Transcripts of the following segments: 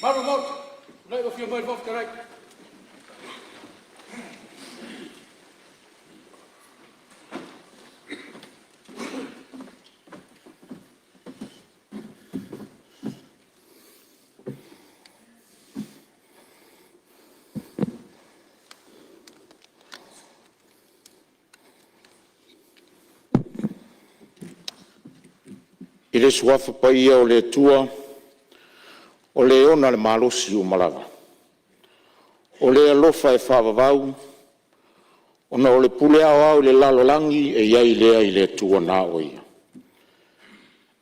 Maar remote, nee, of je mij wat correct. I le suafa pa ia o le tua, o le ona le malosi o malaga. O le alofa e whaavavau, ona o le pule au le lalolangi e iai lea i le tua na o ia.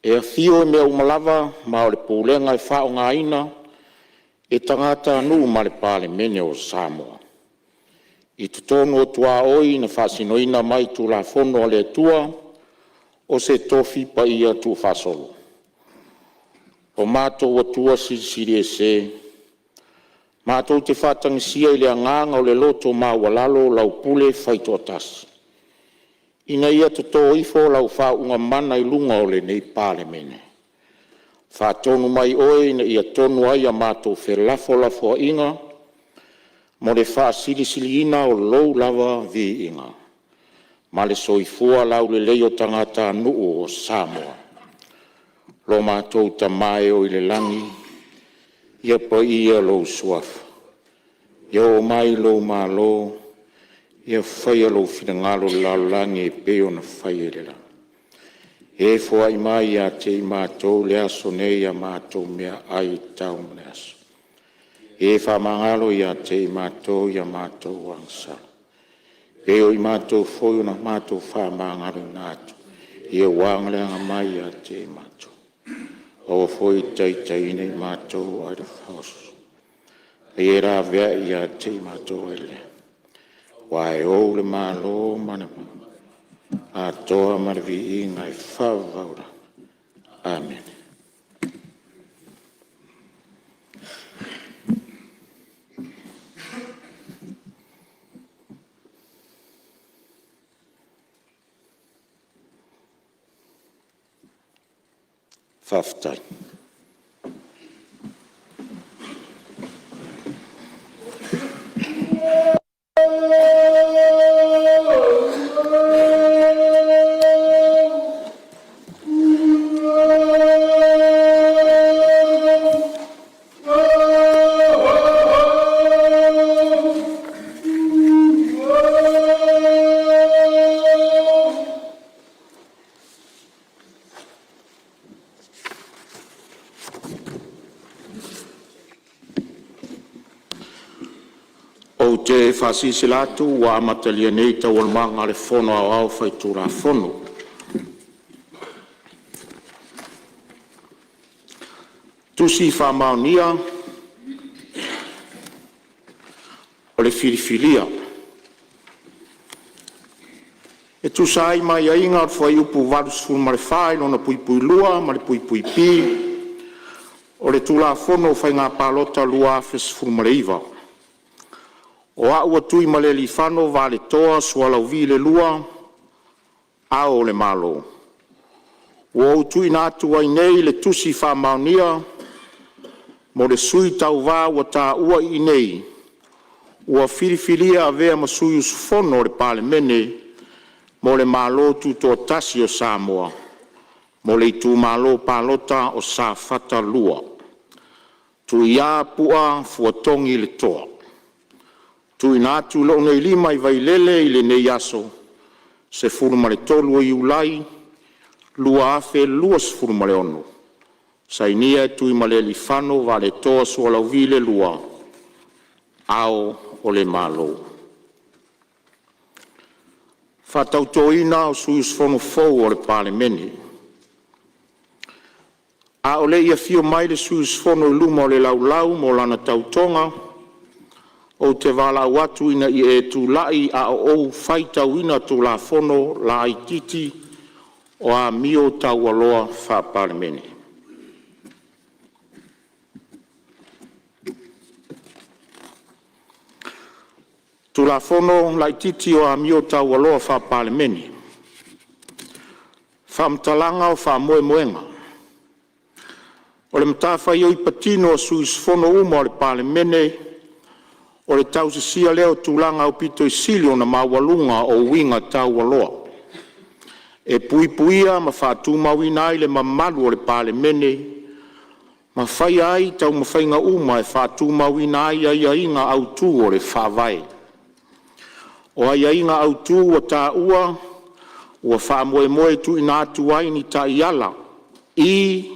E a fio e mea umalava, ma o le pulenga e whao ngā ina, e tangata anu ma le Palemene o Samoa. I tutonu o tua oi na whasinoina mai tu la fono o le tua, o se tofi pa ia tu fasolo. O mātou o tua siri e se, mātou te whātangisia i le anganga o le loto mā walalo lau pule whaito atasi. Ina ia toto ifo lau whaunga mana i lunga o le nei Palemene. Whātonu mai oe na ia tonu ai a mātou whelafo inga, mo le whaasiri ina o lou lava vi inga. Ma le soifua lau le leo tangata nuu o Samoa. Lo mātou ta mai o i le langi, ia pa ia lou suafa. Ia o mai lou mālo, ia whaia lou whingalo lau langi e peo na whaia le la. E fua i mai a te i mātou le aso nei a mātou mea ai tau mene aso. E whamangalo ia te mātou ia mātou wangsala. E o i mātou foi na mātou whamangalo nātou. Ia wangalenga mai ia te mātou. O foi tai nei mātou ai da whausu. E rā vea ia te mātou ele. Wai o le mālo manama. A toa marvi i ngai whavaura. Amen. Whaftai. O te whasisi latu wa amatalia nei tau almanga le fono au whaitura fono. Tusi whamaunia o le whiriwhiria. E tusai mai a inga o whai upu varusfuru ma le whai lona pui pui lua ma le pui pui pi. O le tula fono whai ngā palota lua fesfuru ma le iwa. O a ua tui ma le li whano vale toa sualau vi le lua a o le malo. O au tui nātu ai nei le tusi whamaunia mo le sui tau wā ua tā ua i nei. Ua whiriwhiria a vea ma sui usfono le Palemene mo le malo tu tō tasi o Samoa. Mo le tu malo palota o sa fata lua. Tu ia pua fuatongi le toa. Tui nātu lo nei lima i vai lele i le nei aso. Se furu ma le tolu i ulai, lua afe lua se furu ma le ono. Sainia tui ma le li whano va le toa sua lau vile lua. Ao o le malo. Whatau toina o sui usfono fau o le Palemene. A o le ia fio mai le sui usfono luma o le lau mo lana tautonga. O te wala watu ina i e tu lai a o whaitau ina tu la fono la i titi o a mio tau aloa wha Palemene. Tu la fono la i titi o a mio tau aloa wha Palemene. Wha mtalanga o wha moe moenga. O le mtawha i patino o suis fono uma o le Palemene. O le tau sia leo tūlanga o pito i silio na mawalunga o winga tau aloa. E pui puia ma whātū mawina ai le mamalu o le Palemene. Ma whai ai tau ma whainga uma e whātū mawina ai ai inga au tū o le whawai. O ai inga au tū o tā ua, ua whamoe moe tu ina atu ai ni ta iala. I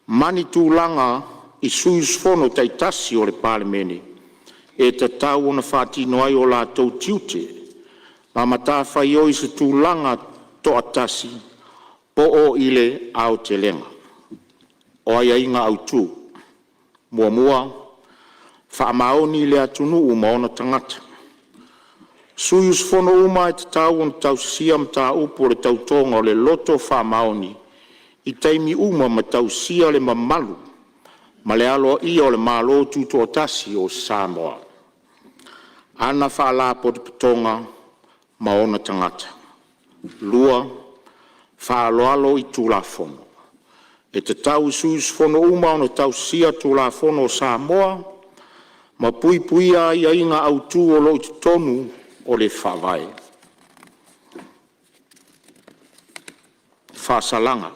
mani tūlanga i suisfono taitasi o le Palemene. E te tau ona whātino ai o la tau tiute, ma mata whai o i se tūlanga to atasi, po o ile au te lenga. O ai inga au tū, mua, whaamaoni le atunu uma ona tangata. Sui usfono uma e te tau ona tau siam ta upo le tau tonga o le loto whaamaoni, i teimi uma ma tau sia le mamalu, ma le aloa ia o le malo tuto o tasi o Samoa. Ana whaala po te pitonga ma ona tangata. Lua, whaaloalo i tūla fono. E te tau suis fono uma ona tau sia tūla fono o Samoa, ma pui puia ia inga au tū o lo i te tonu o le whawai. Whasalanga.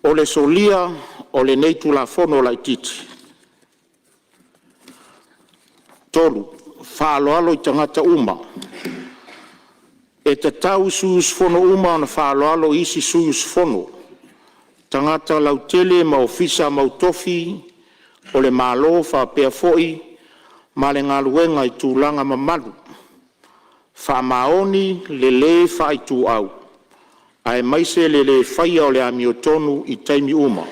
O le solia o le nei tūla fono la i titi. Tolu, whaaloalo i tangata uma. E te tau suis fono uma na whaaloalo isi suis fono. Tangata lautele ma ofisa mautofi O le malo whapea foi, ma le ngaluenga I tūlanga mamalu. Whamaoni le le whai tū au. Ai maise le le whaia o le amiotonu I taimi uma.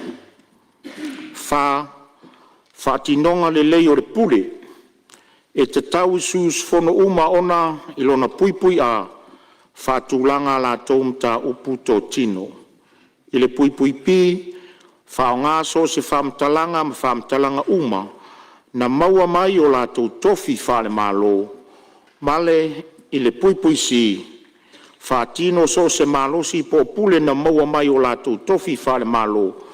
Whatinonga le lei o le pule. E te tau sus fono uma ona ilona pui pui a. Whatūlanga la tōmta upu tō tino. I le pui pui pi, whaonga so se whamtalanga ma whamtalanga uma. Na maua mai o la tō tofi whale malo. Male I le pui pui si. Whatino so se malo si po pule na maua mai o la tō tofi whale malo.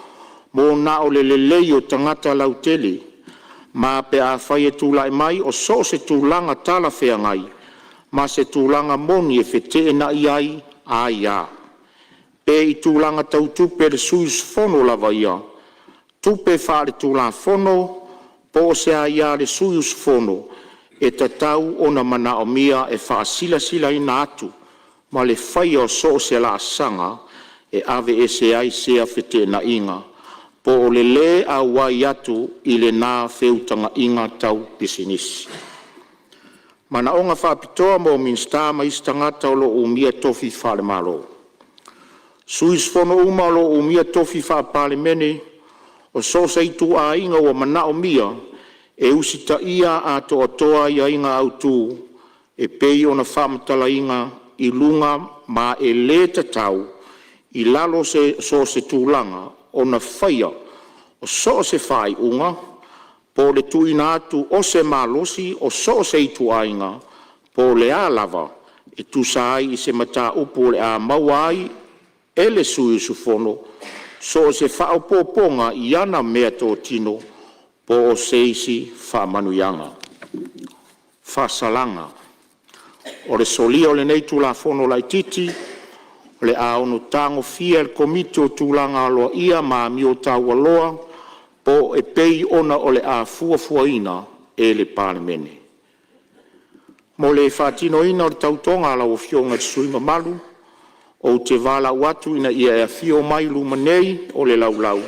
Mo na o le lei o tangata lautele. Ma pe a whaia tūlai mai o so se tūlanga tala whea ngai. Ma se tūlanga moni e whete na iai a ia. Pe I tūlanga tau tupe le suis fono lava ia. Tupe whaare tūlanga fono, po se a ia le suis fono. E ta tau ona mana o mia e wha sila sila ina atu. Ma le whaia o so se la sanga e ave e se ai se a whete na inga. Po le le a wai atu I le nā wheutanga inga tau pisinisi. Mana o ngā whapitoa mo minsta ma istangata o lo umia tofi whale malo. Suis fono uma lo umia tofi wha Palemene o so seitu a inga o mana o mia e usita ia a to atoa ia inga autu e pei ona whamatala inga I lunga ma e le tatau I lalo se so se tūlanga o na whaia o so se whai unga, po le tuina atu o se malosi o so se itu ainga, po le a lava, e tu sai I se mata upo le a mawai, e le sui sufono, so se whao poponga I ana mea tō tino, po o se isi wha manuyanga. Whasalanga. O le solia o le nei tula fono lai titi, le a ono tango fia el komite o tūlanga aloa ia ma mi o tau aloa, po e pei ona o le a fuafuaina e le Palemene. Mo le whatino ina o le tautonga ala o fionga sui mamalu, o te wala watu ina ia e fio mai lumanei o le laulau,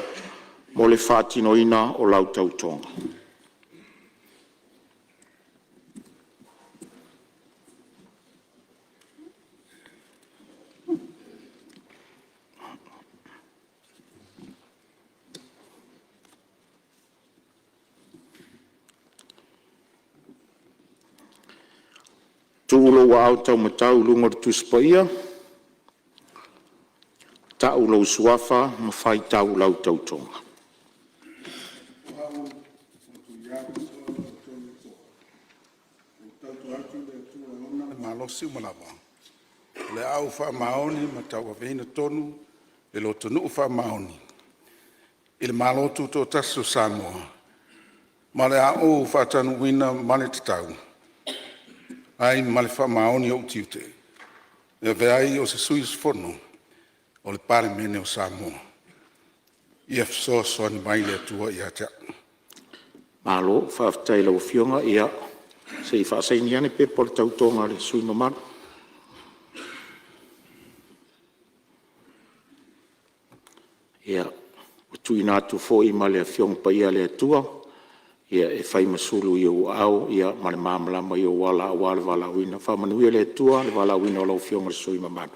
mo le whatino ina o lau tautonga. Tūlo wa au tau matau lunga tuspa ia. Tau lau suafa ma whai tau lau tautonga. Malosi umalawa. Le au wha maoni ma tau awehina tonu e lo tonu wha maoni. I le malotu tō tasu Samoa. Ma le au wha tanu wina mane te tau. Ai male wha maoni o tiute. E veai o se suis fono o le Palemene o Samoa. Ia so ni mai le atua ia tea. Malo, whaftai lau fionga ia. Se I whaasai ane pe por tautonga le sui mamar. Ia, o tui nātu fo I ma le fionga pa ia le atua. Ia e whai masulu I o au, ia ma le mamalama I o wala wala wina. Whamanuia le atua, le wala wina o lau fionga le sui mamar.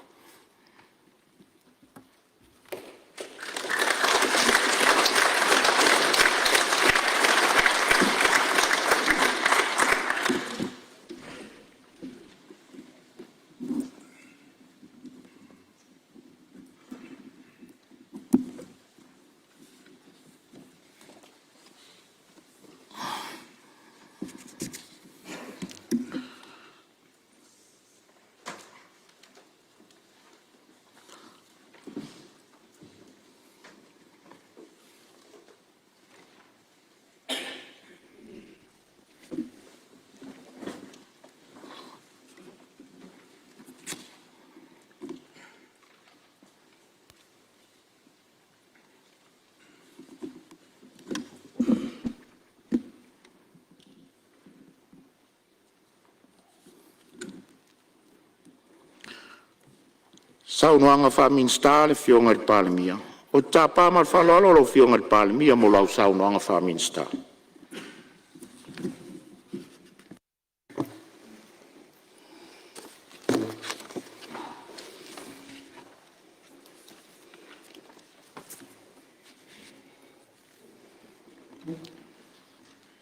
Sau noanga wha minsta le fionga I Palemia, O tapa mal whaloalo lo fionga le Palemia mo lau saunoanga whaminsta.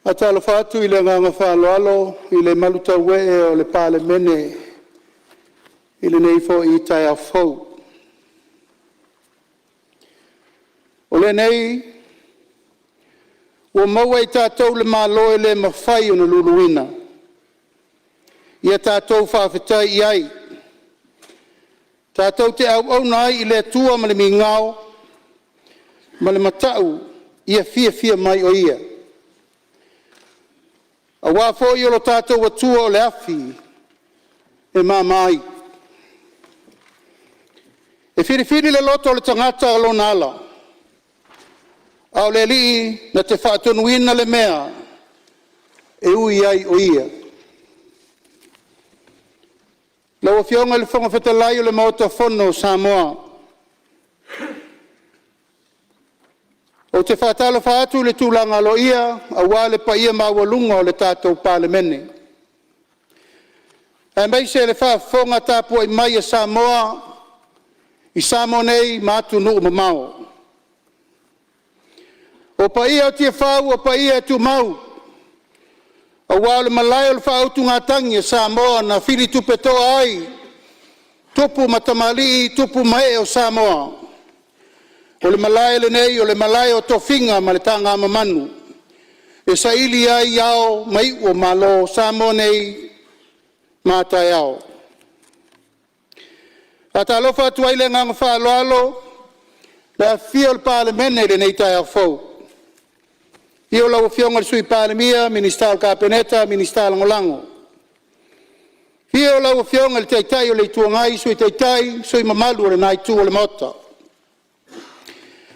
A talo fatu i le nganga whaloalo, i le maluta wee o le Palemene, i le neifo i tai a fau. O le nei, ua maua i tātou le māloe le mawhai o na luluina. Ia tātou whawhetai i ai. Tātou te au nai i le tua ma le mingao, ma le matau, ia fia mai o ia. A wafo i o lo tātou atua o le afi, e mamai. E whiri le loto le tangata alo nala. Au le li na te whaatonuina le mea, e ui ai o ia. Lau fionga le whonga whetalai o le maota whono Samoa. O te whaatalo whaatu le tūlanga lo ia, a wale pa ia mawalunga o le tātou Palemene. E mai se le whaafonga tāpua i mai a Samoa, i Samoa nei mātu nuu mamao. O pa ia o tia whau, o pa ia e tu mau. A wale malai o le whaautu ngā tangi a Samoa na whiri tupe toa ai. Tupu matamali, tupu mae o Samoa. O le malai le nei, o le malai o tofinga ma le tanga mamanu. E sa ili ai ao mai o malo Samoa nei mātai ao. A ta alofa atu ai le nganga whaaloalo, le a fia o le Palemene le nei tai au fau. Io lau fionga sui Palemia, Ministal Kapeneta, Ministal Ngolango. Io lau fionga le teitai o le tuangai, sui teitai, sui mamalu o le nai tu o le mota.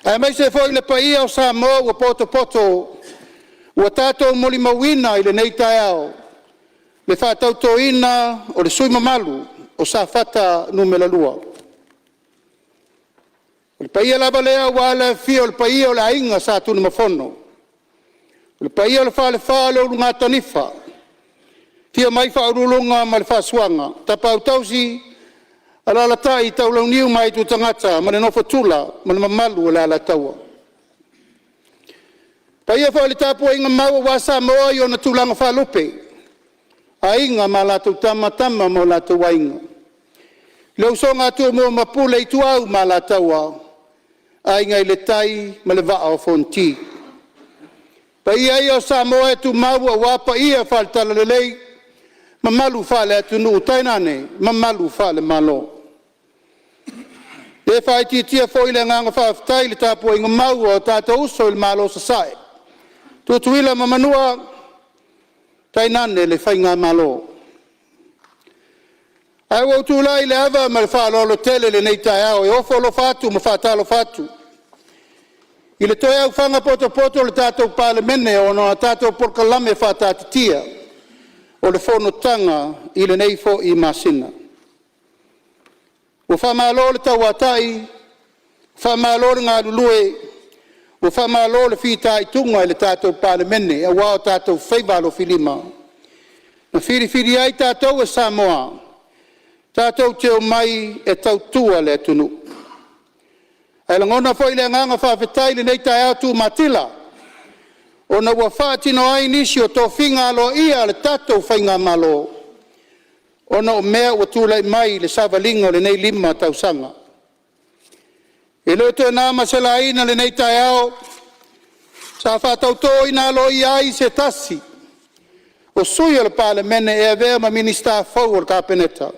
A mai se foi le paia o Samoa ua poto, ua tātou moli mawina i le nei tai au. Le whātau toina o le sui mamalu o sa fata numela lua. O le paia lava lea wale fia o le paia o le ainga sa tunu mafono. Le paia le whale o ngā tanifa. Tia mai whaurulunga ma le whasuanga. Tapau tausi alala tai tau lau niu mai tu tangata ma le nofo tula ma le mamalu o le ala taua. Paia whale tapua inga maua wa Samoa i o na tulanga whalupe. A inga ma la tau tama mo la tau wainga. Leu so ngā tua mua mapule i tuau ma la taua. A inga i le tai ma le waa o fonti. Pa ia ia o Samoa e tu maua wapa ia whaletala le lei, mamalu whale atu nuu tainane, mamalu whale malo. E whai tia fo ile nganga whawhtai le tāpua inga maua o tātou uso il malo sa sae. Tutuila mamanua tainane le whainga malo. Ai wau tūlai le ava ma le whalolo tele le nei tai au, e ofo lo fatu ma whatalo fatu. I le toi au whanga poto le tātou Palemene o no tātou porkalame whātātitia o le Fonotaga i le neifo i masina. O whamalo le tauatai, whamalo le ngā lulue, o whamalo le whita i tunga i le tātou Palemene, a wao tātou whaivalo filima. Na whiri ai tātou e Samoa, tātou teo mai e tautua le tunu. Ai langona foi le nganga whawhetai le nei tai atu matila. O na ua whaatino ai nisi o tō whinga alo ia le tatou whainga malo. O na o mea ua tūlai mai le savalinga le nei lima tausanga. E leo tō nā masela ina le nei tai ao. Sa whātau tō ina alo ia ai se tasi. O sui o le Palemene e avea ma minister fau o le Kapeneta.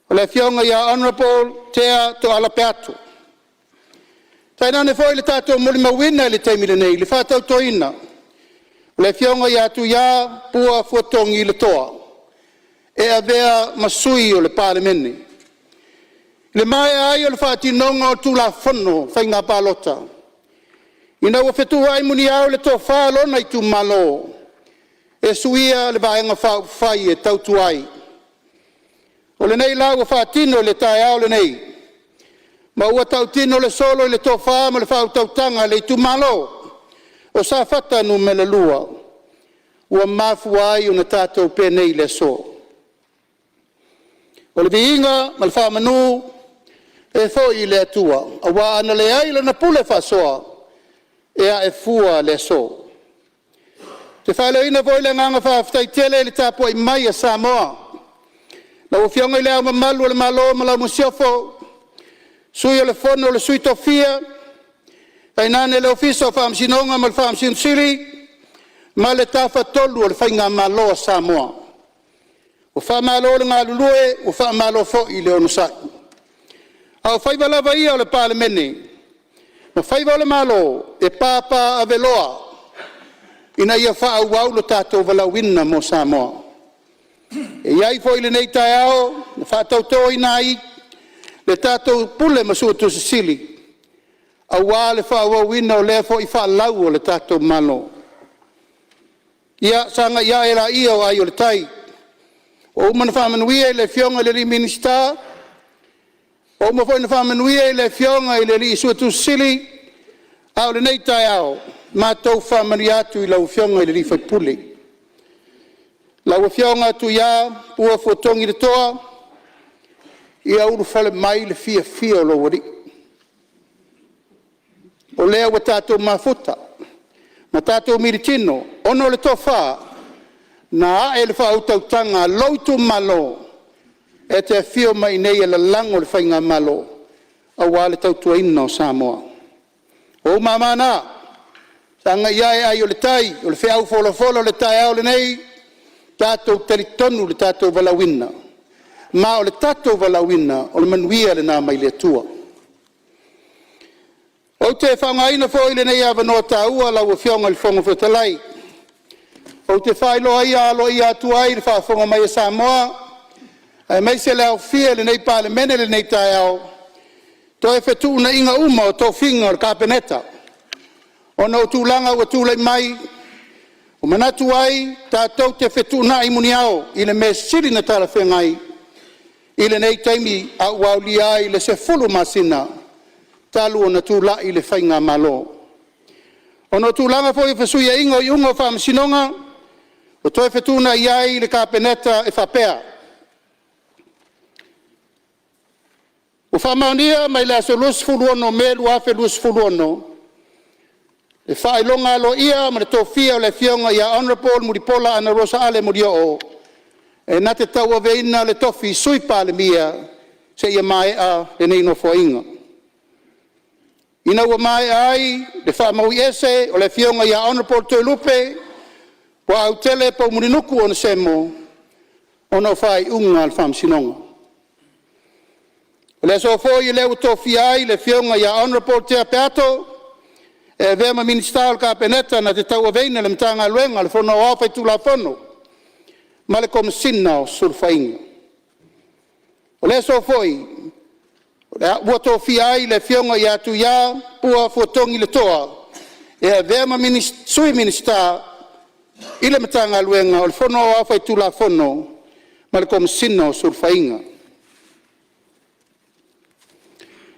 O le fionga ia honorable tea to alapeatu. Taina ne foi le tātou moli mawina le taimile nei, le whātau toina. Le fionga i atu ia pua fuatongi le toa. E avea masui o le Palemene. Le mai ai o le whātinonga o tūla whono, whainga pālota. Ina ua whetua ai muni au le tō whālona i tū malo. E suia le vaenga whai e tautu ai. O le nei lau whātino le tai au le nei. Ma ua tau tino le solo i le tofa ma le whau tau tanga le tu malo. O sa fata nu me le lua. Ua mafu ai una tātou penei le so. O le viinga ma le wha manu e fo i le atua. A wa ana le aila na pule whasoa e a e fua le so. Te whaile ina voi le nganga whaftai tele le tāpua i mai a Samoa. Na ufionga i le au mamalu le malo ma lau musiofo. Sui o le fono o le sui tofia. Ai nane le ofisa o whaamsinonga ma le whaamsinsiri. Ma le tafa tolu o le whainga malo a Samoa. O whaamalo le ngā lulue, o whaamalo fo i le onusai. Au whaiwalawa ia o le Palemene. Ma whaiwa o le malo e pāpā a veloa. Ina ia wha au lo tātou walawina mo Samoa. E iai fo i le nei tai ao, na wha tautoi nai, le tātou pule masua tu Sicily. A wā le wha awawina o lea fo i wha lau o le tātou malo. Ia sanga ia e la ia o ai o le tai. O umana wha manuia i le fionga le li minista. O umana wha manuia i le fionga i le li isua tu Sicily. Au le nei tai ao. Mātou whamani atu i lau fionga i le rifai pule. Lau fionga atu ia, pua fotongi le toa, ia uru whale mai le fia o lo wari. O lea wa tātou mafuta, ma tātou miritino, ono le tofa, na ae le whautautanga, lautu malo, e te fio mai nei e la lango le whainga malo, a wale tautua ina o Samoa. O mamana, Sanga ia ai o le tai, o le whiau whola le tai au le nei, tātou teritonu le tātou walawina. Ma o le tātou walawina, o le manuia le nā mai le tua. O te whangaina fo i le nei awa noa tāua lau o whionga le whonga whetalai. O te whailo ai alo i atu ai le whawhonga mai e Samoa, ai mai se leo fia le nei Palemene le nei tai au, to e whetu na inga uma o tō whinga o le kapeneta. Ono tūlanga ua tūlai mai, o manatu ai, tātou te whetuna i muni au, i le me siri na tala whengai, i le nei taimi a uauli ai le se fulu masina, talu o na tūla i le whainga malo. Ono tūlanga fo i whasuia ingo i ungo whaamsinonga, o toi whetuna i ai le kapeneta e whapea. O whamaunia mai le aso lus fulu ono, me luafe lus fulu ono, e whailonga lo ia ma le tōwhia o le fionga ia Honorable Muripola ana Rosa Ale Murio e nā te tau aveina le tofi sui Palemia se ia mai a le nei no whainga. Ina ua mai ai le whaamaui ese o le fionga ia Honorable Tuelupe wa au tele pa umurinuku o na semo o na whai unga al whaamsinonga. O le so fo i leo tōwhia ai le fionga ia Honorable Te Apeato e vema minister ka peneta na te tau aveina le mtanga luenga le fono o fai tula fono ma le komisina o surfainga. O le so foi ua tōwhia ai le fionga i atu ia pua fuatongi le toa e vema sui minister i le mtanga luenga o le fono o fai tula fono ma le komisina o surfainga.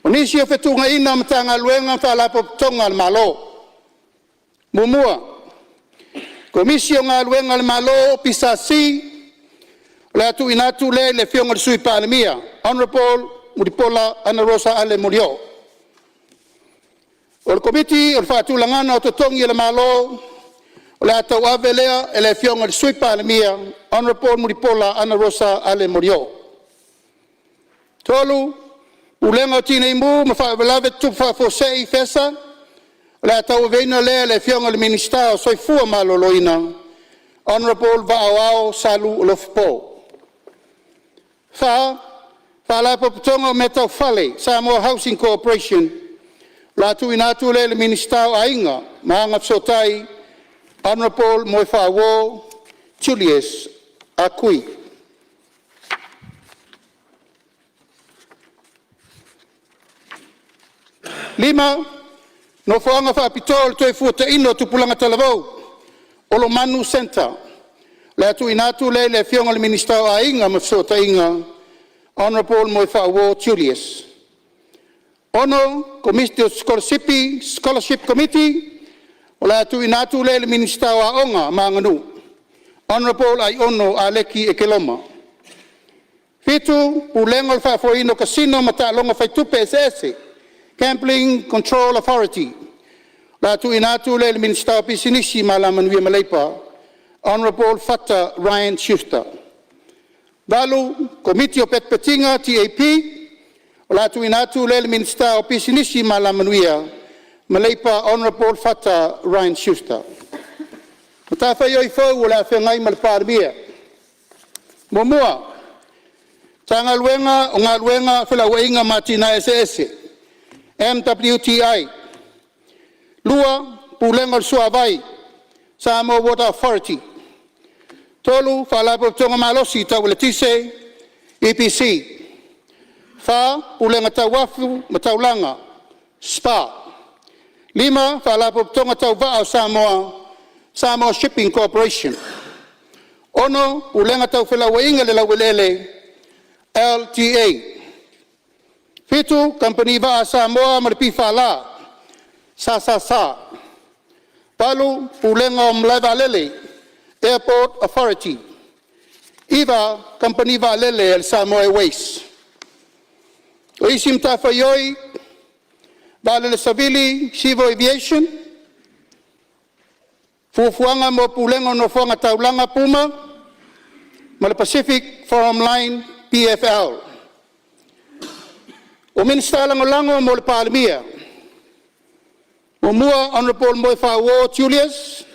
O nisi o whetunga ina mtanga luenga whalapo tonga al malo. Mumua. Komisi o ngā luenga al malo pisasi. Le atu inatu le fionga le sui Palemia. Honorable Muripola ana Rosa Ale Murio. O le komiti o le whaatulangana o totongi le malo. O le atau avelea e le fionga le sui Palemia. Honorable Muripola ana Rosa Ale Murio. Tolu. Ulenga o tina imu, ma whaawelawe tupa fosei fesa, le atau veina lea le fionga le minister o soifua maloloina, Honorable Va'awao Salu Olofpo. Wha paputonga o metau whale, Samoa Housing Corporation, le atu inatu le minister o ainga, maanga psotai, Honorable Moe Whaawo Julius Akui. Lima, no whaanga whaapitol toi fuata ino tupulanga talavau, Olo Manu Center, le atu inatu le fionga le minister o ainga, Honorable Moe Whaawo Julius. Lima, no whaanga whaapitol toi fuata ino tupulanga talavau, Olo Manu Center, le atu inatu le fionga le minister o ainga, mafsota ainga, Honorable Moe Whaawo Julius. Lima, no whaanga whaapitol toi fuata ino tupulanga talavau, Honorable Moe Whaawo Julius. Ono, Committee of Scholarship Committee, o la tu inatu le minister wa onga manganu. Honorable ai ono aleki e keloma. Fitu, pulengo fa foino casino mata longa fai tu PSS, Gambling Control Authority. La tu inatu le minister pisinisi malaman wi maleipa. Honorable Fata Ryan Schuster. Dalu, Committee of Petpetinga, TAP, la tu inatu le minister o pisinisi malamanuia, maleipa Honorable Fata Ryan Schuster. Matafa yoi fau la whengai malparmia. Momua, tanga luenga o ngā luenga whilawainga matina SS, MWTI, Lua, pulenga suavai, Samoa Water Authority, Tolu, whalapo tonga malosi tau letise, EPC, Fa, pulenga tau wafu, mataulanga, SPA, Lima, whalapo tonga tau vao Samoa Shipping Corporation, Ono, pulenga tau whilawainga le lauelele, LTA, Fitu, company vaa Samoa maripi whala, Sa, Palu, pulenga o mlaiva lele, Airport Authority. Iva, company va lele el Samoa Airways. O isim tafayoi, valele savili, Civil Aviation. Fufuanga mo pulenga no fuanga taulanga Puma. Mala Pacific Forum Line, PFL. O minister langolango mo le Palemene. O mua Honorable Moifa War Julius.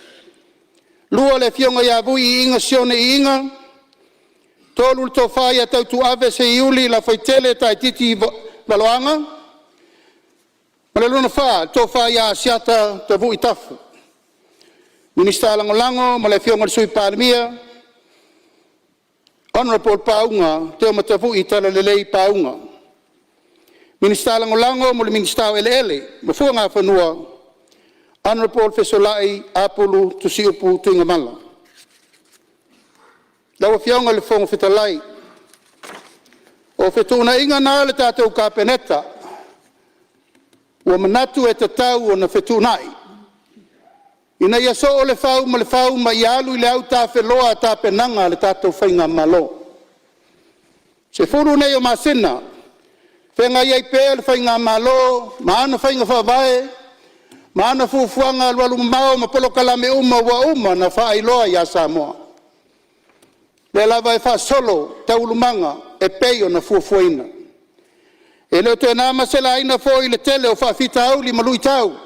Lua le fionga ya vui inga sione inga. Tolu to faya tau tu ave se iuli la faitele tai titi valoanga. Male luna fa to faya siata te vui tafu. Minister langolango male fionga sui Palemene. Honorable Paunga te mata vui tala lelei Paunga. Minister langolango mole minister ele mafuanga fanua. Honorable Fesolai Apulu Tusiupu Tingamala. Dawa fionga le fonga fitalai. O fetuna inga na le tātou kapeneta. Ua manatu e tatau o na fetunai. Ina ia so o le fau ma ialu i le au tāwheloa tāpenanga le tātou whainga malo. Se furu nei o masina. Whenga iei pēr le whainga malo, maana whainga whawae, Mana fufuanga walu mau ma polo kalame uma na whaailoa ia Samoa. Le lava e wha solo taulumanga e peio na fufuina. E leo te nama sela ina fo i le tele o whaafita au li malui tau.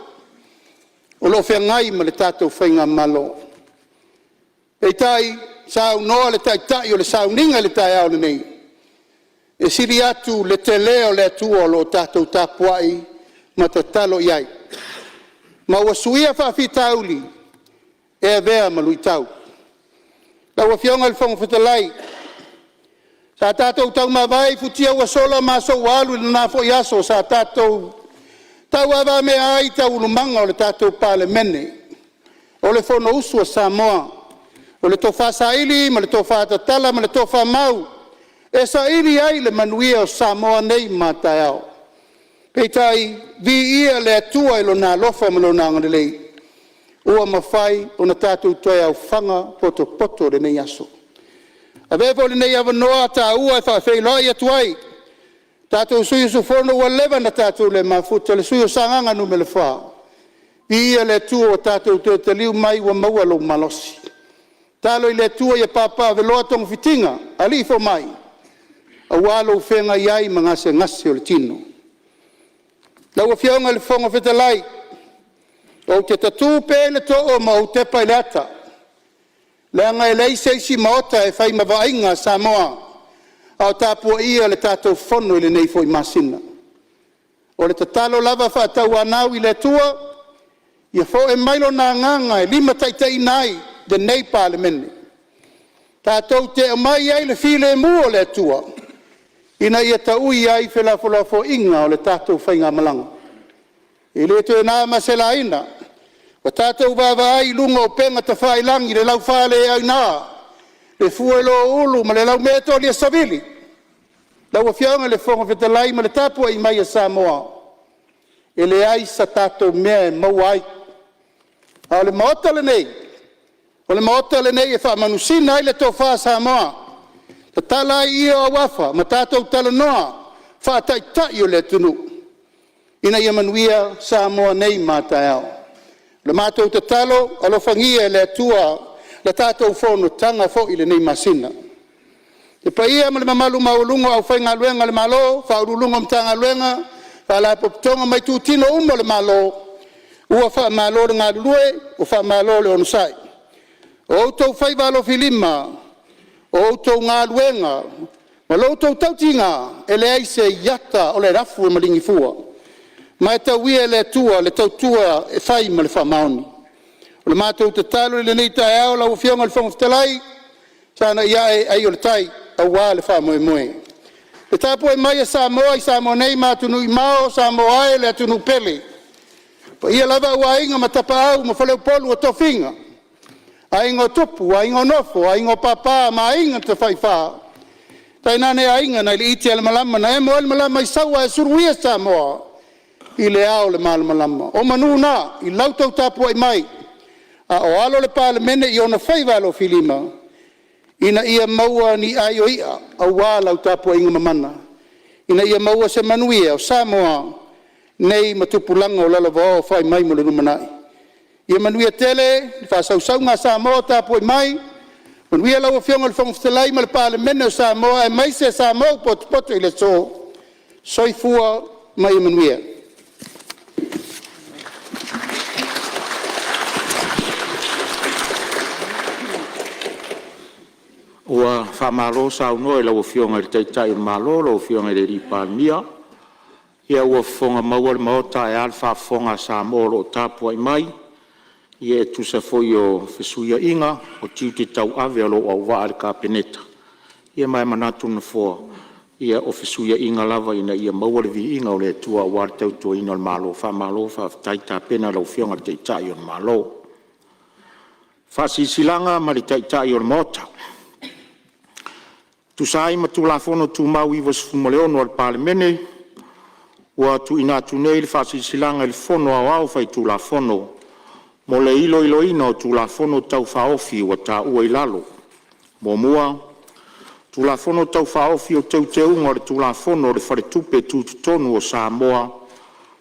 O lo whengai ma le tātou whainga malo. E tai sau noa le tai o le sau ninga le tai au le nei. E siri atu le tele o le atua lo tātou tapuai ma te talo iai. Ma ua suia whaafitauli e vea malui tau. La ua fionga le whonga whatalai. Sa tātou tau mawai futia ua sola maso walu na nafo iaso sa tātou tau awa me ai tau lumanga o le tātou Palemene. O le whono usua Samoa. O le tofa saili, ma le tofa tatala, ma le tofa mau. E saili ai le manuia o Samoa nei matai au. Peitai, vi ia le atua ilo nā lofa malo nā nganelei. Ua mawhai o na tātou toi au whanga poto le nei aso. A vevo le nei awa noa tā ua e whawhai atuai. Tātou suyo sufono ua lewa na tātou le mafuta le suyo sanganga nu me le wha. Vi ia le atua o tātou te taliu mai ua maua lo malosi. Tālo i le atua ia papa veloa tong fitinga, alifo mai. A walo whenga iai mangase ngase o le tino. La ua fionga le whonga whetalai. O te tatu pēle to o ma o te pailata. Le anga e lei seisi maota e whai mawainga Samoa. Au tāpua ia le tātou whono i le nei fo i masina. O le tatalo lava whaatau anau i le tua. Ia fo e mailo nā nganga e lima taitai nai de nei Palemene. Tātou te o mai ai le file mua o le tua. Ina ia taui ai whelafo inga o le tātou whainga malanga. I le tu e nā masela ina. O tātou wawa ai lunga o penga ta whailangi le lau whale ai nā. Le fuelo ulu ma le lau meto li a savili. Lau a whianga le whonga whetalai ma le tapua i mai a Samoa. e le ai sa tātou mea e mau ai. O le maota le nei. O le maota le nei e whaamanusina ai le tō wha Samoa. Ta tala ai ia o wafa, ma tātou tala noa, whaatai tai o le tunu. Ina ia manuia Samoa nei mātai au. Le mātou te talo, alo whangia le atua, le tātou Fonotaga fo i le nei masina. E pa ia ma le mamalu maulungo au whainga luenga le malo, whaurulungo mtanga luenga, whala popitonga mai tūtino umo le malo, ua wha malo le ngā lue, o wha malo le onusai. O outou whaivalo filima, o outou ngā luenga, ma lo outou tautinga, e le aise iata o le rafu e malingi fua. Ma e tau ia le tua, le tautua e whai ma le wha maoni. O le mātou te talo le nei tai au, lau fionga le whangaftalai, sana ia e ai o le tai, au wā le wha moe moe. Le tāpo e mai e Samoa, i Samoa nei mātunu i mao, Samoa e le atunu pele. Pa ia lava ua inga ma tapa au, ma whaleu polu o tofinga. A ingo tupu, a ingo nofo, a ingo papa, ma inga te whai wha. Tai nane a inga na ili iti ale malama, na e mo ale malama i saua e suruia Samoa. I le ao le malama. O manu na, i lautau tāpo e mai. A o alo le Palemene i ona whaivalo filima. Ina ia maua ni ai o ia, au wā lau tāpo inga mamana. Ina ia maua se manuia o Samoa, nei matupulanga o lalawa o whai mai mo le rumanai. Ia manuia tele, ni whasau ngā Samoa tāpo i mai, manuia lau o fionga le whangaftalai ma le Palemene o Samoa, e mai se Samoa poto i le so, soifua mai manuia. Ua whamalo sau noe lau fionga i teitai malo, lau fionga i ripania. Ia ua fonga maua le maota e alfa fonga sa moro o tāpua i mai. Ia e tusa foi o fesuia inga, o tiu te tau ave alo au waa le kapeneta. Ia mai manatu na fua, ia o fesuia inga lava ina ia maua le vi inga o le tua war tau tua ina le malo. Whamalo, whaftaita pena lau fionga i teitai o le malo. Whasisilanga ma le teitai o le maota. Tu sai ma tu la fono tu mau iwa sfumaleono al Palemene, ua tu ina tu nei le whasisilanga il fono au fai tu la fono, mo le ilo ina o tu la fono tau whaofi ua ta ua ilalo. Mo mua, tu la fono tau whaofi o tau te unga le tu la fono le whare tupe tu tonu o Samoa,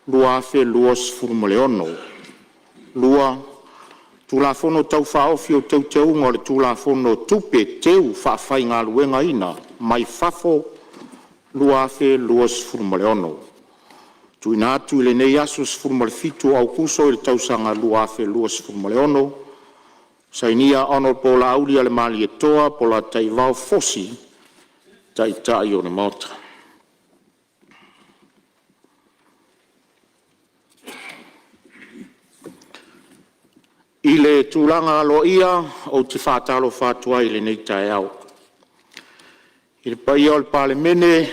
lua afe lua sfumaleono. Lua, tu la fono tau whaofi o tau te unga le tu la fono tupe teu whawhai ngā luenga ina, mai whafo lua afe lua sfurmaleono. Tu ina atu le nei aso sfurmale fitu Aokuso i le tausanga lua afe lua sfurmaleono, sa inia ono pola aulia le mali e toa, pola tai vau fosi, tai tai o le mota. I le tūlanga alo ia o te whātalo whātua i le nei tae au. I le pai o le Palemene,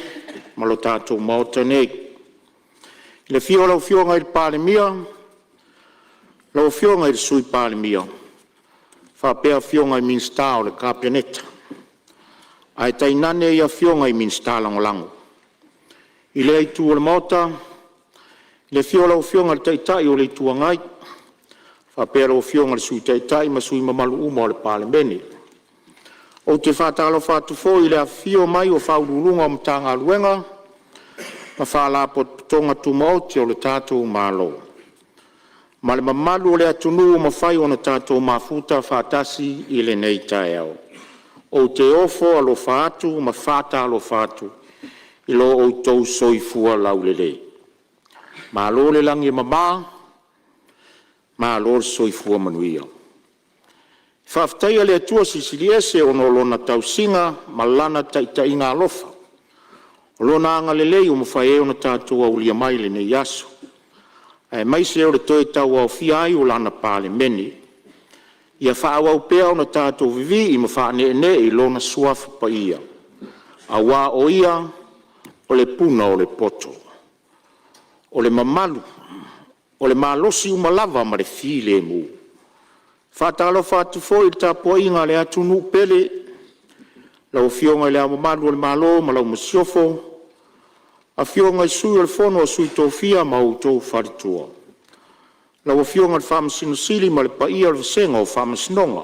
malo tātou maota nei. I le fio lau fionga i le Palemia, lau fionga i le sui Palemia. Whapea fionga i minsta o le kapeneta. Ai tai nane ia fionga i minsta langolango. I le aitu o le maota, i le fio lau fionga i le taitai o le tuangai, Whapera o fionga le sui teitai ma sui mamalu uma o le Palemene. O te whātalo whātufo i le awhio mai o whaururunga o mtanga luenga, ma whālapo tonga tumaoti o le tātou mālo. Ma le mamalu o le atunu o mawhai o na tātou mafuta whātasi i le nei tae au. O te ofo alo whātu ma whātalo whātu i lo o tau soifua laulele. Mālo le langi mamaa, ma lor soifua manuia. Whaftaia le atua sisiliese o no lona tausinga ma lana taitainga alofa. O lona anga lelei o mawhae o na tātua o lia maile ne yaso. E maise o le toe tau au fiai o lana Palemene. Ia whaau au pea o na tātua vivi i mawhaane ne i lona suafa pa ia. A wā o ia o le puna o le poto. O le mamalu. O le malosi umalava ma le file mu. Whātalo whātufo i tāpua inga le atunu pele, lau fionga le amamalu o le malo, ma lau masiofo, A fionga I sui o le fono o sui tofia ma o tau wharitua. Lau a fionga le whamasino sili ma le paia le senga o whamasinonga.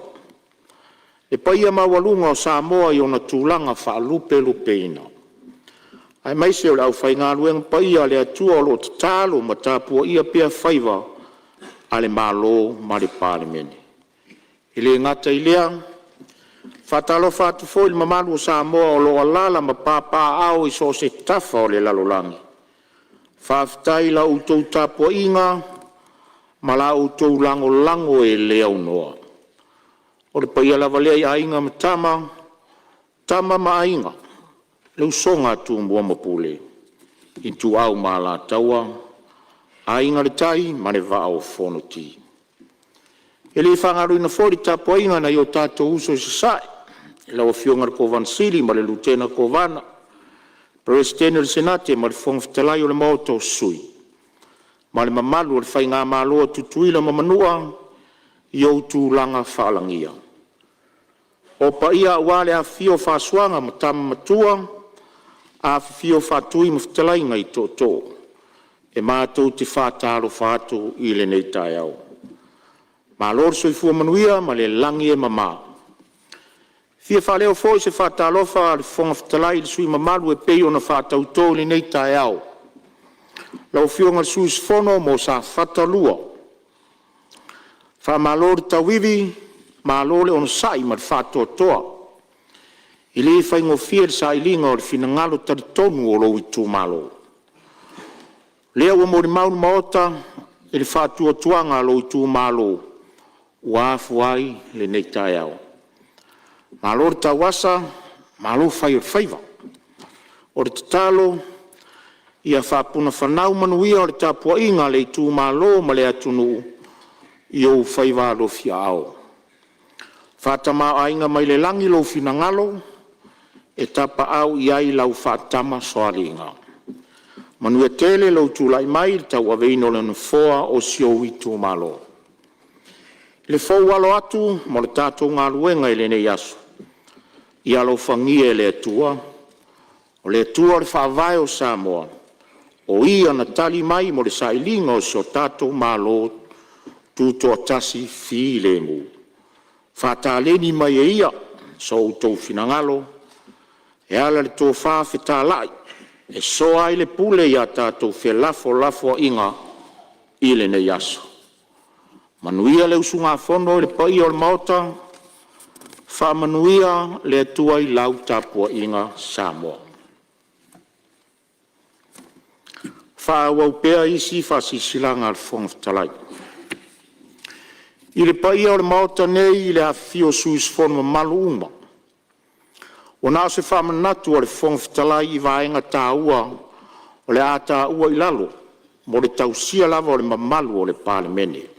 Le paia mawalunga o Samoa I ona tūlanga whaalupe lupeina. Ai mai se o le au whainga luenga paia le atua o lo tatalo ma tāpua ia pia whaiva a le malo ma le Palemene. I le ngata I lea, whatalo whatu fo il mamalu o Samoa o lo alala ma pāpā au I so se tafa o le lalolangi. Whaftai la utou tāpua inga, ma la utou lango lango e lea unoa. O le paia lava lea I ainga ma tama ma ainga. Leu songa tu mua mapule. I tu au ma la taua, ainga le tai ma le va o fonoti. E le whangaru ina fori tāpua inga na I o tātou uso I sasai. Lau a fionga ko van sili ma le lutena ko vana. Presidente le senate ma le whongfitalai o le maoto sui. Ma le mamalu o le whainga maloa tutuila ma manua I o tūlanga whaalangia. O pa ia wale a fio whaasuanga ma tama matua, a fio whaatui ma fitalai ngai tō. E mātou te whaataro whaato I le nei tai au. Ma lor soi fua manuia ma le langi e mama. Fia whaleo fōi se whaatalofa le whonga fitalai le sui mamalu e pei o na whaatautou le nei tai au. Lau fionga le sui sfono mo sa whatalua. Wha malori tawivi, malore on sai ma fato toa. I le whaingo fia sa ilinga o le finangalo taritonu o lo I tu malo. Lea ua mori maunu maota e le whatua tuanga lo I tu malo. Ua afuai le nei tai au. Malore tawasa, malo whai o whaiva. O le tatalo, ia whapuna whanau manuia o le tapua inga le I tu malo ma le atunu I o whaiva lo fia au. Whatama ainga mai le langi lo finangalo, e tapa au iai lau whatama soaringa. Manua tele lo tūlai mai tau aveino le nfoa o sio I tu malo. Le fau walo atu, mo le tātou ngā luenga I le nei asu. I alo whangia le atua, o le atua le whaavai o Samoa, o ia na tali mai mo le sailinga o sio tātou malo tūtoa tasi fi le mu. Whataleni mai e ia, so utou finangalo, e ala le tō whawhetalai, e so ai le pule ia tātou whe lafo inga I le nei aso. Manuia le usunga fono le pai o le maota, whamanuia le atua I lau tāpua inga Samoa. Whawau pēa isi whasisilanga al whongwhitalai. I le pai o le maota nei I le hawhio suis fono malu uma. O nā se whamanatu o le whongwhitalai I vaenga tāua o le a tāua I lalo, mo le tausia lava o le mamalu o le Palemene.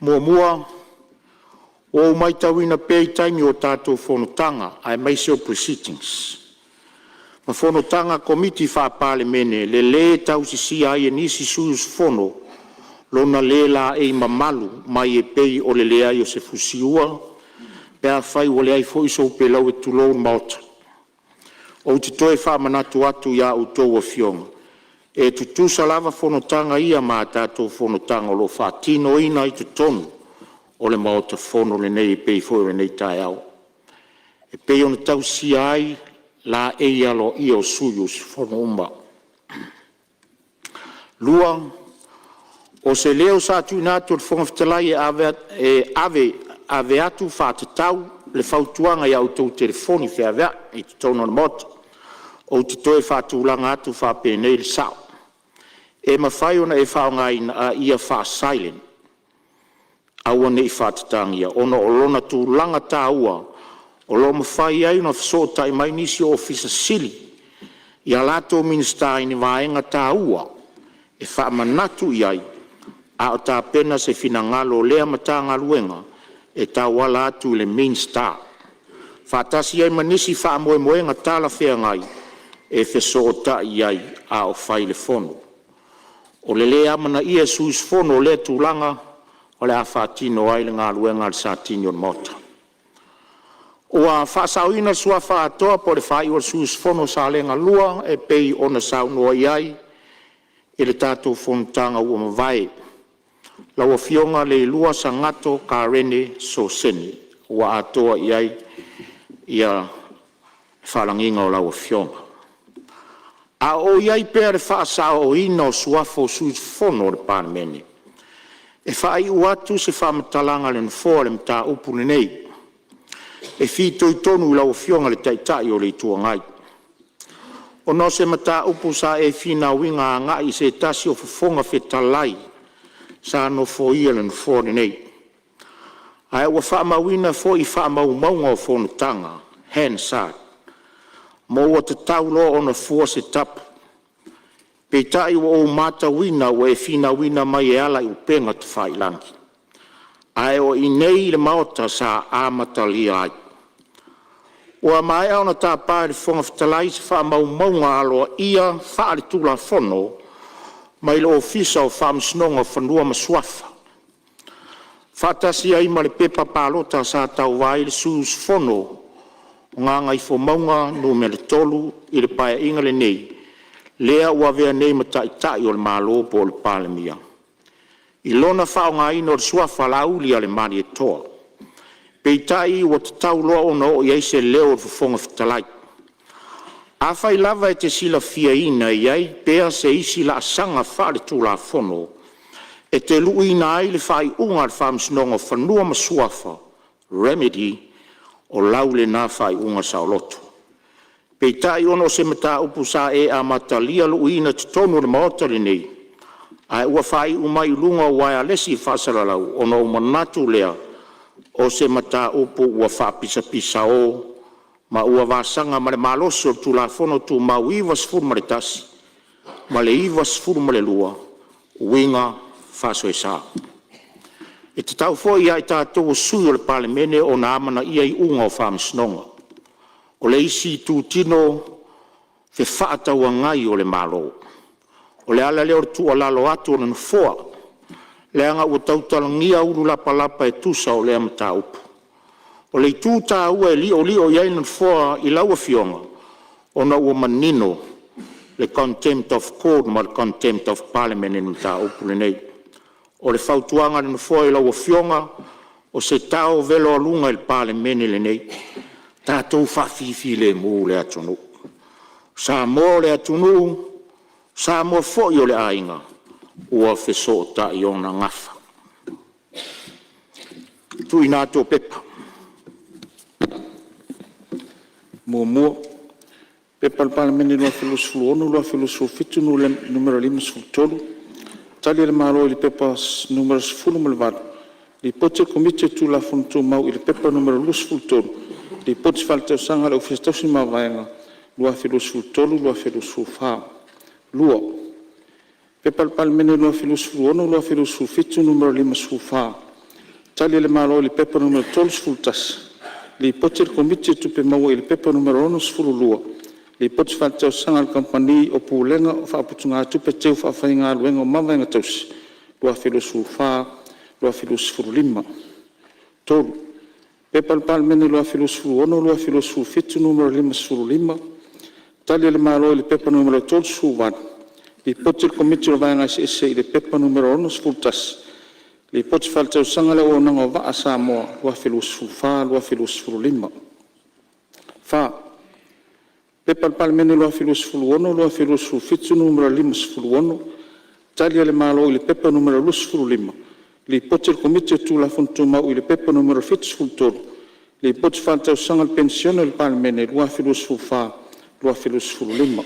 Mua, o mai tauina pei taimi o tātou Fonotaga, ai mai seo proceedings. Ma Fonotaga komiti wha Palemene, le tau sisi ai e nisi suus fono, lona le la e mamalu mai e pei o le ai o se fusiua, pea whai o le ai fo iso pe lau e tulou maota. O te toe wha manatu atu ia utou a fionga. E tutusa lava Fonotaga ia ma tātou Fonotaga o lo whatino ina I te tonu o le maota fono le nei pei fo le nei tai au. E pei ona tau si ai la e alo I o suyus fono umba. Lua, o se leo sa tu natu le whongawhitalai ave atu whatatau le whautuanga I autou telefoni whea I te tono na mota. O te toe whatulanga atu whapenei le sao. E mawhai ona e whaongai na ia wha silent. Aua nei whatatangia. Ona o lona tūlanga tā ua. O lo mawhai ai na whasotai mai nisi ofisa sili. Ia lato minista ini vaenga tā ua. E wha manatu iai. A o tā pena se finangalo lea matanga luenga. E tā wala atu le minista. Whatasi ai manisi wha moenga tāla whea ngai. E whesota iai a o whai le fono. O le lea mana ia suis fono le tūlanga o le a whatino ai le ngā luenga le sātini o mota. Ua whaasauina sua whaatoa po le whai o sus fono sa lenga lua e pei ona sau noa iai e le tātou Fonotaga ua mawai. Laua fionga le lua sa ngato ka rene so seni ua atoa iai ia whalanginga o laua fionga. A o iai pēr le whaasao ina o suafo sus fono le Palemene. E whai uatu se whamatalanga le nfoa le mta upu le nei. E fito I tonu lau fionga le taitai o le tuangai. O no se mata upu sa e fina winga ngai se tasi o fufonga fetalai sa no fo ia le nfoa le nei. Ai ua whaamawina fo I whaamaumaunga o Fonotaga, hand side. Mo ua te taulo o na fua se tapu. Peitai ua o mata wina ua e fina wina mai e ala I upenga te whailangi. Ai o I nei le maota sa amatalia ai. Ua mai au na tā pāre whonga whatalai se whaamaumaunga aloa ia whaare tūla whono mai le ofisa o whaamsinonga whanua masuafa. Whatasi ai ma le pepa pālota sa tau vai le sus whono ngā ngai whomaunga no me le tolu I le paia inga le nei. Lea ua vea nei ma tai o le mālo po le Palemia. I lona whao ngā ino le suafa la uli a le mani e toa. Peitai ua te tau loa o no o iai se leo o fufonga whatalai. A whai lava e te sila fia ina iai, pēa se isi la asanga whaare tūla whono, e te lu ina ai le whai unga le whamsinonga whanua masuafa, remedy, o laule nā whai unga sa o loto. Peitai ono se mata upu sa e a matalia lu ina te tonu le maota le nei, ai ua whai umai lunga waia lesi whasaralau, ono manatu lea, o se mata upu ua whapisa-pisa o, ma ua wasanga ma le maloso tu la fono tu ma uiwa sfuru ma le tasi, ma le iwa sfuru ma le lua, winga faso e saa. E te tau fo ia I tātou sui o le Palemene o na amana ia I unga o whamsinonga. O le isi tu tino fe whaatau ngai o le malo. O le ala leo tu o lalo atu o le nfoa, le anga ua tautalangia ulu lapa e tusa o le amata upu. O le tū tā ua e lio iai na nfoa I laua fionga, o na ua manino le contempt of court ma le contempt of Palemene na mata upu le nei. O le whautuanga le nfoa I laua fionga, o se tau velo alunga I le Palemene le nei. Tātou whawhiwhi le mū le atunu. Samoa le atunu, Samoa foi o le ainga, ua wheso ta I ona ngafa. Tui nā tō pepa. Mua, pepa le Palemene lua filosofu ono, lua filosofu fitu no le numero 5 tali le malo I le pepa numero 10 ma le valo. Li pote komite tu la fonto mau I le pepa numero 2 li pote falte sanga le ofisa tausi ma vaenga, lua filosofu tolu, lua filosofu fa. Lua. Pepa le Palemene lua filosofu ono, lua filosofu fitu numero 5 fa. Tali le malo I le pepa numero 12 tas. Li pote komite tu pe mau I le pepa numero 11 lua. Li pote falte sanga le kampani o pulenga o whaaputunga tupe teu whaafaiga luenga o mavaenga tausi. Lua filosofu fa, lua filosofu 5. Tolu. Pepa le Palemene lua filosofu ono, lua filosofu fitu numero 5. Tali le malo I le pepa numero 12 wan. Li pote komite o vaenga se I le pepa numero 11 tas. Li pote falte sanga le o nanga va a Samoa, lua filosofu fa, lua filosofu 5. Fa. Pepa le Palemene lua filosofu ono, lua filosofu fitu numero 5. Tali le malo I le pepa numero 5. Li pote komite tu la fonto mau I le pepa numero 7. Li pote falte sanga le pensione le Palemene, lua filosofu fa, lua filosofu 5.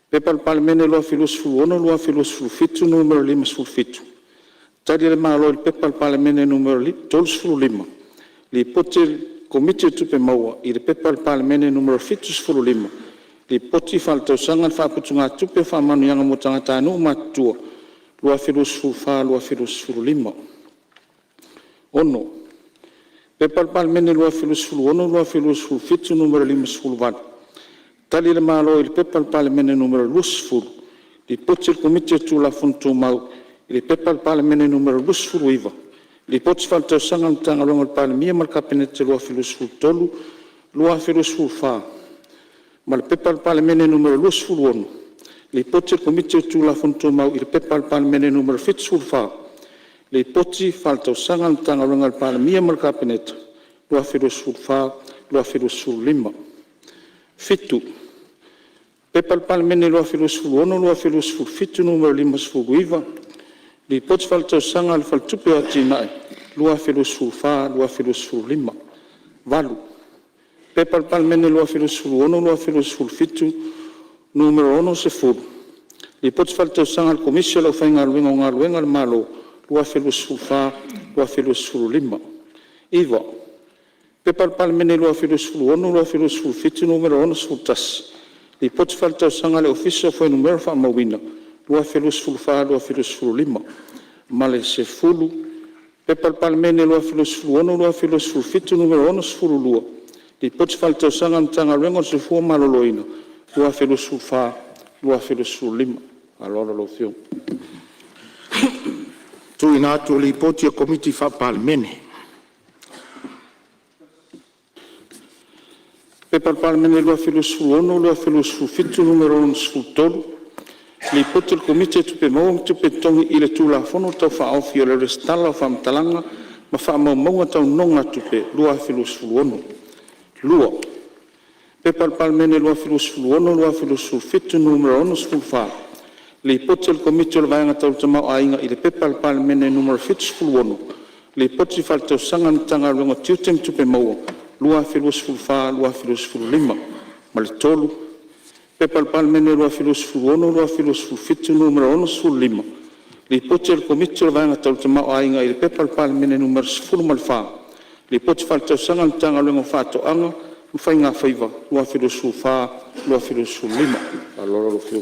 Pepa le Palemene lua filosofu ono, lua filosofu fitu numero 5. Tali le malo I le pepa le Palemene numero 12. Li pote komite tupe maua I le pepa le Palemene numero 7. Li pote falte sanga le whaaputunga tupe whaamanuianga mo tangata anu matua, lua filosofu fa, lua filosofu 5. Ono. Pepa le Palemene lua filosofu ono, lua filosofu fitu numero 5. Tali le malo I le pepa le Palemene numero 2. Li pote komite tu la fonto mau I le pepa le Palemene numero 2. Le poti whaletausaga le tagaloga le palemia ma le kapenete lua filosu tolu, lua filosu fa. Ma le pepa le palemene numero lua sfuluonu. Le poti le komite o tulafono tomau i le pepa le palemene numero fitu fa. Le poti whaletausaga le tagaloga le palemia ma le kapenete lua filosu fa, lua filosu lima. Fitu. Pepa le palemene lua filosu lua filosu fitu numero lima sfuluiva. Le poti whaletausaga le whaletupe o atinae lua filosu fa, lua filosu lima. Valu. Pepa le palemene lua filosu lua filosu fitu numero ono se fulu. Le poti whaletausaga le komisio lau whaingaluenga o ngaluenga le malo lua filosu fa, lua filosu lima. Iwa. Pepa le palemene lua filosu lua filosu fitu numero ono se fultasi. Le poti whaletausaga le ofisa foi numero whaamawina lua filosu fa, lua filosu lima. Ma le se fulu. Pepa le palemene lua filosu fitu numero ono se fulu lua. Le poti whaletausaga le tagaluega o se fua maloloina lua filosu fa, lua filosu lima. Alora lo fio. Tuina atu le poti o komiti whapalemene. Pepa le palemene lua filosu fitu numero ono se fulu tolu. Le poti le komite tupe maua tupe tongi i le tulafono tau whaofi o le restala o whamatalaga ma whaamaumaunga tau nonga tupe lua filosu ono. Lua. Pepa le palemene lua filosu fitu numero ono se fulu fa. Le poti le komite o le vaenga tau tamau ainga i le pepa le palemene numero fitu se fulu ono. Le poti whaletausaga na tagaluega tiutem tupe maua lua filosu fa, lua filosu lima. Ma le tolu. Pepa le palemene lua filosu fitu numero ono se fulu lima. Le poti le komite o le vaenga tau tamau ainga i le pepa le palemene numero se fulu ma le fa. Le poti whaletausaga na tagaluega o whaatoanga ma whainga whaiva lua filosu fa, lua filosu lima. Alora lo fio.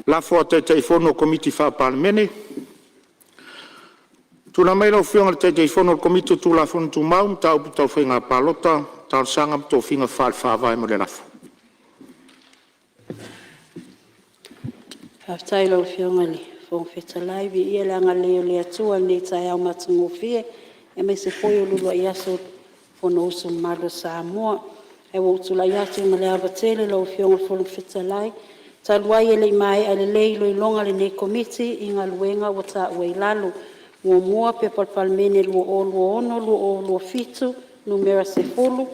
La fo te fono komiti whapalemene. Tuna mai lau whionga te fono komiti tulafono tumau tau tau whainga palota tau sanga tau whinga whawai mo le lafo. Haftai lau whionga li fong whetalai vi ia langa leo le atua ne tai au matungo fie e me se foi o lulu i aso fono usu malo Samoa e wo utula i atu ma le avatele lau whionga fong whetalai taluai e le mai ale lei lo ilonga le ne komiti i ngā luenga o ta ue lalu mua pepa palemene lua ono lua fitu numera se fulu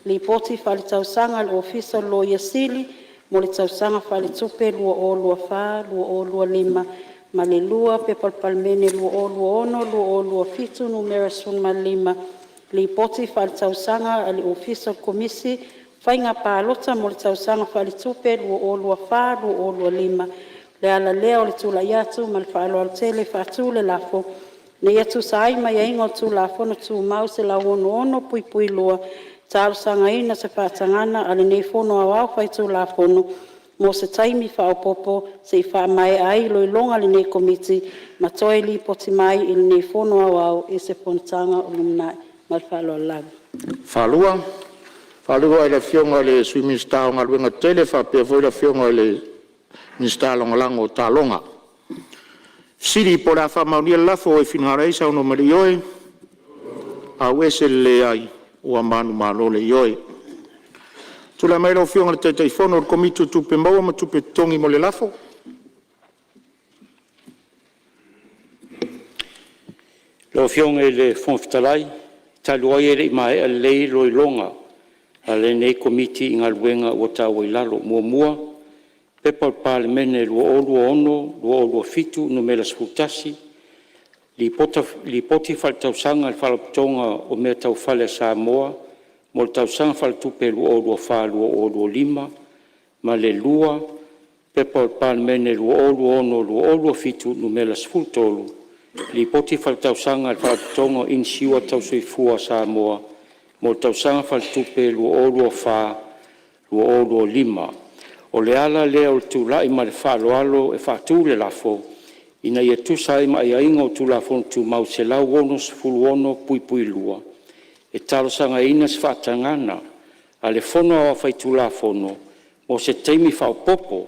li poti whaletausaga le ofisa lo iasili mo le tausaga whaletupe lua fa lua lima ma le lua pepa palemene lua ono lua fitu numera sunga lima li poti whaletausaga le ofisa komisi whainga pālota mo le tausaga whaletupe lua fa lua lima le ala lea o le tula iatu ma le whaaloa tele whaatu le lafo ne atu sai mai ainga tu la fono tu mau se la ono pui loa tau sanga ina se whaatangana ale nei fono au whai tu la fono mo se taimi whao popo se wha mai ai loi longa le nei komiti ma toi li poti mai il nei fono au e se Fonotaga o lumnai ma le whaaloa lagu. Whalua i la whionga le sui minsta o ngā luenga tele whapea fwoi la whionga le minsta longa lango o talonga. Siri po la whamaunia lafo e whinhara isa ono mari oe, a wese le ai o amanu malo le oe. Tula mai lau whionga le teitai whono o komitu tupe maua ma tupe tongi mo le lafo. Lau whionga le whonwhitalai, talu ai ere i mai a lei loi longa, a le nei komiti i ngā luenga o tāua i lalo mua. Pepa o palemene lua ono, lua fitu, numera sfutasi. Li poti whaletausaga le whalaputonga o mea tau whale Samoa, mo le tausaga whaletupe lua fa, lua lima, ma le lua, pepa o palemene lua ono, lua fitu, numera sfutolu. Li poti whaletausaga le whalaputonga in siwa tau soifua Samoa, mo le tausaga whaletupe lua fa, lua lima. O le ala lea o le tūlai ma le whaaloalo e whaatū le lafo, ina ia tūsai ma ia inga o tūlafono tū mau se lau ono se fulu ono pui lua. E talosanga ina se whaatangana, a le fono a whai tūlafono, mo se teimi whaopopo,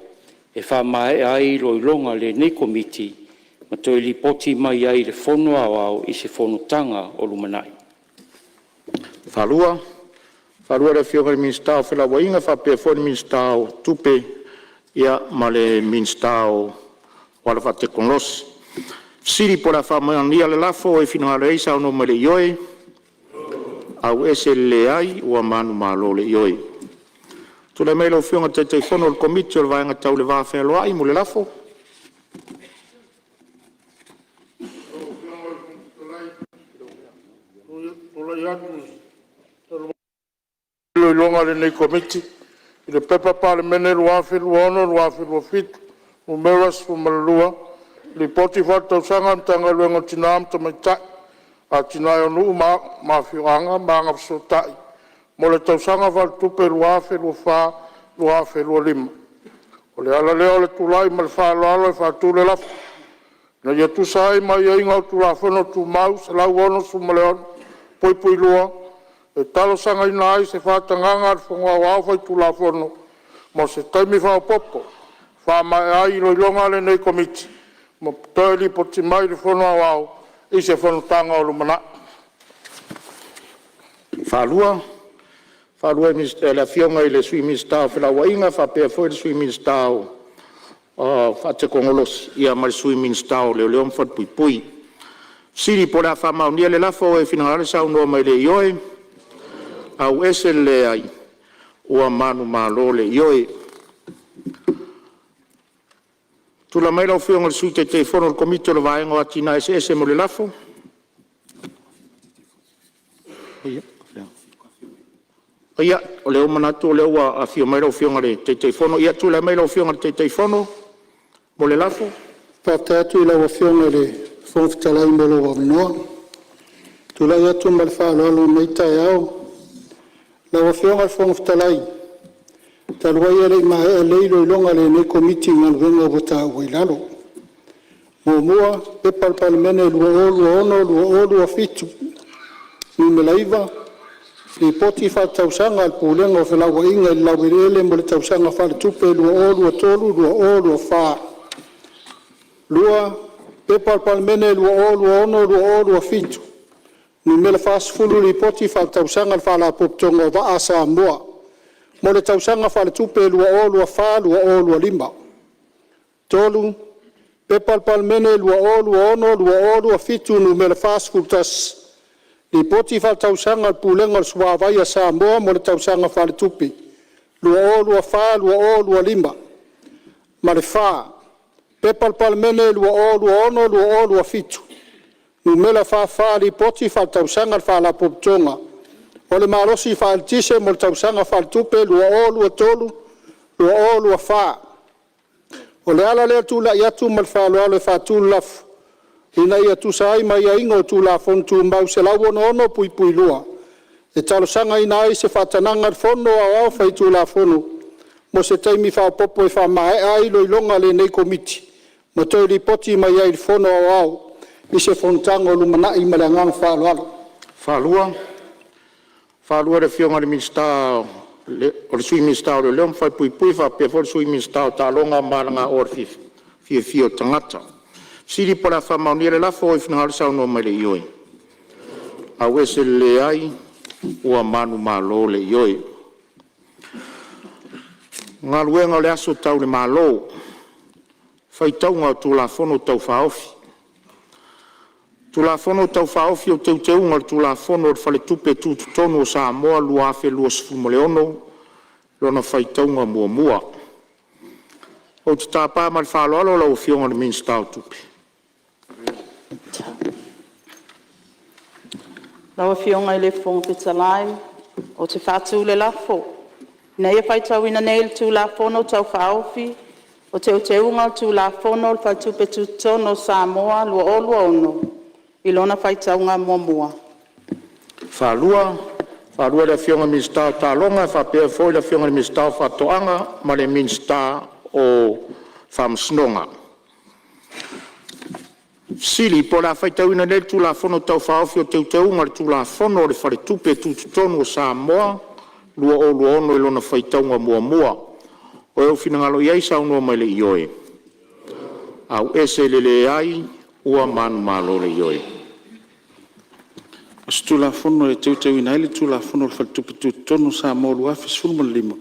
e wha mai ai lo ilonga le nei komiti, Ma toi li poti mai ai le fono au I se Fonotaga o Lumanai. Whalua le whionga le minstao whila wainga whapea fo le minstao tupe ia ma le minstao wala whate konosi. Siri po la whamania le lafo e whina le eisa ono ma le ioe au ese le ai ua manu malo le ioe. Tule mei lo whionga te whono le komiti o le vaenga tau le wawhea loa ai mo le lafo. Lo longa le nei komiti I le pepa Palemene lua ono lua fitu o meras o malua le poti fata sanga tanga luenga tinam to mai tai a tina o nu ma fianga ma nga so tai mo le tau sanga val tupe lua lua lima o le ala leo le tulai mal fa lo fa tu le la na ia tu sai mai ia inga tu la fono tu mau se la ono su maleon poi lua e talo sanga ina ai se fata nganga ar fonga wao fai tu la fono mo se taimi fa popo fa mai ai lo longa le nei komiti mo tali poti mai le fono wao I se Fonotaga o Lumana. Whalua la whionga I le sui minstao whila wainga whapea fo le sui minstao whate kongolos ia ma le sui minstao leo leo mwhat pui pui. Siri po la whamaunia le lafo e whinangare sau noa mai le ioe au ese le ai ua manu malo le ioe. Tula mai lau whionga le sui te whono le komito le vaenga o atina ese mo le lafo. Ia, o leo manatu o leo a whio mai lau whionga le te whono. Ia, tula mai lau whionga le te whono mo le lafo. Patatu I lau whionga le whongfitalai mo lo waminoa. Tula ia tu mal whaaloalo mai tai au. Lau whionga le whongfitalai. Talwai ele ma e leilo longa le ne komiti ngal venga vota wailalo. Mua pe Palemene lua olu a fitu. Ni melaiva I poti fa tausanga al pulenga o fela wainga I lawirele mo le tausanga fa le tupe lua olu a tolu lua olu a fa. Lua pe Palemene lua olu a fitu. Ni mele fasfulu li poti fa tausanga fa la poptonga va a Samoa. Mo le tausanga fa le tupe lua olu a fa lua olu a lima. Tolu pe Palemene lua olu a fitu ni mele fasfulu tas. I poti fa tausanga pulenga swa vai a Samoa mo le tausanga fa le tupi. Lua olu a fa lua olu a lima. Ma le fa pe Palemene lua olu a fitu. Ni mele fa li poti fa tausanga fa la poptonga. O le marosi fa altise mo le tausanga fa le tupe lua olu a tolu lua olu a fa. O le ala le tu la yatu mal fa lo fa tu laf. Ina ia tu sai mai ia ingo tu la fon tu mau se lau ono pui lua. E talo sanga ina ai se fatananga fono au fai tu la fono. Mo se taimi fa popo e fa mai ai lo longa le nei komiti. Mo toi li poti mai ai fono au. I se Fonotaga o Lumana I malangang fa lo. Whalua le whionga le minstao o le sui minstao le leong fai pui fa pe fo le sui minstao ta longa maranga or fio tangata. Siri po la whamaunia le lafo I whinangare sau no mai le ioe. Au ese le ai ua manu malo le ioe. Ngā luenga o le aso tau le malo. Fai taunga o tu la fono tau whaofi. Tu la fono tau whaofi o teunga tu la fono o fale tupe tutu tono o Samoa lua afe lua sifumo le ono. Lona fai taunga mua. O te tāpā mai whaloalo lau whionga le minstao tupe. Lawa whionga I le whongfitalai o te whātū le lafo. Nei e whai tau ina nei tū la fono tau whaofi o te unga tū la fono le whai tupe tutono Samoa lua ono. I lona whai tau ngā mua. Whalua le whionga minstao tālonga whapea foi le whionga minstao whatoanga ma le minstao o whamsnonga. Sili po la whaitauina nei tu la fono tau whaofi o teunga le tu la fono le whare tupe tutono o Samoa lua ono I lona whaitaunga mua. O eu whinangalo iai saunua mai le ioe. Au ese lele ai ua manu malo le ioi. O se tulafono e teuteu ina ai le tulafono o le faletupetutonu Samoa lua afe sefulu ma le lima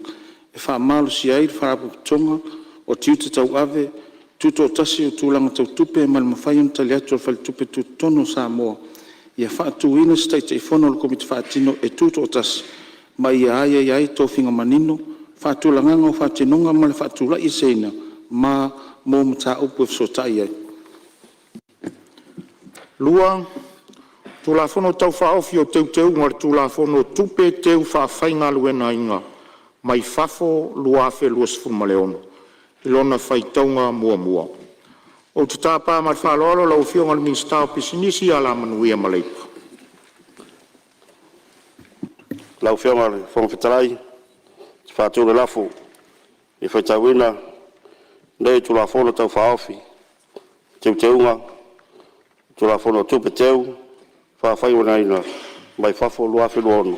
e faamalosi ai le farapuputoga o tiu te tauave tutoʻatasi o tulaga tautupe ma le mafai ona tali atu o le faletupetutonu Samoa ia faatuuina se taʻitaʻifono o le komiti faatino e tutoʻatasi ma ia aia ia ai tofiga manino faatulagaga o faatinoga ma le faatulaʻi seina ma mo mataupu e fesotaʻi ai. Lua, tulafono tau whaofi o teuteu ngā tulafono tupe teu whaafaiga luena inga, mai fafo lua afe lua sefulu ma le ono, ilona whaitaunga mua mua. O te tāpā mai whaaloalo lau whionga le minsta o pisinisi ala manuia maleipa. Lau whionga le whongwhitarai, te whātua le lafo, i whaitauina, nei tulafono tau whaofi, teuteunga, tulafono tupe teu, whawhai wana ina, mai whafo lua afe lua ono,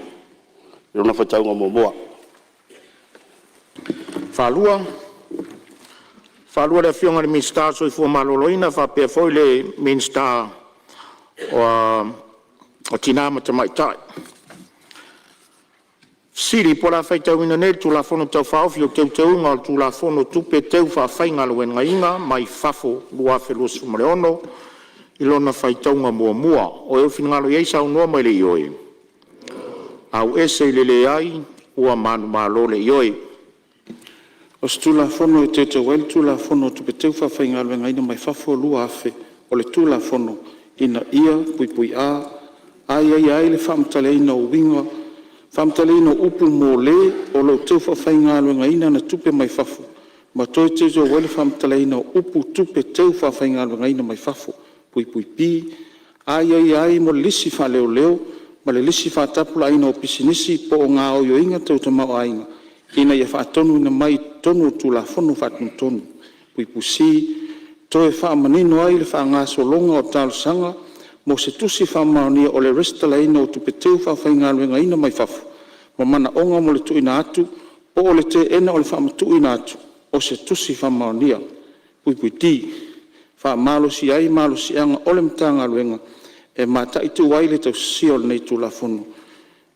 ilona whaitaunga mua mua. Whalua le whionga le minsta so i fua maloloina, whapea foi le minsta o tinama te maitai. Siri pola whaitauina nei tulafono tau whaofi o teuteunga o tulafono tupe teu whawhainga luenga inga, mai whafo lua afe lua sefulu ma le ono, ilona whaitaunga mua mua, o eo whinangalo iei sau noa mai le ioi. Au ese lele ai, ua manu malo le ioi. O se tulafono e teuteu ai le tulafono tupe teu whawhainga luenga ina mai whafo lua afe o le tulafono ina ia pui a ai le whamtale ina o winga whamtale ina upu mō le o lo teu whawhainga luenga ina na tupe mai whafo ma toi teuteu ai le whamtale ina upu tupe teu whawhainga luenga ina mai whafo pui pi ai mo lisi wha leo ma le lisi wha tapula ina o pisinisi po o ngā oio inga tau tamau ainga ina ia whaatonu ina mai tonu tulafono whaatonu puipusi toe whaamanino ai le whaangaso longa o talusanga mo se tusi whaamaunia o le restala ina o tupeteu whawhainga luenga ina mai whafu ma mana onga mo le tuina atu o le te ena o le whaamatu ina atu o se tusi whaamaunia puipuiti whaamalosi ai malosi anga o le mtanga luenga e mata itu wai le tau sio le nei tulafono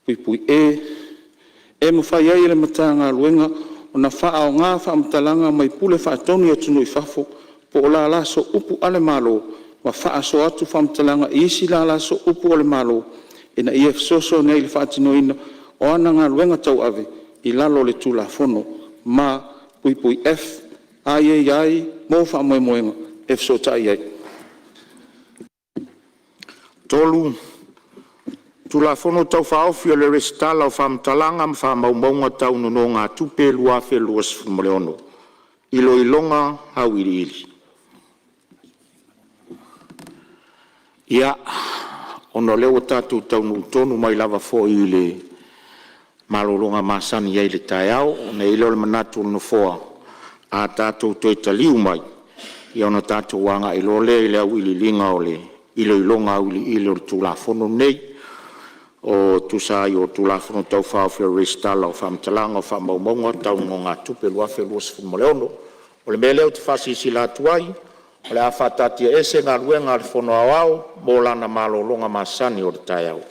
puipui e mawhai ai le matanga luenga o na wha o ngā whaamtalanga mai pule whaatoni o tunu i whafo po o la laso upu ale malo ma wha so atu whaamtalanga i isi la laso upu ale malo e na ia soso nei le whaatinoina o ana ngā luenga tau ave i lalo le tulafono ma pui F ai mo wha moe moenga F so tai ai. Tolu, tulafono tau whaofi o le restala o whamtalanga ma whamaumaunga tau nono ngā tupe lua afe lua sefulu ma le ono. Ilo ilonga hau ili. Ia, ono leo tatu tau nutonu mai lava fo i le malolonga masani iai le tai au, ne ilo le manatu no foa a tatu toi taliu mai. Ia ona tatu wanga ilo le ile au ili linga o le ilo ilonga au ili ilo tulafono nei o tusai o tulafono tau whaofi o restala o whamtalanga o whamaumaunga tau ngā tupe lua afe lua sefulu ma le ono. O le mea leo te whasisi la tuai, o le awhatatia ese ngā ruenga le whono au mo lana malolonga masani o le tai au.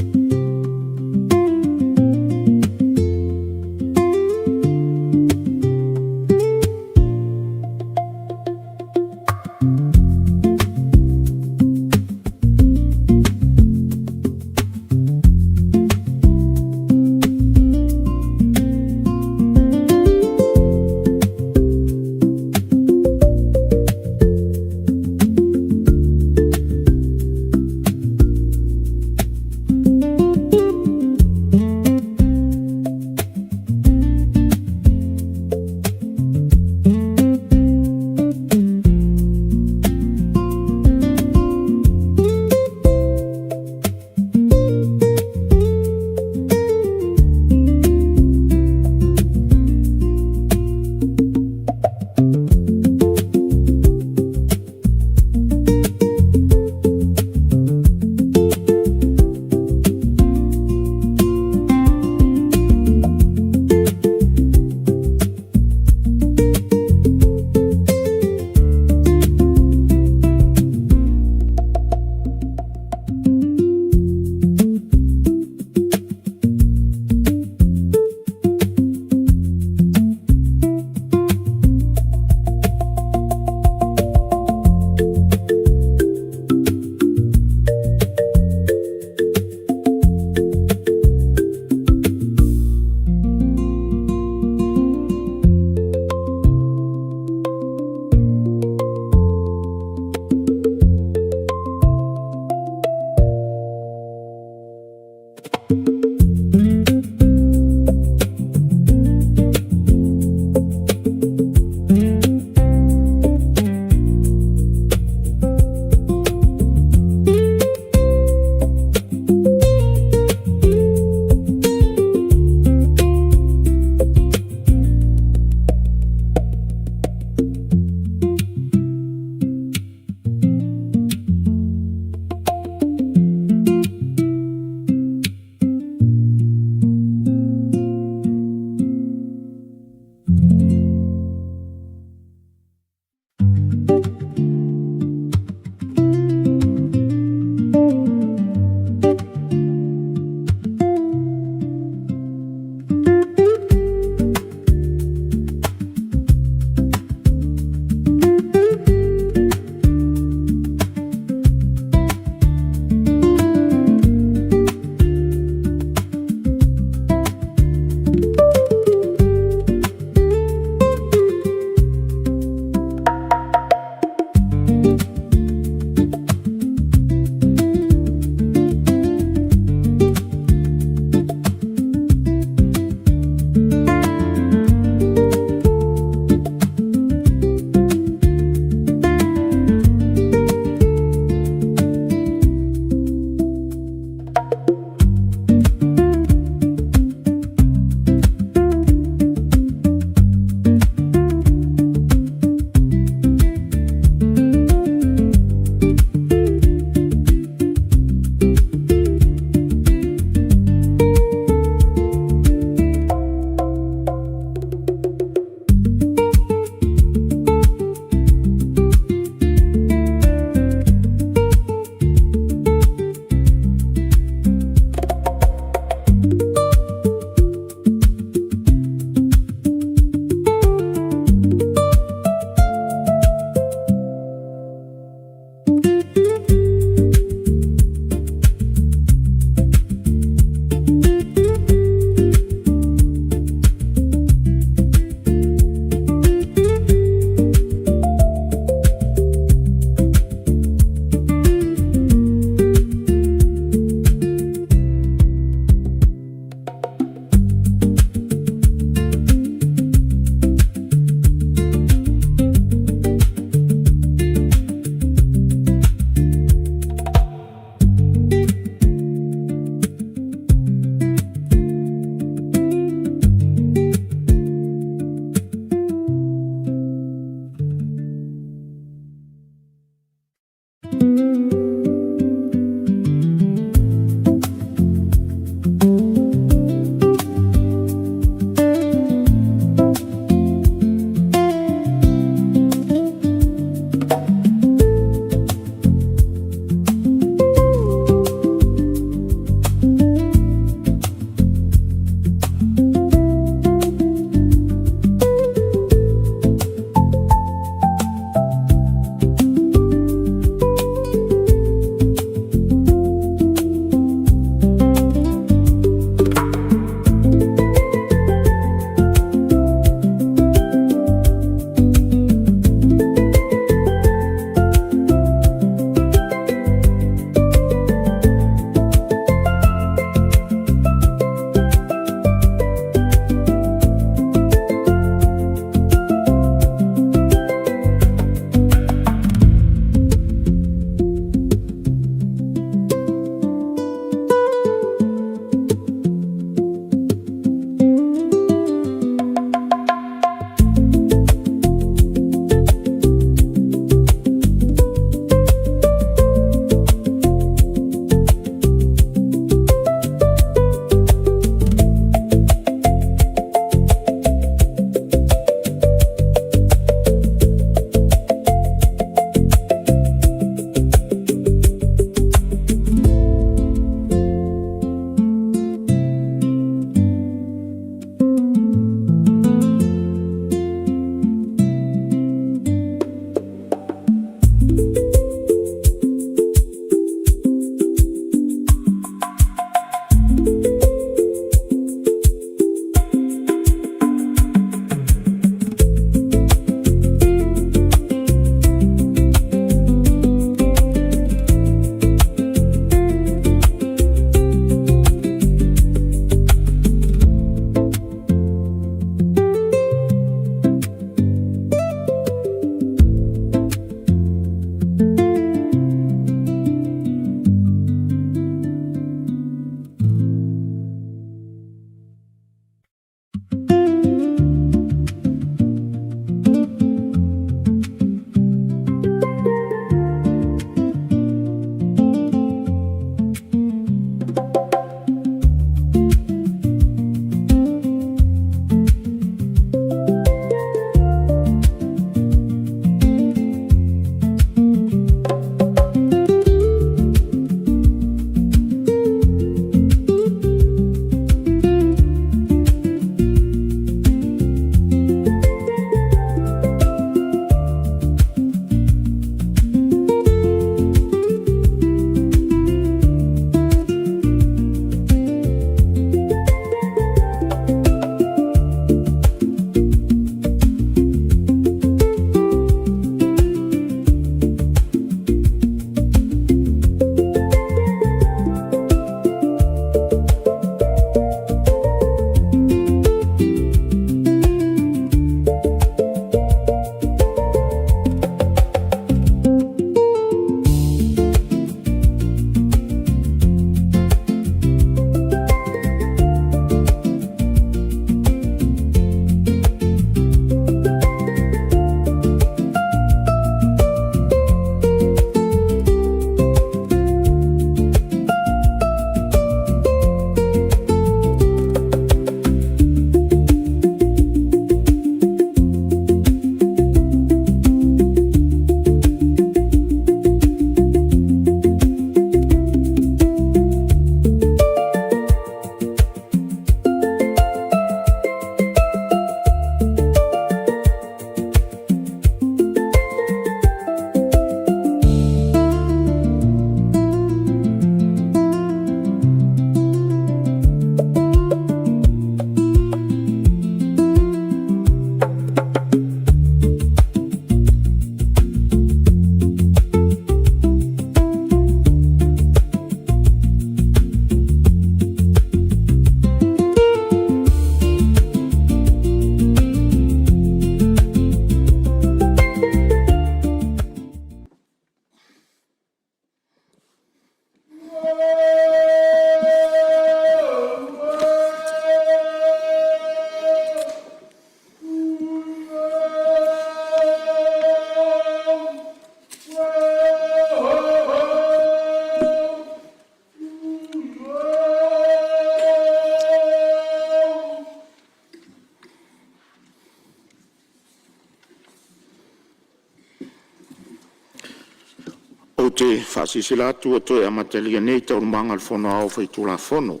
te whaasisila atu atoe amatalia nei tau manga whono au whai tula whono.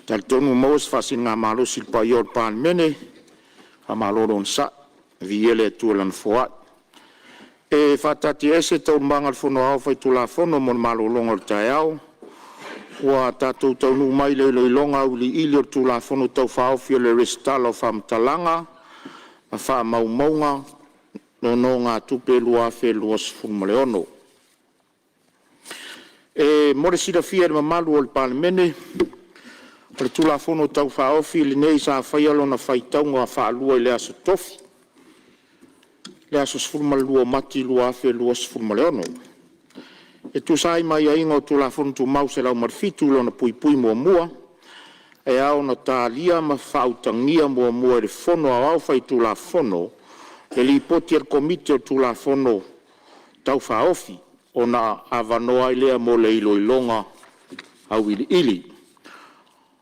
Tal tonu maus whasin ngā malosi pa ior Palemene, ha maloro sa, viele tuelan foat. E whatati ese tau manga whono au whai tula whono mon malolonga o tai au, ua tātou tau nu mai le loilonga uli ili o tula whono tau whaofia le restala o whamtalanga, a wha maumaunga, no ngā tupe lua whe lua sifurumale ono. E more sira fia le mamalu o le Palemene, o le tula whono tau whaofi le nei sa whaialo na whaitaunga a whaalua i le aso tofi. Le aso sifurumale lua mati lua whe lua sifurumale ono. E tu sai mai a inga o tula whono tu mause lau marfitu lo na pui mua mua, e au na tālia ma whautangia mua mua le whono au au whai tula whono, e li poti al komite o tula whono tau whaofi o na awanoa i lea mo le iloilonga au ili.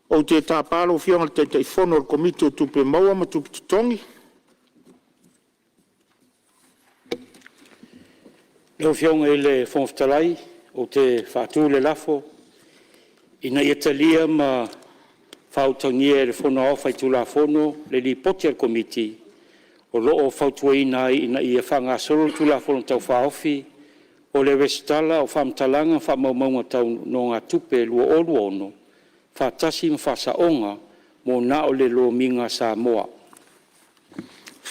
O te tāpalo whionga te te whono al komite o tupe maua ma tupe tutongi. Leo whionga i le whongwhtalai o te whātū le lafo, ina i atalia ma whautangia e le whono au whai tula whono le li poti al komite o loo whautuaina ina i a whanga soro tula whono tau whaofi, o le restala o whamtalanga whamaumaunga tau no ngā tupe lua olu ono, whatasi ma whasaonga mo na o le lo minga Samoa.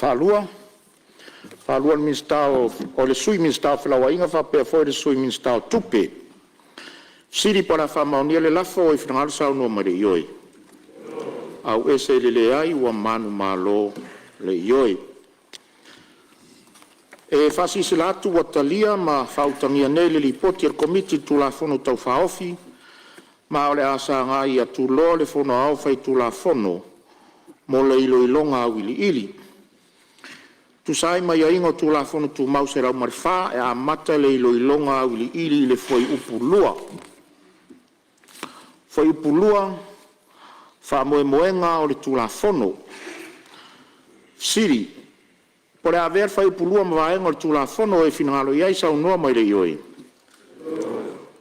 Whalua le minstao, o le sui minstao whilawa inga whapea fwoi le sui minstao tupe. Siri para whamaunia le lafo o i whangaru sau no mare ioi. Au ese le ai ua manu malo le ioi. E whasisi la atu watalia ma whautangia nei le lipoti al komiti tula whono tau whaofi, ma o le asa ngai atu lo le whono au whai tula whono, mo le iloilonga au ili. Tu sai mai a ingo tula whono tu mause rau marifā e a mata le iloilonga au ili le foi upulua. Foi upulua, wha moenga o le tula whono. Siri, pore a ver fai upulua ma vaenga o le tula whono e finangalo iai sau noa mai le ioi.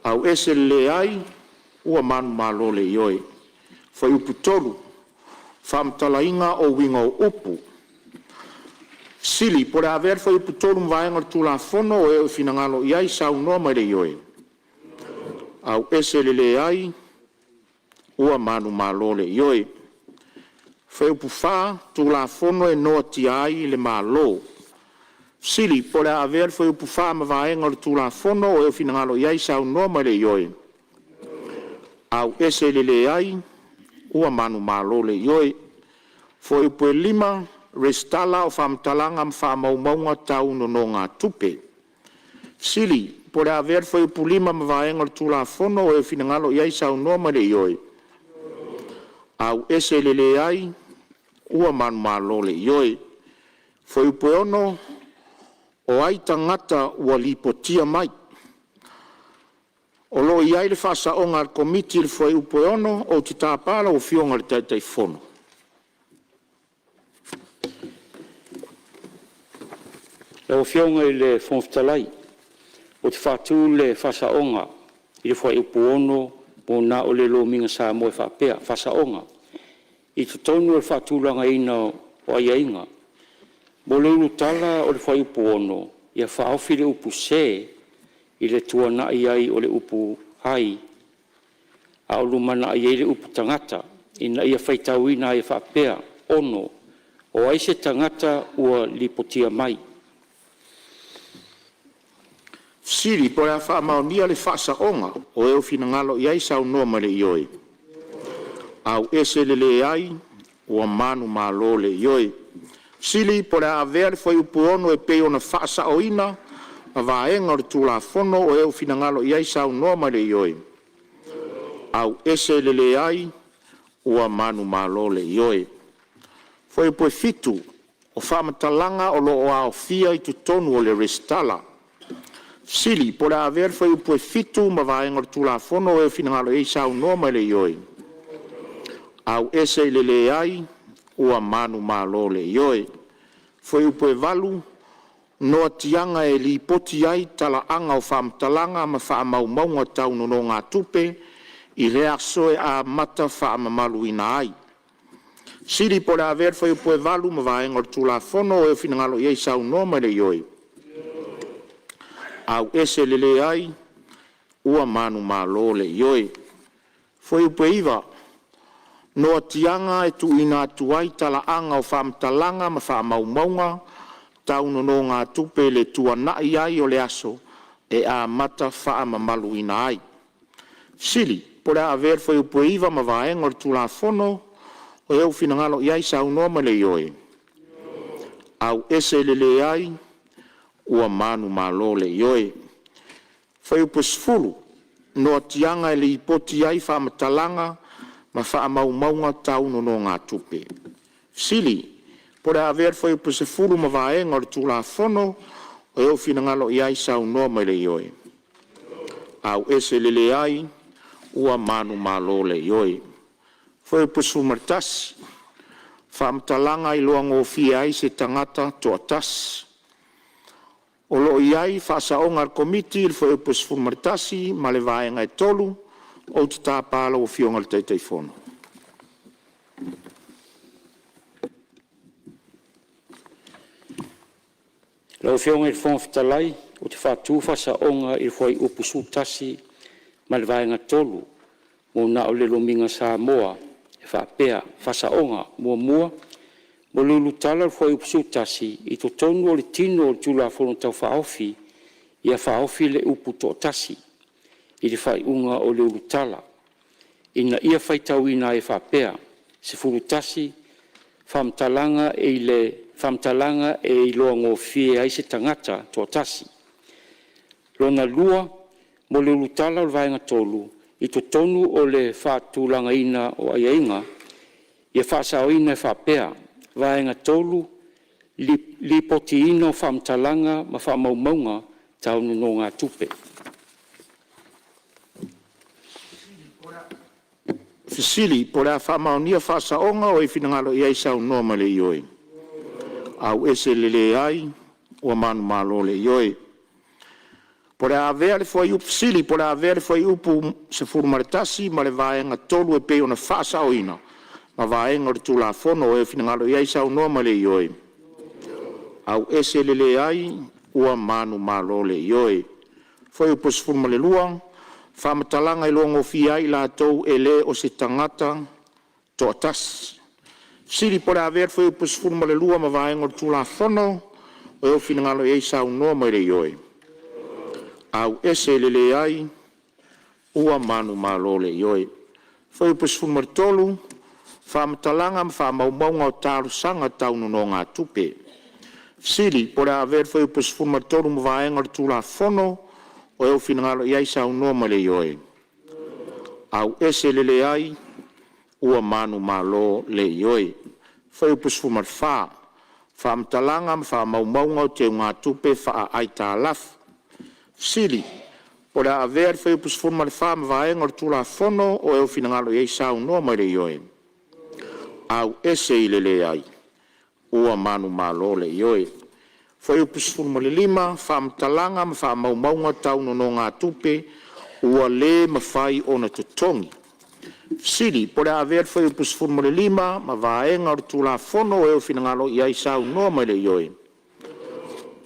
Au ese le ai, ua manu malo le ioi. Fai uputolu, whamtala inga o winga o upu. Sili, pore a ver fai uputolu ma vaenga o le tula whono e finangalo iai sau noa mai le ioi. Au ese le ai, ua manu malo le ioi. Fai upufā, tula whono e noa ti ai le malo. Sili, pole a ver fai upufā ma vaenga le tula whono e finangalo iai sau noa mai le ioi. Au ese le ai, ua manu malo le ioi. Fai upu e lima, restala o whamtalanga ma whamaumaunga tau no ngā tupe. Sili, pole a ver fai upu lima ma vaenga le tula whono e finangalo iai sau noa mai le ioi. Au ese le ai, ua manu malo le ioi. Foi upo ono o ai tangata ua lipotia mai. O lo iai le whasaonga al komiti le foi upo ono o te tāpala o whionga le taitai whono. Leo whionga i le whongwhtalai o te whātū le whasaonga i le foi upo ono mo na o le lo minga Samoa e whapea, whasaonga. I te tonu e whātūlanga ina o ai ainga. Mo le unu tala o le whai upu ono, ia whaofi le upu se i le tuana i ai o le upu hai. A o lumana i ai le upu tangata, ina ia whaitauina i whapea ono, o ai se tangata ua lipotia mai. Siri, pore a whaamaunia le whaasaonga o eo finangalo i ai sau noa mai le ioi. Au ese le ai, ua manu malo le ioi. Sili, pore a vea le foi upu ono e peo na whaasa o ina, ma vaenga o le tula whono o eo finangalo i ai sau noa mai le ioi. Au ese le ai, ua manu malo le ioi. Foi upu e fitu, o whamatalanga o lo o ao fia i tutonu o le restala. Sili, pore a vea le foi upu e fitu, ma vaenga o le tula whono o eo finangalo i ai sau noa mai le ioi. Au ese le ai, ua manu malo le ioi. Foi upo e valu, noa tianga e li poti ai tala anga o whaamtalanga ma whaamaumaunga tauno no ngā tupe i rea soe a mata whaamamalu ina ai. Siri po rea ver whai upoe valu ma vaenga o tula whono e whinangalo iei sau no ma le ioi. Au ese lele ai ua manu malo le ioi. Whai upoe iwa noa tianga e tu ina atu ai tala anga o whaamtalanga ma whaamaumaunga tauno no ngā tupe le tua nai ai o le aso e a mata whaamamalu ina ai. Siri, po rea aver whai upoe iwa ma vaenga o tula whono o eu whinangalo iai sau noa ma le ioi. Au ese lele ai ua manu malo le ioi. Whai upoe sfulu noa tianga e le ipoti ai whaamatalanga ma whaamaumaunga tauno no ngā tupe. Siri, po rea aver whai upoe sfulu ma vaenga o tula whono o eu whinangalo iai sau noa ma le ioi. Au ese lele ai ua manu malo le ioi. Whai pusu martasi, whaamtalanga i loa ngōwhia ai se tangata toa tas. O lo iai whaasaonga ar komiti il whai pusu martasi ma le vaenga e tolu o te tāpala o whionga le teitei whono. Lau whionga il whonga whitalai o te whātū whaasaonga il whai upusu tasi ma le vaenga tolu mo na o le lominga Samoa. Whapea, whasaonga, mua, mo lulu tala fwoi upsutasi, i to tonu o le tino o tula Fonotau whaofi, ia whaofi le upu to tasi, i le whai unga o lulu tala. Ina ia whaitau ina e whapea, se furutasi, whamtalanga e i loa ngō fie ai se tangata to tasi. Lona lua, mo lulu tala o vaenga tolu, i to tonu o le whātūlanga ina o aiainga, ia whaasao ina e whapea, vaenga tolu, li poti ina o whamtalanga ma whamaumaunga taunu no ngā tupe. Fisili, po rea whamaunia whaasaonga o e whinangalo i aisau noa ma le ioi. Au ese lele ai, ua manu malo le ioi. Po rea avea le fwai upu sili, po rea avea le fwai upu se furu maritasi, ma le vaenga tolu e peo na whaasao ina. Ma vaenga o le tula whono o e whinangalo i aisau noa ma le ioi. Au ese lele ai, ua manu malo le ioi. Fwai upu se furu male luang, whamatalanga i longo fia i la tau e le o se tangata to atas. Siri po rea avea fwai upu se furu male luang, ma vaenga o le tula whono o e whinangalo i aisau noa ma le ioi. Au ese lele ai, ua manu malo le ioi. Whai upusifu maritolu, whamatalanga ma whamaumaunga o tāru sanga taunu no ngā tupe. Siri, po rea aver whai upusifu maritolu ma vaenga le tula whono, o eo whinangalo i aisa unua ma le ioi. Au ese lele ai, ua manu malo le ioi. Whai upusifu marifā, whamatalanga ma whamaumaunga o te ngā tupe wha ai tā lafu. Siri, o rea avea whai upusifu marifā ma vaenga le tula whono, o eo whinangalo i aisa unua ma le ioi. Au ese i lele ai, ua manu malo le ioi. Whai upusifu malilima, whamatalanga ma whamaumaunga taunu no ngā tupe, ua le ma whai o na tutongi. Siri, po rea avea whai upusifu malilima, ma vaenga le tula whono, o eo whinangalo i aisa unua ma le ioi.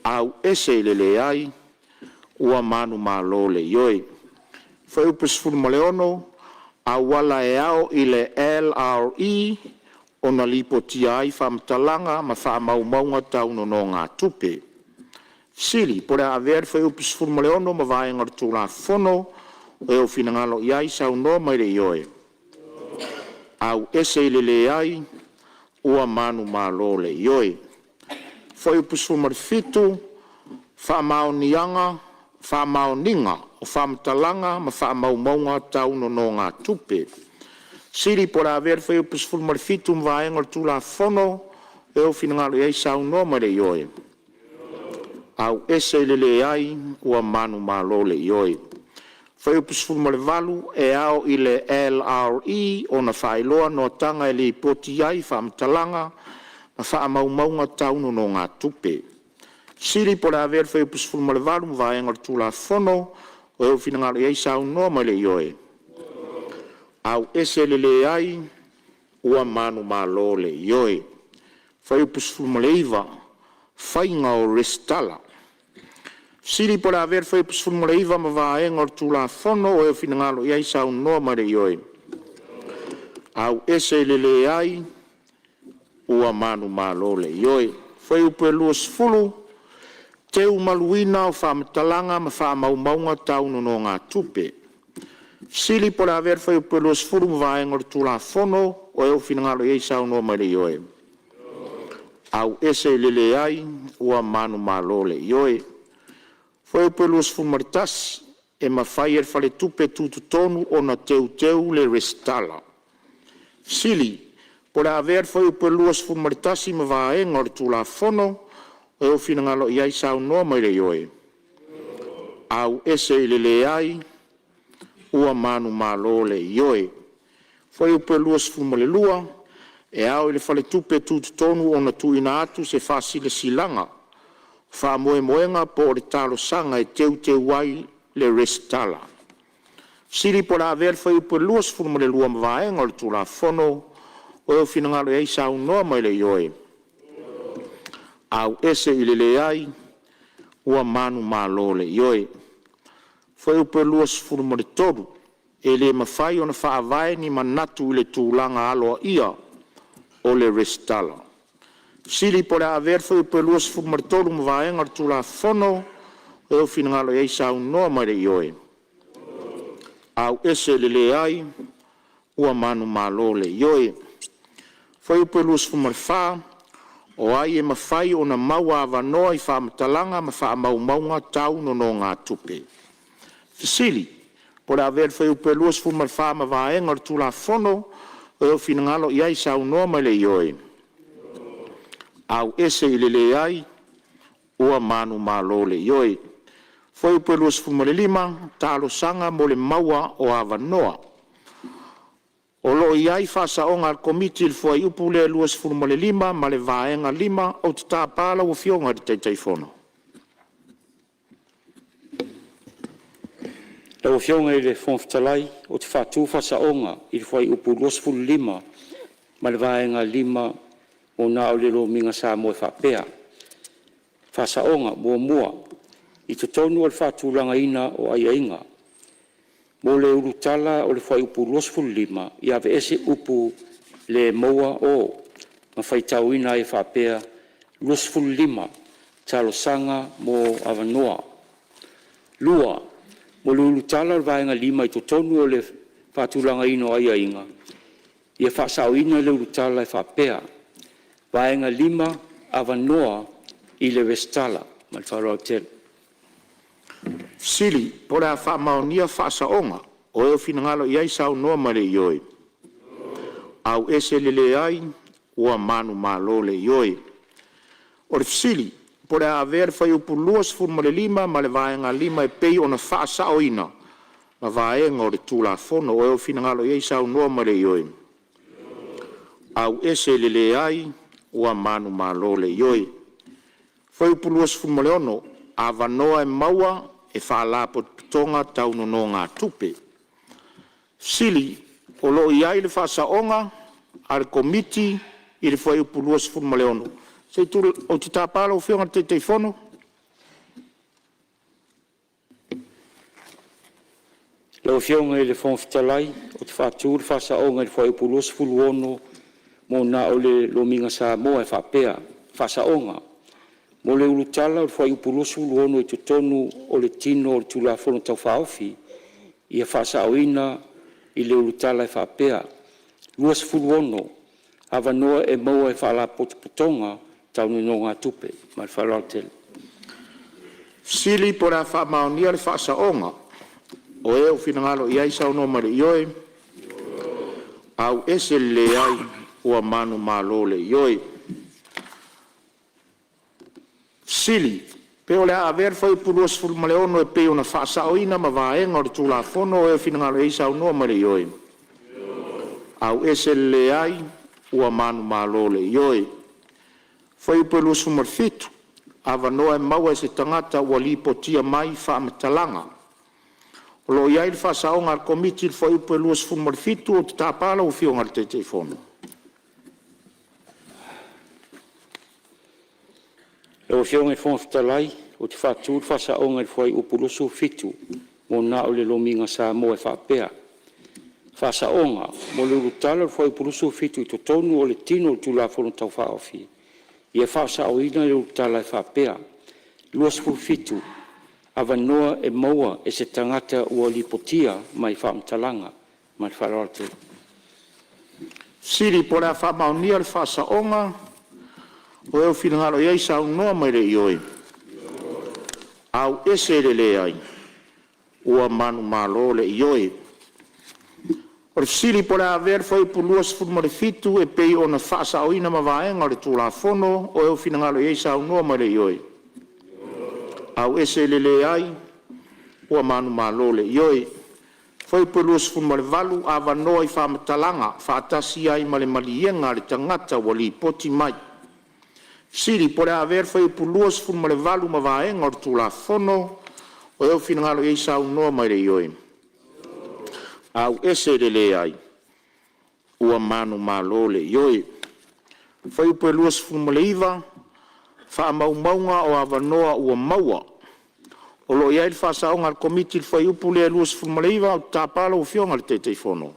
Au ese i lele ai, ua manu malo le ioi. Whai upusifu maleono, a wala e ao i le LRE, o na lipo tia ai whamtalanga ma whamaumaunga taunu no ngā tupe. Siri, po rea avea whai upusifu maleono, ma vaenga le tula whono, o eo whinangalo i ai sau no mai le ioi. Au ese i lele ai, ua manu malo le ioi. Whai upusifu marifitu, whamaonianga, whamaoninga o whamtalanga ma whamaumaunga taunu no ngā tupe. Siri po rea avea whai upusifu marifitu ma vaenga le tula whono, eo whinangalo i ai sau no mai le ioi. Au ese i lele ai, ua manu malo le ioi. Whai upusifu marivalu e ao i le LRE o na whailoa no tanga e le poti ai whamtalanga ma whamaumaunga taunu no ngā tupe. Sili po le aver fai pusfulu ma le valu ma vaenga le tulafono o e ufinangalo iai saunoa ma le ioe. Au ese le ai ua manu malo le ioe. Fai pusfulu ma le iva fainga o restala. Sili po le aver fai pusfulu ma le iva ma vaenga le tulafono o e ufinangalo iai saunoa ma le ioe. Au ese le ai ua manu malo le ioe. Fai upe luas fulu te umaluina o whamatalanga ma whamaumaunga tau no ngā tupe. Sili po le aver fai upe luas fulu ma vaenga le tulafono o e ufinangalo iai saunoa ma le ioe. Au ese le ai ua manu malo le ioe. Fai upe luas fulu maritasi e mawhai e whale tupe tututonu o na teu le restala. Sili, po le aver fai upe luas fulu maritasi ma vaenga le tulafono o e ufinangalo iai saunoa mai le ioe. Au ese le ai ua manu malo le ioe. Fai upe luas fulu ma le lua e au le whale tupe tututonu o na tuina atu se whasile silanga. Wha moenga po le talo sanga e teu wai le restala. Siri po la aver fai upe luas fulu ma le lua ma vaenga le tulafono o e ufinangalo iai saunoa mai le ioe. Au ese le ai ua manu malo le ioe. Fai upe luas fulu ma le toru e le mawhai o na whaavae ni manatu i le tūlanga aloa ia o le restala. Sili po le aver fai upe luas fulu ma le toru ma vaenga le tulafono o e ufinangalo iai saunoa mai le ioe. Au ese le ai ua manu malo le ioe. Fai upe luas fulu ma le wha o ai e mawhai o na maua avanoa i whamatalanga ma whaamaumaunga tau no ngā tupe. Sili, po le aver fai upe luas fulu ma le wha ma vaenga le tulafono o e ufinangalo iai saunoa mai le ioe. Au ese le ai ua manu malo le ioe. Fai upe luas fulu ma le lima talo sanga mo le maua o avanoa. O lo iai whasaonga al komiti il fwai upu le luas fulu ma le lima ma le vaenga lima o te tāpala o fionga di teiteifono. Le o fionga i le fonfitalai o te whātū whasaonga il fwai upu luas fulu lima ma le vaenga lima o nā o le lo minga Samoa e whapea. Whasaonga mua i te tonu al whātūlanga ina o ai ainga. Mo le urutala o le whai upu luas fulu lima, i ave ese upu le moa o ma whai tauina e whapea luas fulu lima, talo sanga mo avanoa. Lua, mo le urutala o le vaenga lima i tonu o le whatulanga ino ai ainga, i e whasauina le urutala e whapea, vaenga lima avanoa i le restala, ma le wharau tele. Sili, po le a whaamaonia whaasaonga o e ufinangalo iai saunoa ma le ioe. Au ese le ai ua manu malo le ioe. O le sili, po le a aver fai upu luas fulu ma le lima ma le vaenga lima e pei o na whaasaoina ma vaenga o le tulafono o e ufinangalo iai saunoa ma le ioe. Au ese le ai ua manu malo le ioe. Fai upu luas fulu ma le ono avanoa e maua e whaalapo tonga tau no ngā tupe. Sili, o lo iai le whasaonga al komiti i le whai upu luas fulu ma le ono. Se tūru o te tāpala o whionga te teifono? Le o fionga i le fonfitalai o te whātū le whasaonga i le whai upu luas fulu ono mo nā o le lo minga Samoa e whapea. Whasaonga. Mo le urutala o le whai upu luas fulu ono i te tonu o le tino o le tulafono tau whaofi i a whasaoina i le urutala e whapea. Luas fulu ono, avanoa e maua e whaalapotonga tau no ngā tupe, ma le wharau tele. Sili po le a whaamaonia le whaasaonga o e o finangalo iai saunoa ma le ioe. Au ese le ai ua manu malo le ioe. Sili, pe o le a aver fai puruas fulu ma le ono e pe ona whaasaoina ma vaenga o le tulafono o e o finangalo iai saunoa ma le ioe. Au ese le ai ua manu malo le ioe. Fai puruas fulu ma le fitu, avanoa e maua e se tangata ua lipotia mai whaamatalaga. O lo iai le whaasaonga al komiti le whai upe luas fulmarifitu o te tāpala o fionga le te fono. E o fionga e whonfitalai o te whātū le whaasaonga le whai upe luas fitu mo na o le lominga Samoa e whaapea. Whaasaonga mo le urutala le whai upe luas fitu I to tonu o le tino le tūlafonu tau whaofi. Ia whaasaoina le urutala e whaapea. Luas fitu avanoa e maua e se tangata ua lipotia mai whaamtalanga mai whaarate. Siri po rea whaamaunia le whaasaonga o eo whinangaro iei sa unnoa mai re ioi. Au ese le ai ua manu malo le ioi. O le siri po rea ver whai puluas fulmarifitu e pei o na whaasaoina ma vaenga le tūlafono o eo whinangaro iei sa unnoa mai le ioi. Au ese le ai ua manu malo le ioi. Foi peluas fumare valu avanoa I whaamatalaga whaatasi ai ma le malienga le tangata ua lipoti mai. Siri po rea ver foi peluas fumare valu ma vaenga o le tulafono o eo finangalo iei saunoa mai le ioi. Au ese le ai ua manu malo le ioi. Foi peluas fumare iva whaamaumaunga o avanoa ua maua. O lo iai le whaasaonga al komiti le whai upu lea luas fulmaleiva o tāpala o fionga le tetei fono.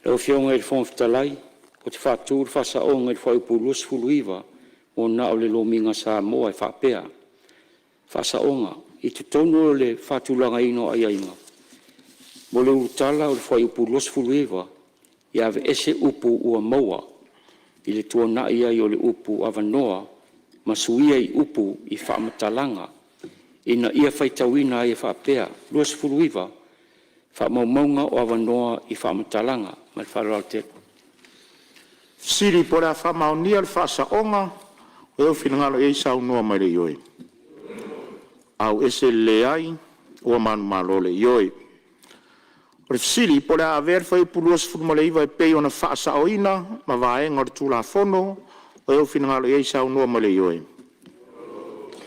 Le o fionga le whonfitalai o te whātū le whaasaonga le whai upu luas fuluiva o na o le lominga Samoa e whaapea. Whaasaonga I te tonu o le whātūlanga ino ai ainga. Mo le urutala o le whai upu luas fuluiva I ave ese upu ua maua. I le tua na ia I o le upu avanoa, masuia I upu I whaamatalaga. Ina ia whaitawina ai e whaapea, luas fuluiva, whaamaumaunga o avanoa I whaamatalaga, mai whaarau te. Siri po rea whaamaunia le whaasaonga, o eo whinangalo ei saunoa mai le ioi. Au ese le ai, ua manu malo le ioi. O le siri po rea aver whai puluas fulmaleiva e pei o na whaasaoina ma vaenga o le tūlafono o eo whinangalo iei saunoa ma le ioi.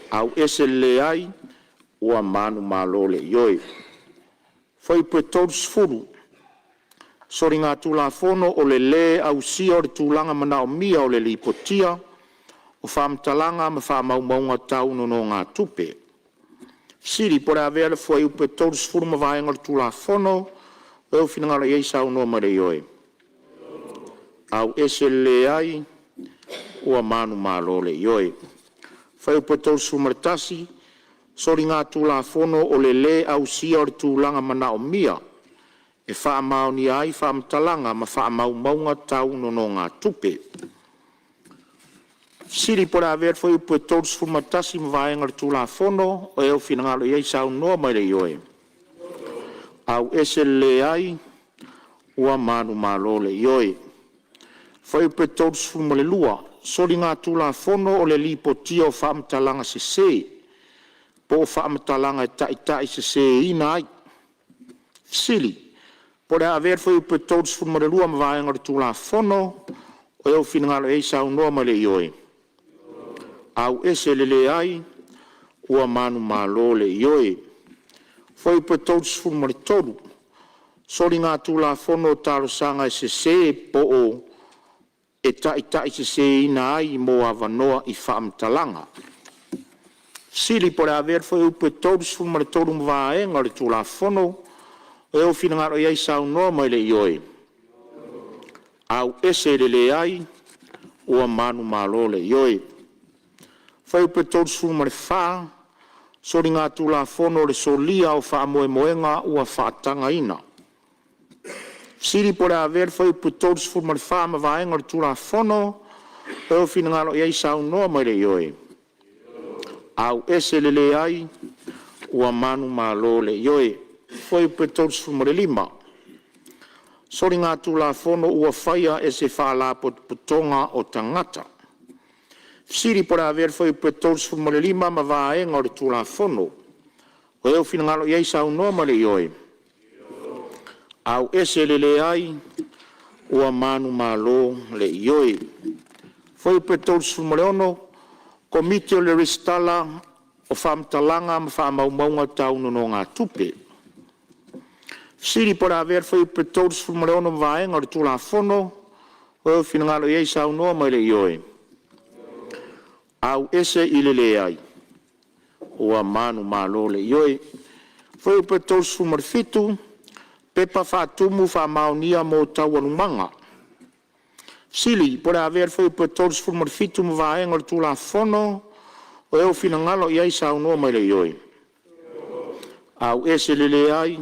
Au ese le ai ua manu malo le ioi. Whai pue tōrus furu sori ngā tūlafono o le au sia o le tūlanga mana o mia o le lipotia o whaamtalanga ma whaamaumaunga tau no ngā tupe. Siri po rea aver whai pue tōrus furu ma vaenga o le tūlafono o eo whinangalo iei saunoa ma le ioi. Au ese le ai ua manu malo le ioi. Whai upe tōsu maritasi, sori ngā tūlafono o le au sia o le tūlanga mana o mia, e whaamaoni ai whaamtalanga ma whaamaumaunga tau no ngā tupe. Siri po rea ver whai upe tōsu maritasi ma vaenga le tūlafono o eo whinangalo iei saunoa ma le ioi. Au ese le ai ua manu malo le ioi. Whai upe tōsu ma le lua, sori ngā tūlafono o le lipotia o whaamtalanga se se, po o whaamtalanga e tai se se ina ai. Sili, po rea aver whai upe tōsu ma le lua ma vaenga le tūlafono o eo whinangalo ei saunoa ma le ioi. Au ese le ai ua manu malo le ioi. Whai upe tōsu ma le toru, sori ngā tūlafono o tarosanga e se se, po o e tai se se ina ai mo avanoa I whaamtalanga. Sili po rea aver whai upe tōrusu ma le toru mwaenga le tūlafono o eo whinangaro iei saunoa mai le ioi. Au ese le ai ua manu malo le ioi. Whai upe tōrusu ma le wha, sori ngā tūlafono le solia o whaamoemoenga ua whaatanga ina. Siri po rea aver whai upe tōrusu fulma le whaama vaenga le tūlafono o eo whinangaro iei saunoa mai le ioi. Au ese le ai ua manu malo le ioi. Whai upe tōrusu fulma le lima. Sori ngā tūlafono ua whaia e se whaala putonga o tangata. Siri po rea aver whai upe tōrusu fulma le lima ma vaenga o le tūlafono o eo whinangaro iei saunoa mai le ioi. Au ese le ai ua manu malo le ioi. Foi pe tolu sumaleono, komiti o le restala o whamtalanga ma whamaumaunga tau no ngā tupe. Siri por haver foi pe tolu sumaleono vaenga o le tula fono, o finangalo iei sau noa mai le ioi. Au ese ile le ai, ua manu malo le ioi. Foi pe tolu sumarfitu, pepa whātumu whamaunia mō tau anumanga. Sili, por haver foi pe tolu sumarfitu ma vaenga o le tula fono, o eo finangalo iei sau noa mai le ioi. Au ese le ai,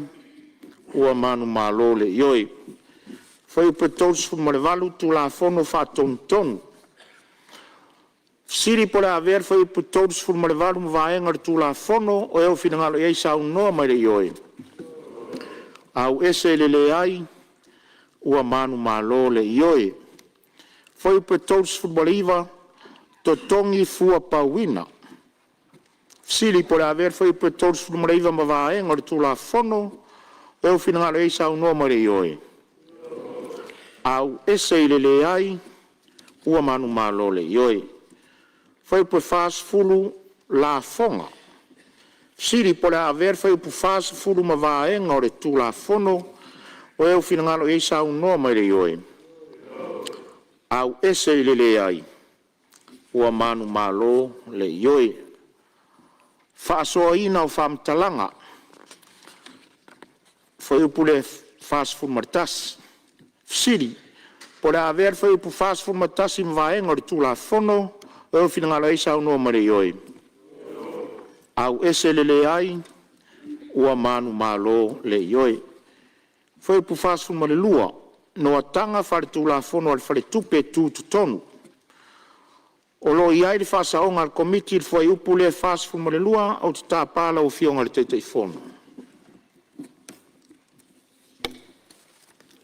ua manu malo le ioi. Foi pe tolu sumarvalu tula fono whātontonu. Siri por haver foi pe tolu sumarvalu ma vaenga o le tula fono, o eo finangalo iei sau noa mai le ioi. Au ese le ai, ua manu malo le ioi. Foi pe tolu sumarvalu to tongi fua pauina. Sili por haver foi pe tolu sumarvalu ma vaenga o le tula fono, o eo finangalo iei sau noa mai le ioi. Au ese le ai, ua manu malo le ioi. Foi pe fas fulu la fonga. Siri por haver foi pe fas fulu ma vaenga o le tula fono, o eo finangalo iei sau noa mai le ioi. Au ese le ai, ua manu malo le ioi. Fasoa ina o whamtalanga. Foi upule fas fulu martas. Siri, por haver foi por fas fulu martas im vaenga o le tula fono, o eo finangalo iei sau noa mai le ioi. Au ese le ai, ua manu malo le ioi. Foi por fas fulu male lua, no atanga fare tula fono al fare tupe tu tonu. O lo iai le fasaonga al komiti il foi upule fas fulu male lua, au te tāpala o fionga le teitei fono.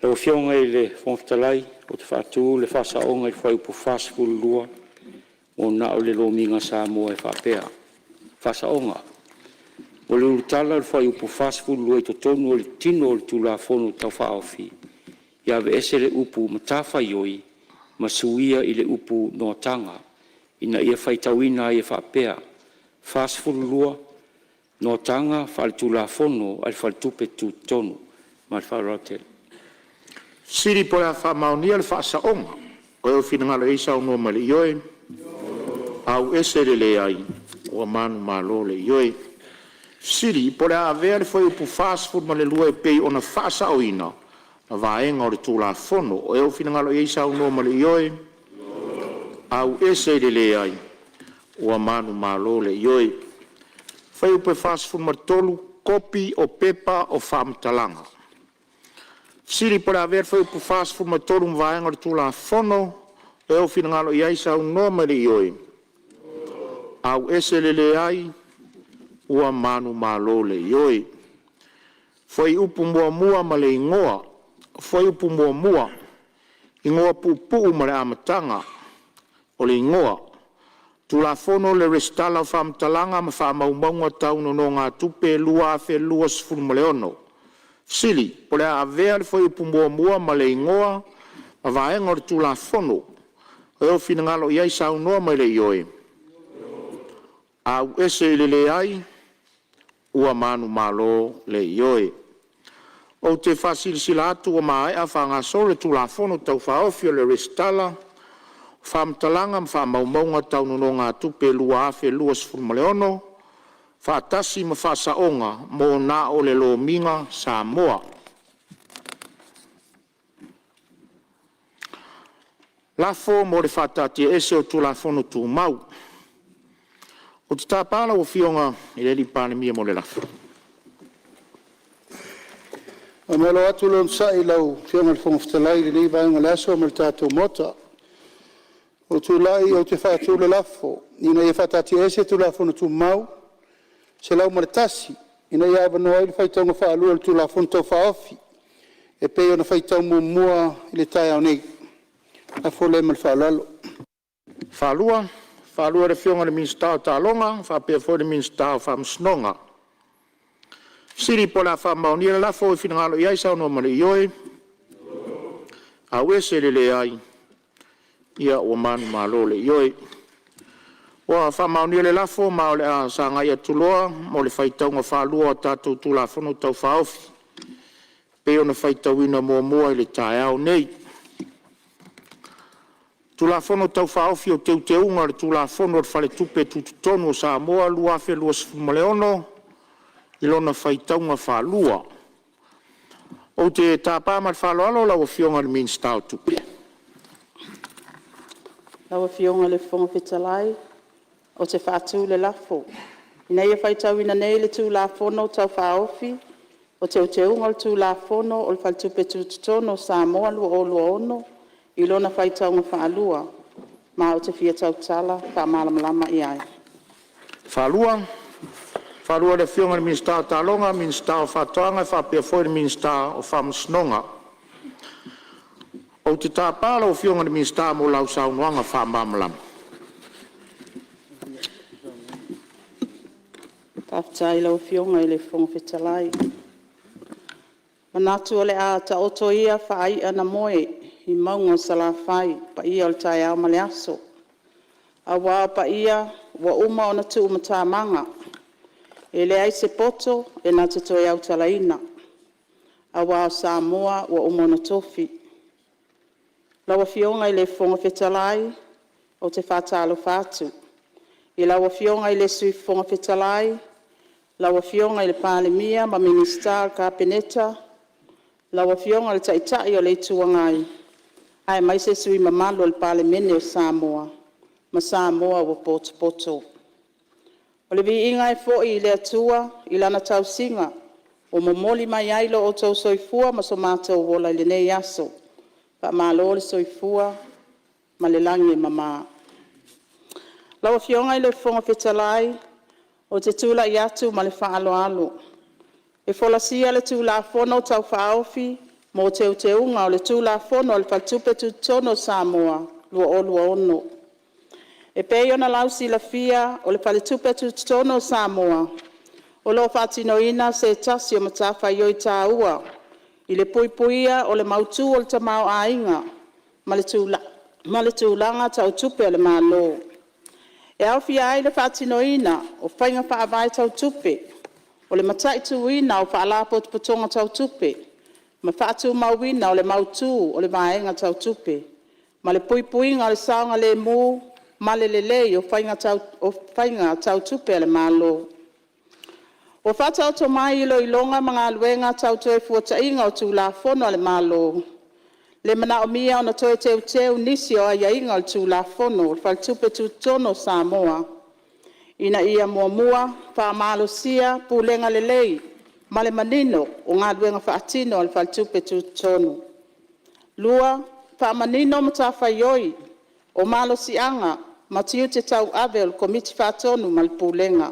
Le fionga i le fonfitalai, o te whātu le fasaonga i foi upu fas fulu lua, o na o le lominga Samoa e whapea. Fasaonga. O le urutala le foi upu fas fulu lua i to tonu o le tino o le tula fono tau whaofi. Ia ve ese le upu matafa ioi, ma suia i le upu noatanga. Ina ia whaitawina i e whapea. Fas fulu lua, noatanga, whale tula fono, al whale tupe tu tonu. Ma le wharautele. Siri por a whamaunia le whasaonga, o eo finangalo iei sau noa mai le ioi. Au ese le ai, ua manu malo le ioi. Siri, por a haver foi upu fas fulu ma le lua e pei ona whasaoina, na vaenga o le tula fono, o eo finangalo iei sau noa ma le ioi. Au ese le ai, ua manu malo le ioi. Foi upu fas fulu ma tolu, kopi o pepa o whamtalanga. Siri por haver foi upu fas fulu ma tolu ma vaenga o le tula fono, o eo finangalo iei sau noa ma le ioi. Au ese le ai, ua manu malo le ioi. Foi upu mua mua ma le ingoa, foi upu mua mua, ingoa pupu ma le amatanga, o le ingoa. Tula fono le restala o whamtalanga ma whamaumaunga tau no ngā tupe lua afe lua sifuru ma le ono. Sili, po le avea le foi upu mua mua ma le ingoa, ma vaenga o le tula fono, o eo finangalo iai sau noa mai le ioi. Au ese le ai, ua manu malo le ioi. O te whasilisila atu o mai a whangaso le tula fono tau whaofio le restala, whamtalanga ma whamaumaunga tau no ngā tupe lua afe lua sifuru ma le ono, whatasi ma whasaonga mō nā o le lo minga Samoa. Lafo mo le whatati ese o tula fono tu mau. O te tāpala o fionga i le li Palemene mo le lafo. O me lo atu lon sa i lau fionga le fongafitalai le nei vaenga le aso me le tātou mota. O tu lai o te whātu le lafo. Ina i whatati ese tu lafo no tu mau. Se lau ma le tasi. Ina i awa noa i le whaitonga whaalua le tu lafo no tau whaofi. E peo na whaitau mua i le tai au nei. A fole ma le whaalalo. Whaalua. Whaalua re fionga le minsta o tālonga, whapea fo le minsta o whamsnonga. Siri po la whamaunia le lafo i finangalo iai sau no male ioi. Awe se le ai ia o man malo le yoi. Wa fa mauni le lafo ma o le a sanga ia tuloa mo le faitaunga whalua tātou tulafono tau whaofi. Pe ona faitauina mua i le tae au nei. Tulafono tau whaofi o teunga le tulafono le whale tupe tututonu o Samoa lua fe lua sifumaleono i lona faitaunga whalua. O te tāpā mat whaloalo lau o fionga le minsta o tupe. Lau fionga le fonga fitalai o te whātū le lafo. Ina ia whaitauina nei le tulafono tau whaofi o te unga le tulafono o le whale tupe tututonu o Samoa lua o lua ono i lona whaitaunga whaalua. Ma o te fia tau tala whaamalamalama i ai. Whalua le fionga le minsta o talonga, minsta o whatoanga, whapea foi le minsta o whamasnonga. O te tāpala o fionga le minsta mo lau saunuanga whaamamalama. Taftai lau fionga i le fonga fitalai. Manatu o le a ta oto ia whaai ana moe i maunga salawhai pa ia o le tai au male aso. A wā pa ia wa uma o na tu umatamanga. E le ai se poto e na te toi au talaina. A wā Samoa wa uma o na tofi. Lawa fionga i le fonga fitalai o te whātalo whātu. I lawa fionga i le sui fonga fitalai. Lawa fionga i le Palemene ma minister ka peneta. Lawa fionga le taitai o le tuangai. Ai mai se sui mamalo le Palemene o Samoa. Ma Samoa wa poto. O le vi inga e fo i le atua i lana tau singa. O momoli mai ailo o tau soifua ma so mātou wola i le nei aso. Pa malo le soifua ma le langi mama. Lawa fionga i le fonga fitalai o te tula i atu ma le whaaloalo. E folasia le tula fono tau whaofi mo te unga o le tula fono o le whaltupe tutono Samoa lua ono. E pei ona lausi la fia o le whaltupe tutono Samoa. O lo whatinoina se tasi o matafa i oi tāua. I le puipuia o le mautu o le tamau ainga ma le tūlanga tau tupe o le malo. E au fia ai le whatinoina o whainga whaavai tau tupe. O le matai tuina o whaalapo tupotonga tau tupe. Ma whaatu mauina o le mautu o le vaenga tau tupe. Ma le puipuinga o le saunga le mu ma le lelei o whainga tau tupe o le malo. O whata o to mai ilo ilonga mga aluenga tau toe fuatainga o tūla fono le malo. Le mana o mia o na toe teu nisi o aiainga o tūla fono o whaltupe tutono Samoa. Ina ia mua, wha malo sia, pulenga lelei, male manino o ngā aluenga whaatino o le whaltupe tutono. Lua, wha manino mata whaioi o malo sianga matiu te tau ave o le komiti whaatonu mal pulenga.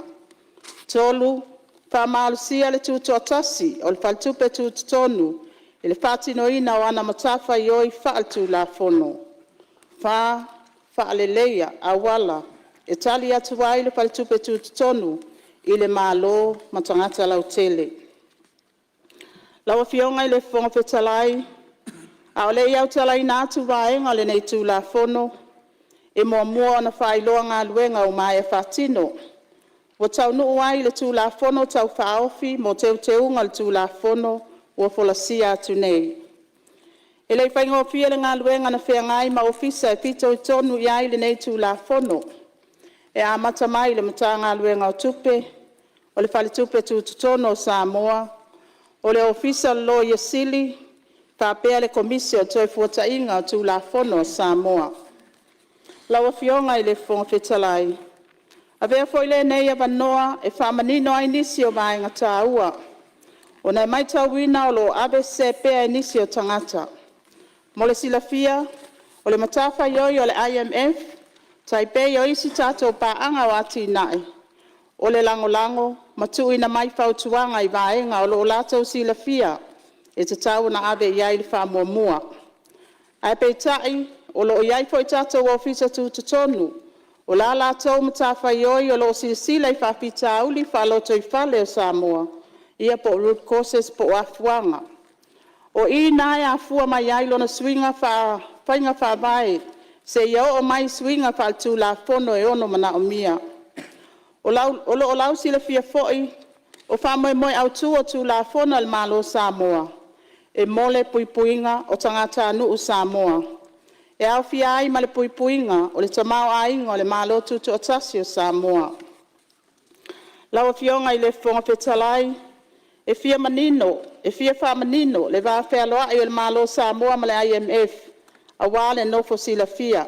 Tolu, wha malo sia le tutoatasi o le whaltupe tutonu i le whaatinoina o ana matafa i oi whaaltu la fono. Whaaleleia awala e tali atu wai le whaltupe tutonu i le malo matangata lau tele. Lawa fionga i le fonga fetalai, a ole iau talai nātu vaenga le nei tu la fono, e mua na whailoa ngā luenga o mai e whatino. Wa tau nuu ai le tu la fono tau whaofi mo teunga le tu la fono ua folasia atu nei. E lei whaingo fia le ngā luenga na whea ngai ma ofisa e pito i tonu i ai le nei tu la fono. E a mata mai le mata ngā luenga o tupe, o le whale tupe tu tutono o Samoa, o le ofisa lo yasili, whapea le komisio toi fuatainga o tu la fono o Samoa. Lawa fionga i le fonga fetalai. A vea foi le nei a vanoa e whamanino ai nisi o vaenga tāua. O nei mai tauina o lo ABC pea nisi o tangata. Mo le silafia, o le matafa ioi o le IMF, taipei o isi tātou pāanga o ati nai. O le lango, matuina mai whautuanga i vaenga o lo lātou silafia, e te tau na ave iai le whamuamua. Ai peitai, o lo iai foi tātou ofisa tu tutonu, o la lātou matafa ioi o lo sila i whapita auli whaloto i whale o Samoa, ia po root causes po afuanga. O ina ia fua mai ai lona swinga whainga whawae, se iau o mai swinga whaltu la fono e ono mana o mia. O lau sila fia foi, o whamoe moe au tua tu la fono al malo Samoa. E mole puipuinga o tangata anu u Samoa. E au fia ai male puipuinga o le tamau ainga o le malo tutu o tasi o Samoa. Lau fionga i le fonga petalai, e fia manino, e fia wha manino, le wā whea loa i o le malo Samoa ma le IMF, a wale nofo sila fia.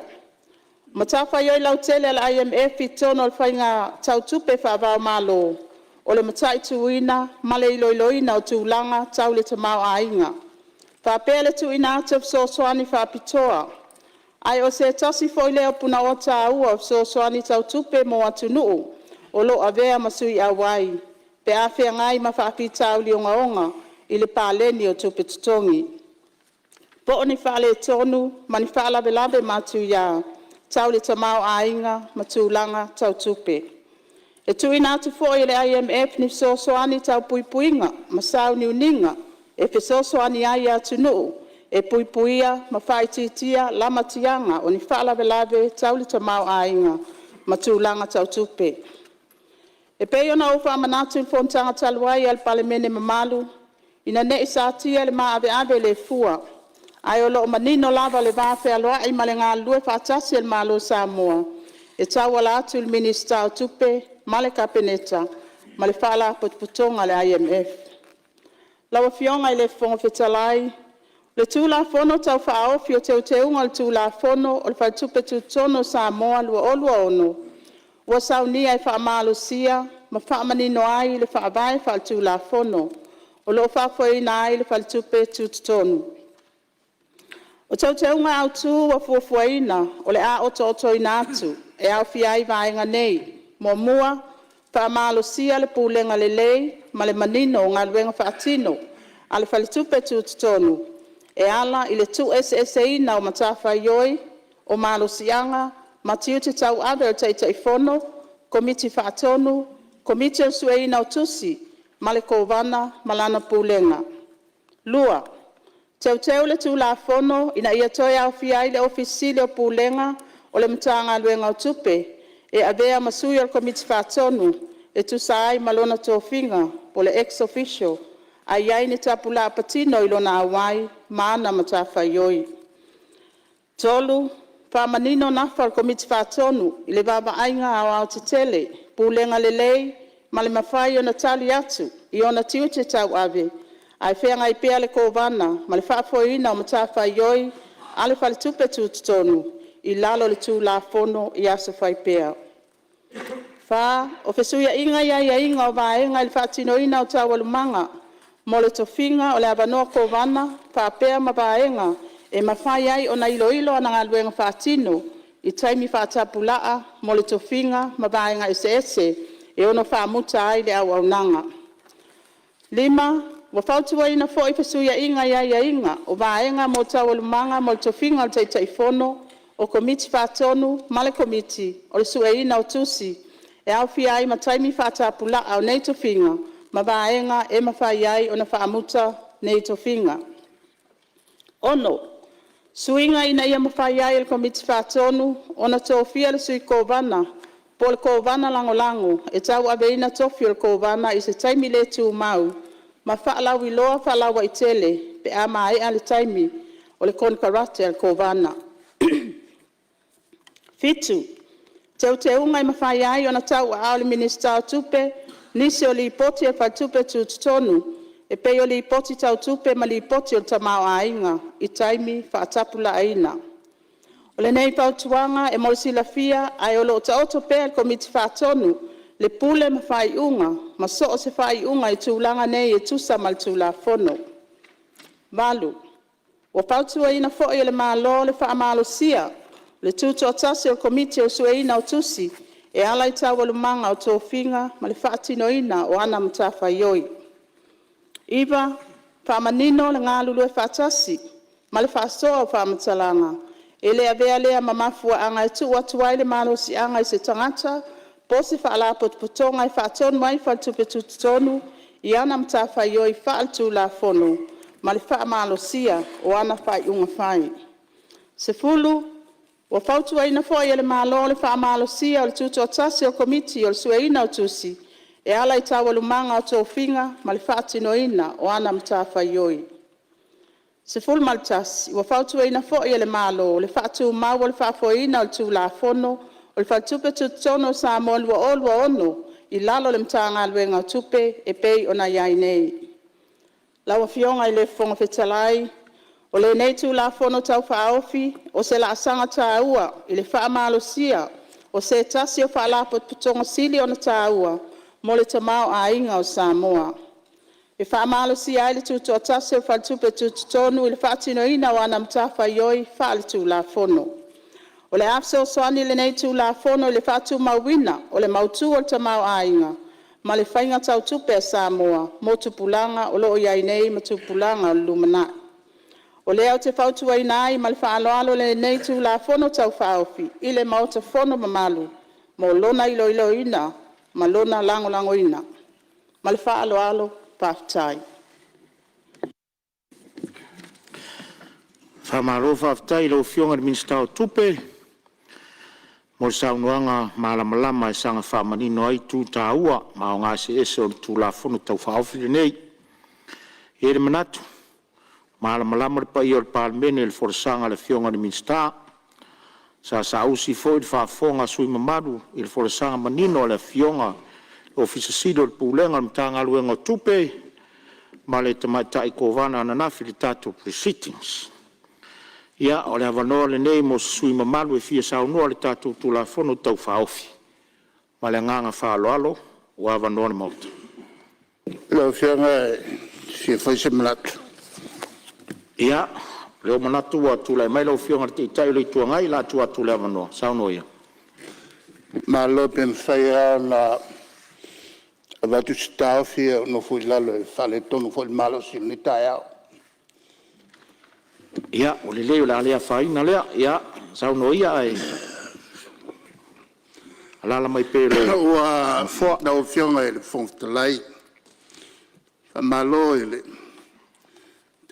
Matawha ioi lau tele al IMF i tono al whainga tau tupe wha wau malo, o le matai tuina, male iloiloina o tūlanga, tau le tamau ainga. Wha pēle tuina atu so soani wha pitoa. Ai o se tasi foi leo puna o ta ua so soani tau tupe mo atu nuu, o lo avea masui awai. Pe a whea ngai ma wha pitau li onga onga, i le Palemene o tupe tutongi. Po ni wha le tonu, mani wha labe labe matu ia, tau le tamau ainga, matulanga, tau tupe. E tuina atu foi le IMF ni so soani tau puipuinga, masau ni uninga, e pe so soani ai atu nuu, e puipuia, mawhaititia, lama tianga, o ni wha labe labe, tau le tamau ainga, matulanga, tau tupe. E pei ona o wha manatu in Fonotaga taluai al Palemene mamalu, ina ne isa tia le maa ave le fua. Ai o loo manino lava le wawhea loa i male ngā lue whaatasi al malo Samoa. E tau ala atu il minista o tupe, male kapeneta, male whala putputonga le IMF. Lawa fionga i le fonga fetalai, le tūla fono tau whaofi o teunga le tūla fono o le whaitupe tutono Samoa lua olua ono. Wa saunia e whaamalo sia, ma whaamanino ai le whaavae whaatu la fono, o lo whaafoina ai le whaitupe tutonu. O teunga au tū wa fuafuaina, o le a oto ina atu, e au fiai vaenga nei, mo mua, whaamalo sia le pūlenga le lei, ma le manino ngā luenga whaatino, a le whaitupe tutonu, e ala i le tu ina o matawha ioi, o malo sianga, Matiu te tau ave o teitai fono, komiti whaatonu, komiti o sueina o tusi, male kovana, malana pūlenga. Lua, teu le tū la fono, ina ia toi au fiai le ofisile o pūlenga, o le mtanga luenga o tupe, e avea masui al komiti whaatonu, e tu saai malona tō finga, po le ex-official, a iai ni tapula patino ilona awai, maana matawha ioi. Tolu, Whamanino nafar komiti whaatonu, i le wawaainga au te tele, pūlenga le lei, ma le mawhai o na tali atu, i ona tiu te tau ave, ai whenga i pea le kovana, ma le whaafoina o matawha ioi, ale whale tupe tutonu, i lalo le tū la fono i aso whai pea. Wha, o whesuia inga ia inga o vaenga i le whaatinoina o tawalumanga, mo le tofinga o le avanoa kovana, whaapea ma vaenga, e mawhai ai o na iloilo ana ngā luenga whaatino, i taimi whaatapulaa, mo le tofinga, mawaenga ese, e ono whaamuta ai le au nanga. 5, wa whautua ina fo i whasuia inga ia inga, o vaenga mo tawalumanga, mo le tofinga o teitai fono, o komiti whaatonu, male komiti, o le sueina o tusi, e au fia ai ma taimi whaatapulaa o nei tofinga, mawaenga e mawhai ai o na whaamuta nei tofinga. Ono, suinga ina ia mawhai ai el komiti whaatonu, ona tōwhia le sui kovana, po le kovana lango, e tau abe ina tōwhia le kovana i se taimi le tū mau, ma whaalau i loa whaalau i tele, pe a mai a le taimi o le konkarate al kovana. 5, te unga i mawhai ai ona tau a le minista o tupe, nisi o li poti e whaitupe tutonu, e pei o li poti tau tupe ma li poti o tamau ainga, i taimi whaatapula aina. O le nei pautuanga e molisi la fia, ai o lo ta oto pea komiti whaatonu, le pule ma whai unga, ma so o se whai unga i tūlanga nei e tusa mal tūla fono. Malu, o pautua ina fo i le malo le whaamalo sia, le tuto o tasi o komiti o sueina o tusi, e ala i tawalumanga o tōwhinga, ma le whaatino ina o ana mtafa ioi. Iwa, whaamanino le ngā lulu e whaatasi, ma le whaasoa o whaamatalanga, e lea vea lea mamafua anga e tu watuai le malo si anga i se tangata, posi whaala potputonga i whaatonu mai whaatupe tutonu, i ana mtafa ioi whaaltu la fono, ma le whaamalosia o ana whai unga whai. Se fulu, wa fautuaina fo'i e le malo le whaamalosia o le tuto tasi o komiti o le sueina o tusi, e ala i tawa lumanga o tōwhinga ma le whaatinoina o ana mtawhai oi. Se fulu maltasi, wa fautuaina fo'i e le malo le whaatu mau o le whaafoina o le tūlafono o le whaatupe tutono sa mo lua ono i lalo le mtanga luenga o tupe e pei ona iai nei. Lawa fionga i le fonga fetalai, o le nei tūlafono tau whaofi o se la asanga tāua i le whaamalosia o se tasi o whaalapo putonga sili o na tāua mo le tamao a inga o Samoa. E whaamalosia ai le tuto tasi o whaatupe tutonu i le whaatinoina o ana mtawhai oi whaale tūlafono. O le afse o soani le nei tūlafono i le whaatu mauina o le mautu o le tamao a inga, ma le whainga tau tupe a Samoa, mo tupulanga o loo iai nei ma tupulanga o lumana. O lea o te whautua inai ma le whaaloalo le nei tūlafono tau whaofi, i le maota fono mamalu, mo lona ilo ina, ma lona lango ina. Ma le whaaloalo pāwhitai. Whamaro whaftai lau fionga le minsta o tupe. Mo saunuanga malamalama e sanga whamanino ai tū tāua, ma o ngāse ese o tūlafono tau whaofi le nei. E le manatu, malamalama le pai o le Palemene le forsanga le fionga le minsta. Sa usi foi le whaafonga sui mamaru i le forsanga manino le fionga ofisa sido le pulenga le mtanga luenga o tupe, ma le tamaitai kovana ananafi le tato pre-sittings. Ia, o le avanoa le nei mo sui mamalu e fia saunua le tātou tūlafono tau whaofi. Ma le nganga whaaloalo o avanoa le mauta. Lau whianga si whaise manatu. Ia, leo manatu wa tūlai mai lau whianga te itai le tuangai la tua tūle avanoa. Saunua ia. Ma lope mwhaia na avatu si tāwhi no fui lalo e whale tonu fui malo si ni tai au. Ia, o le leo la lea whaina lea, ia, sauno ia ai. Alala mai pere. Ua, na o fionga e le whongtalai. Malo e le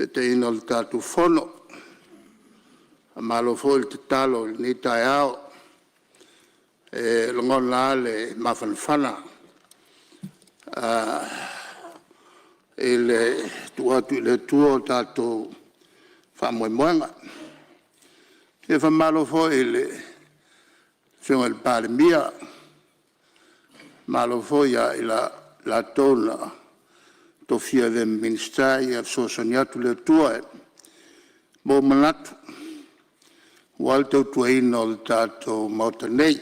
te ina le tātu whono. Malo fo le te talo ni tai au. E longon la le mawhanwhana. E le tuatu le tuo tātu whamoemoenga. E whamalo fo e le whiunga le Palemene. Malo fo ia i la tōna to fia le minister ia sosoniatu le tua e mo manatu. Wal tau tuaina o le tātou mauta nei.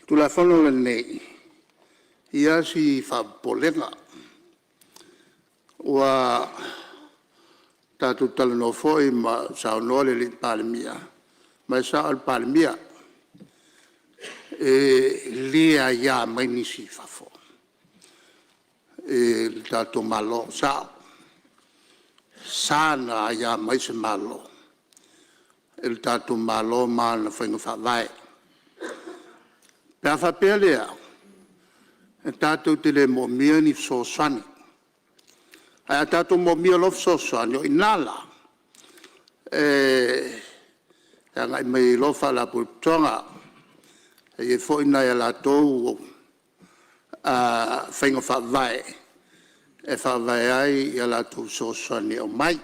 Tula whano le nei. Ia si whapolenga. Wa tātou talano foi ma saunole le Palemene. Ma sa al Palemene. Lia ia mai nisi whafo. Tātou malo sao. Sana ia mai se malo. El tātou malo ma na whainga whawai. Pea whapea lea. Tātou te le mo mia ni so sani. Ai tātou mo mia lof so sani o inala. Ngai mai lofa la putonga. E fo ina ya la tou whainga whawai. E whawai ai ya la tou so sani o mai.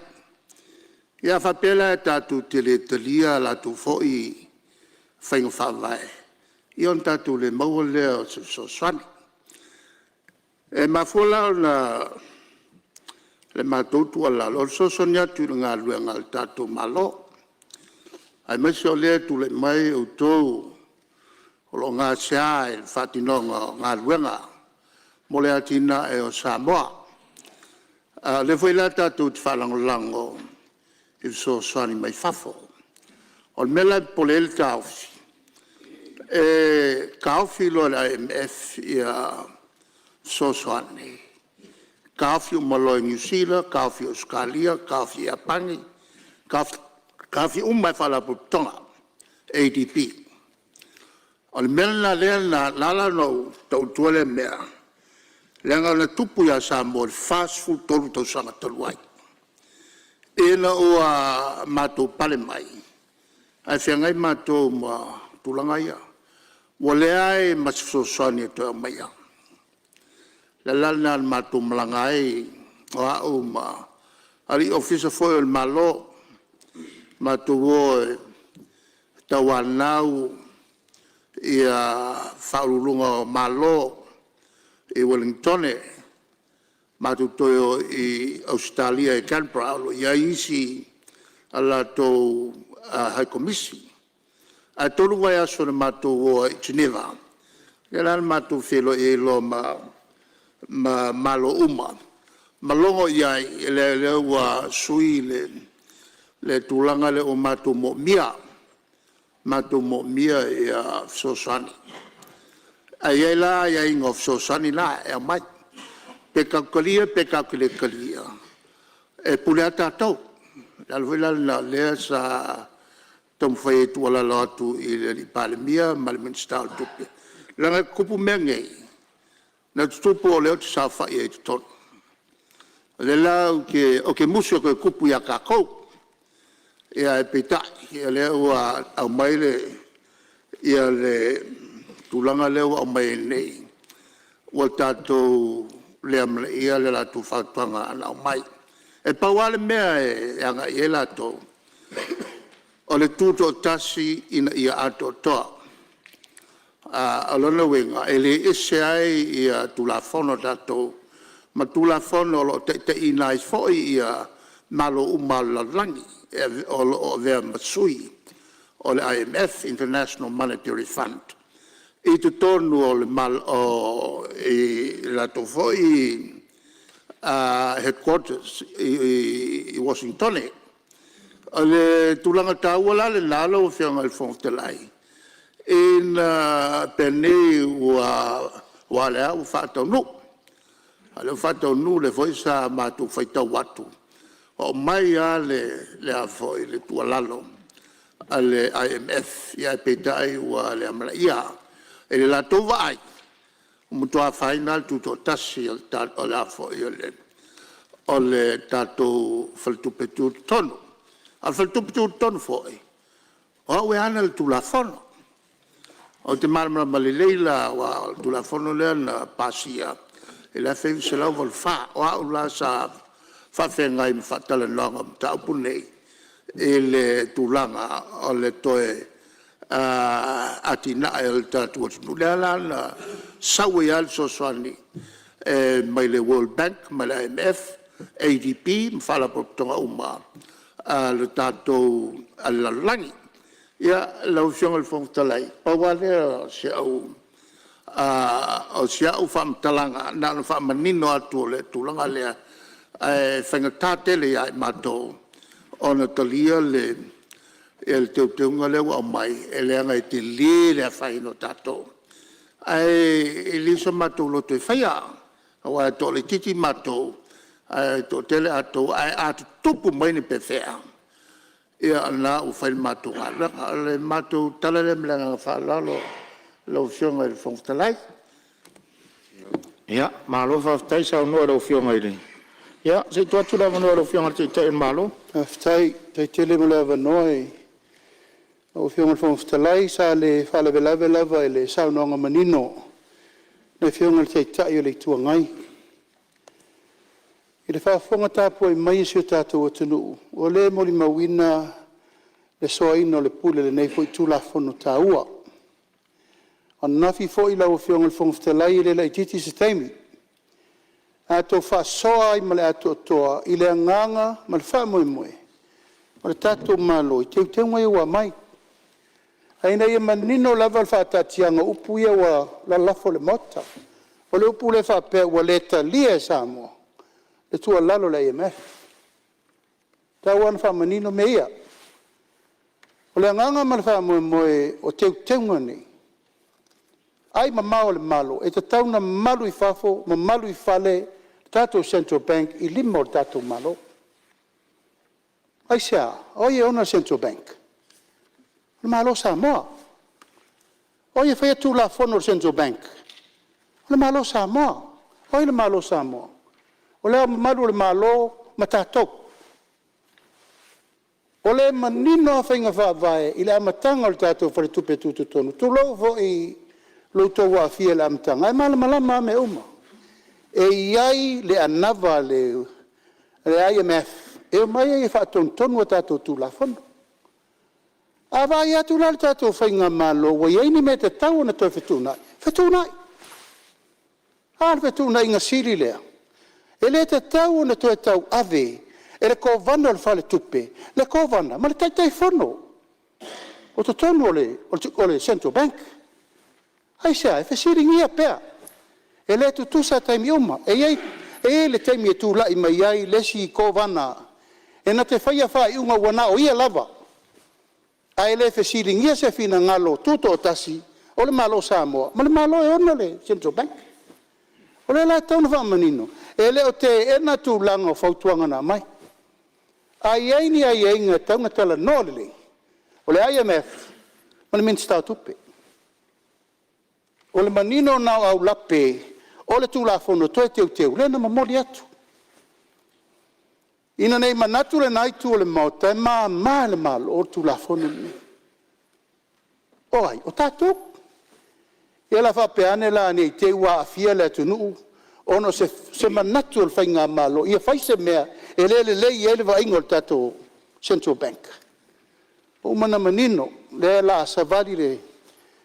Ia whapela e tātou te le talia la tou fo i whainga whawai. Ion tātou le maua lea o so sani. E mawhola na le matoutu ala lo so sonia tu nga luenga al tātou malo. Ai mesi o lea tu le mai o tou o lo ngā sea e whatinonga ngā luenga mo le atina e o Samoa. Le whaila tātou te whalangolango i so soani mai whafo. O le mela pole el tāwhi. Kauwhi lo la MF ia so soani. Kauwhi o Maloi New Zealand, kauwhi o Australia, kauwhi a Pangi, kauwhi umai whalaputonga, ADP. O le mena lea na lala no tau tuale mea, Lenga na tupu ya Samoa fast food tolu tau sanga tolu ai. Ena o a mato Palemene. Ai whiangai mato ma tulanga ia. Wale ai masosani to mai. La lana mato mlangai o au ma. Ali officer foi el malo mato wo tawanau ia faulunga malo e Wellington matutoyo i Australia e Canberra lo ia isi ala to high commission a tolu vai aso na matu o Geneva gelan matu felo e lo malo uma malongo ia le wa sui le tulanga le o matu mo mia ia sosani ayela ia ingof sosani la e mai pekakalia e puleata tau alvela la le sa tom foi tu ala lotu i Palemene Palemene style tupe la kupu menge na tupo le sa fa e ton le la ke muso ke kupu ya kako ia peta ia le wa au mai le ia le tulanga le wa mai nei wa tato le am ia le la tu fatanga na mai e pa wale me anga ia to o le tuto tasi ina ia ato to alona wenga ele isai ia tulafono dato ma tulafono lo te ina foi ia malo umala langi o ver masui o le IMF International Monetary Fund e tu torno o le mal o la to foi headquarters i Washington le tulanga tawala le lalo fianga il Fonotaga in pene wa le au fatto nu le foi sa ma tu faita watu o mai le a foi le tualalo ale IMF ia petai wa le amlaia e la tova ai mutua final tuto tasi al tat o la foi le tato faltupetu tono al faltupetu tono foi o we anal tu la fono o te marma malileila wa tu la fono le na pasia e la fe se la vol fa o la sa fa fenga in fatala longa ta punei e le tulanga o le toe atina el tatu la sawe al sosani mai le World Bank mai le IMF ADP mfala potonga uma le tato alla langi ia la usiong al Fonotaga pa wale se au o sia u fam talanga na fa manino atu le tulanga le whangatate le ai mato ona talia le el teunga le wa mai ele anga te le whaino tato ai elisa mato lo te whaia wa to le titi mato to tele ato ai atu tupu mai ni pewhea ia na u whain mato le mato tala le mlanga whalalo lo fionga il Fonotaga ia malo fa taisa no lo fionga ile ia se tu atu la no lo fionga te malo Aftai tele mala noi o fionga il Fonotaga sa le fala vela ele sa no manino na fionga te le tuangai i le whaafonga tāpua i mai si o tātou atunu. O le moli mawina le soaina o le pule le nei fo i tūlafono tā ua. An nafi fo i lau fionga le Fonotaga i le lai titi se taimi. A tō whaasoa i male ato toa i le anganga ma le whaamoemoe. Ma le tātou malo i teu ngai ua mai. Aina ia manino lava le whaatatianga upu ia wa la lafo le mota. O le upu le whaapea ua leta lia e Samoa. Le tua lalo la IMF. Tauan whamanino me ia. O le anganga ma le whaamoemoe o teu ni. Ai mamao le malo. E te tauna malu i whafo, ma malu i whale, tātou Central Bank i lima o tātou malo. Ai sea, oie ona Central Bank. Le malo Samoa. Oie whai atu la fono Central Bank. Le malo Samoa. Hoi le malo Samoa. O lea mamalu le malo matatou. O le manino a whainga whaavae i le amatanga o le tātou whare tupe tūtu tonu. Tūlou fo i loutou wa fia le amatanga. Ai malama me uma. E iai le anava le IMF. E mai e whaatonu a tātou tūlafonu. A vai atu la le tātou whainga malo. Wa iai ni me te tau na toi whetūnai. Whetūnai. Ar whetūnai inga siri lea. E le te tau na toi tau ave. E le kovana le whale tupe. Le kovana. Ma le taitai whono. O te tonu o le Central Bank. Ai sea, e whesiringia pea. E le tu tusa taimi uma. E le taimi e tūlai mai ai lesi kovana. E na te whaia whai unga wana o ia lava. Ai le whesiringia se fina ngalo tuto o tasi. O le malo Samoa. Ma le malo e ona le Central Bank. O le la tauna wha manino. E le o te ena tūlanga o whautuanga na mai. Ai aini ai ainga taunga tala nōlele. O le IMF. Ma le minsta tupe. O le manino nao au lape. O le tūlafono toe teu. Le na mamori atu. Ina nei manatu le naitu o le mauta. E ma le malo o le tūlafono ni. O ai, o tātou. Ia la whapeane la nei te ua a fia le atunu. Ono se manatu o le whainga malo. Ia whaise mea. E le ele wa ingo le tātou Central Bank. O mana manino. Le la savali le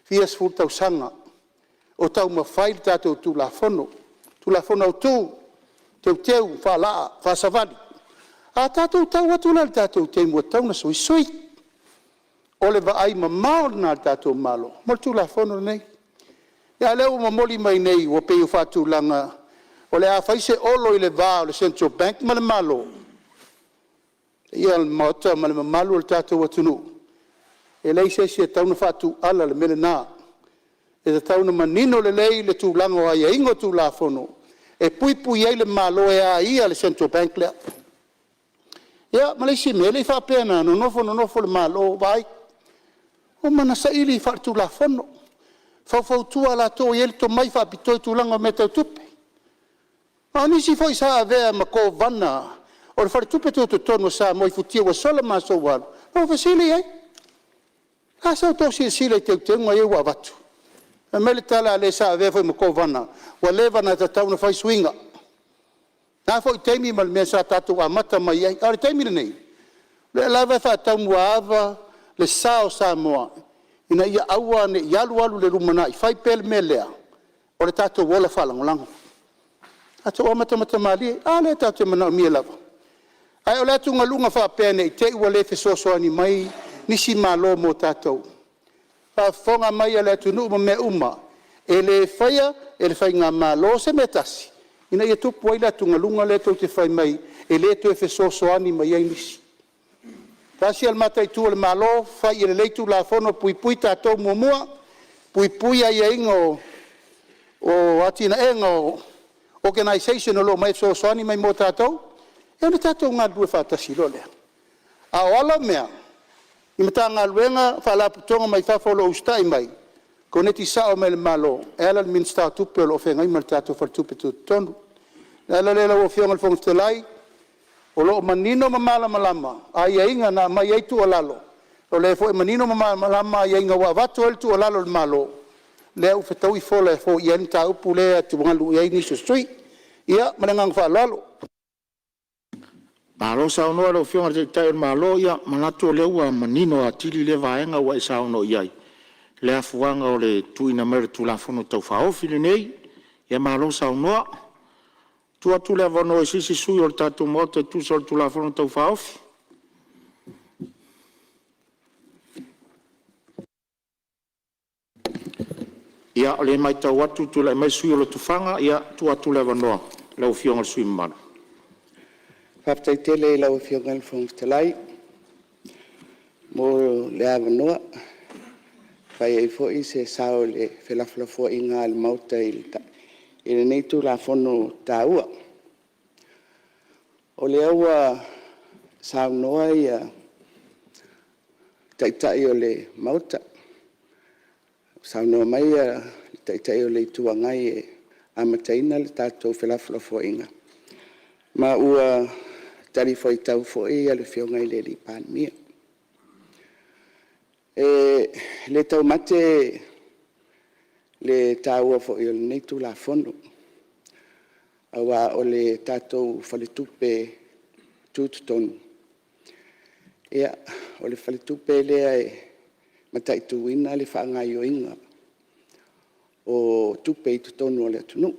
fias fultau sanga. O tau mawhai le tātou tūlafono. Tūlafono au tū. Teu, wha savali. A tātou tau atu la le tātou te mua tau na sui. O le wa ai mamao na le tātou malo. Mo le tūlafono nei. Ia leo mamoli mai nei o peo whatūlanga. O le a whaise olo i le vā o le Central Bank ma le malo. Ia le maota ma le mamalo le tātou atunu. E lei se tau na whatu ala le mele nā. E te tau na manino le lei le tūlanga o aia ingo tūlafono. E pui ai le malo e a ia le Central Bank lea. Ia, ma lei si me, lei whapena no nofo le malo vai. O mana sa ili wha tūlafono. Fau tua la tō i ele tō mai whapitoi tūlanga me tau tupe. Ma nisi foi sa avea ma ko vana. O le whare tupe tō tonu sa moi futia wa sola ma so walu. O fasili ai. A sa tō si sile teu ngai e wa watu. A mele tala le sa avea foi ma ko vana. Wa leva na ta tauna fai swinga. Na foi teimi mal me sa tatu a mata mai ai. Are teimi nei. Le lava fa taunu ava le sao Samoa. Ina ia aua ne yalu le rumana i fai pel melea. O le tatu wola falangolango. Ato o mata mali, le tatu mana mia lava. Ai o le atu ngalunga whapene i te ua le fesosoani mai nisi malo mo tatou. Whafonga mai a le atu nuu me uma. E le whaia, e le whainga malo se metasi. Ina ia tupu ai le atu ngalunga le tau te whai mai. E le tu e fesosoani mai ai nisi. Tasi al mata i tu le malo, whai i le leitu la fono pui tatou muamua. Pui ai ingo o atina engo organisation o lo mai fesosoani mai mo tatou. E ona tātou ngā lue whātasi lo lea. A o ala mea, i mata ngā luenga whalaputonga mai whawholo ustai mai, ko neti sao mai le malo, e ala le minsta tupe o lo whenga ima le tātou whaltupe tu tonu. E ala lela o whionga le whongtelai, o lo manino mamala malama, a ia inga na mai eitu o lalo. O le fo e manino mamala malama, a ia inga wa watu el tu o lalo le malo. Lea ufetau i fola e fo i enta upu lea tu wangalu i aini so stui. Ia, manengang whalalo. Malo sa ono lo fionga te tai malo ia manatu le ua manino a tili le vaenga wa sa ono iai. Le afuanga o le tuina mer tu la fono tau fa ofile nei. Ia malo sa ono tu le vono e sisi sui o tatu moto tu sol tu la fono tau fa ofi. Ia le mai tau atu tu le mai sui o le tufanga ia tu le vono le fionga sui mana. Whaptai tele lau whiongan whongtalai. Mo le awanoa. Whai ei fo i se sao le whelaflafo i ngā le mauta i le neitu la whono tā ua. O le aua sao noa i a taitai o le mauta. Sao noa mai a taitai o le tuangai e a mataina le tātou whelawhalafoinga. Ma ua tari foi tau foi a le whionga i le li Palemene. Le tau mate le tāua foi o le nei tū la fono. Awa o le tātou whaletupe tūtutonu. Ia, o le whaletupe lea matai tuina le whaangai o inga o tupe i tutonu o le atunu.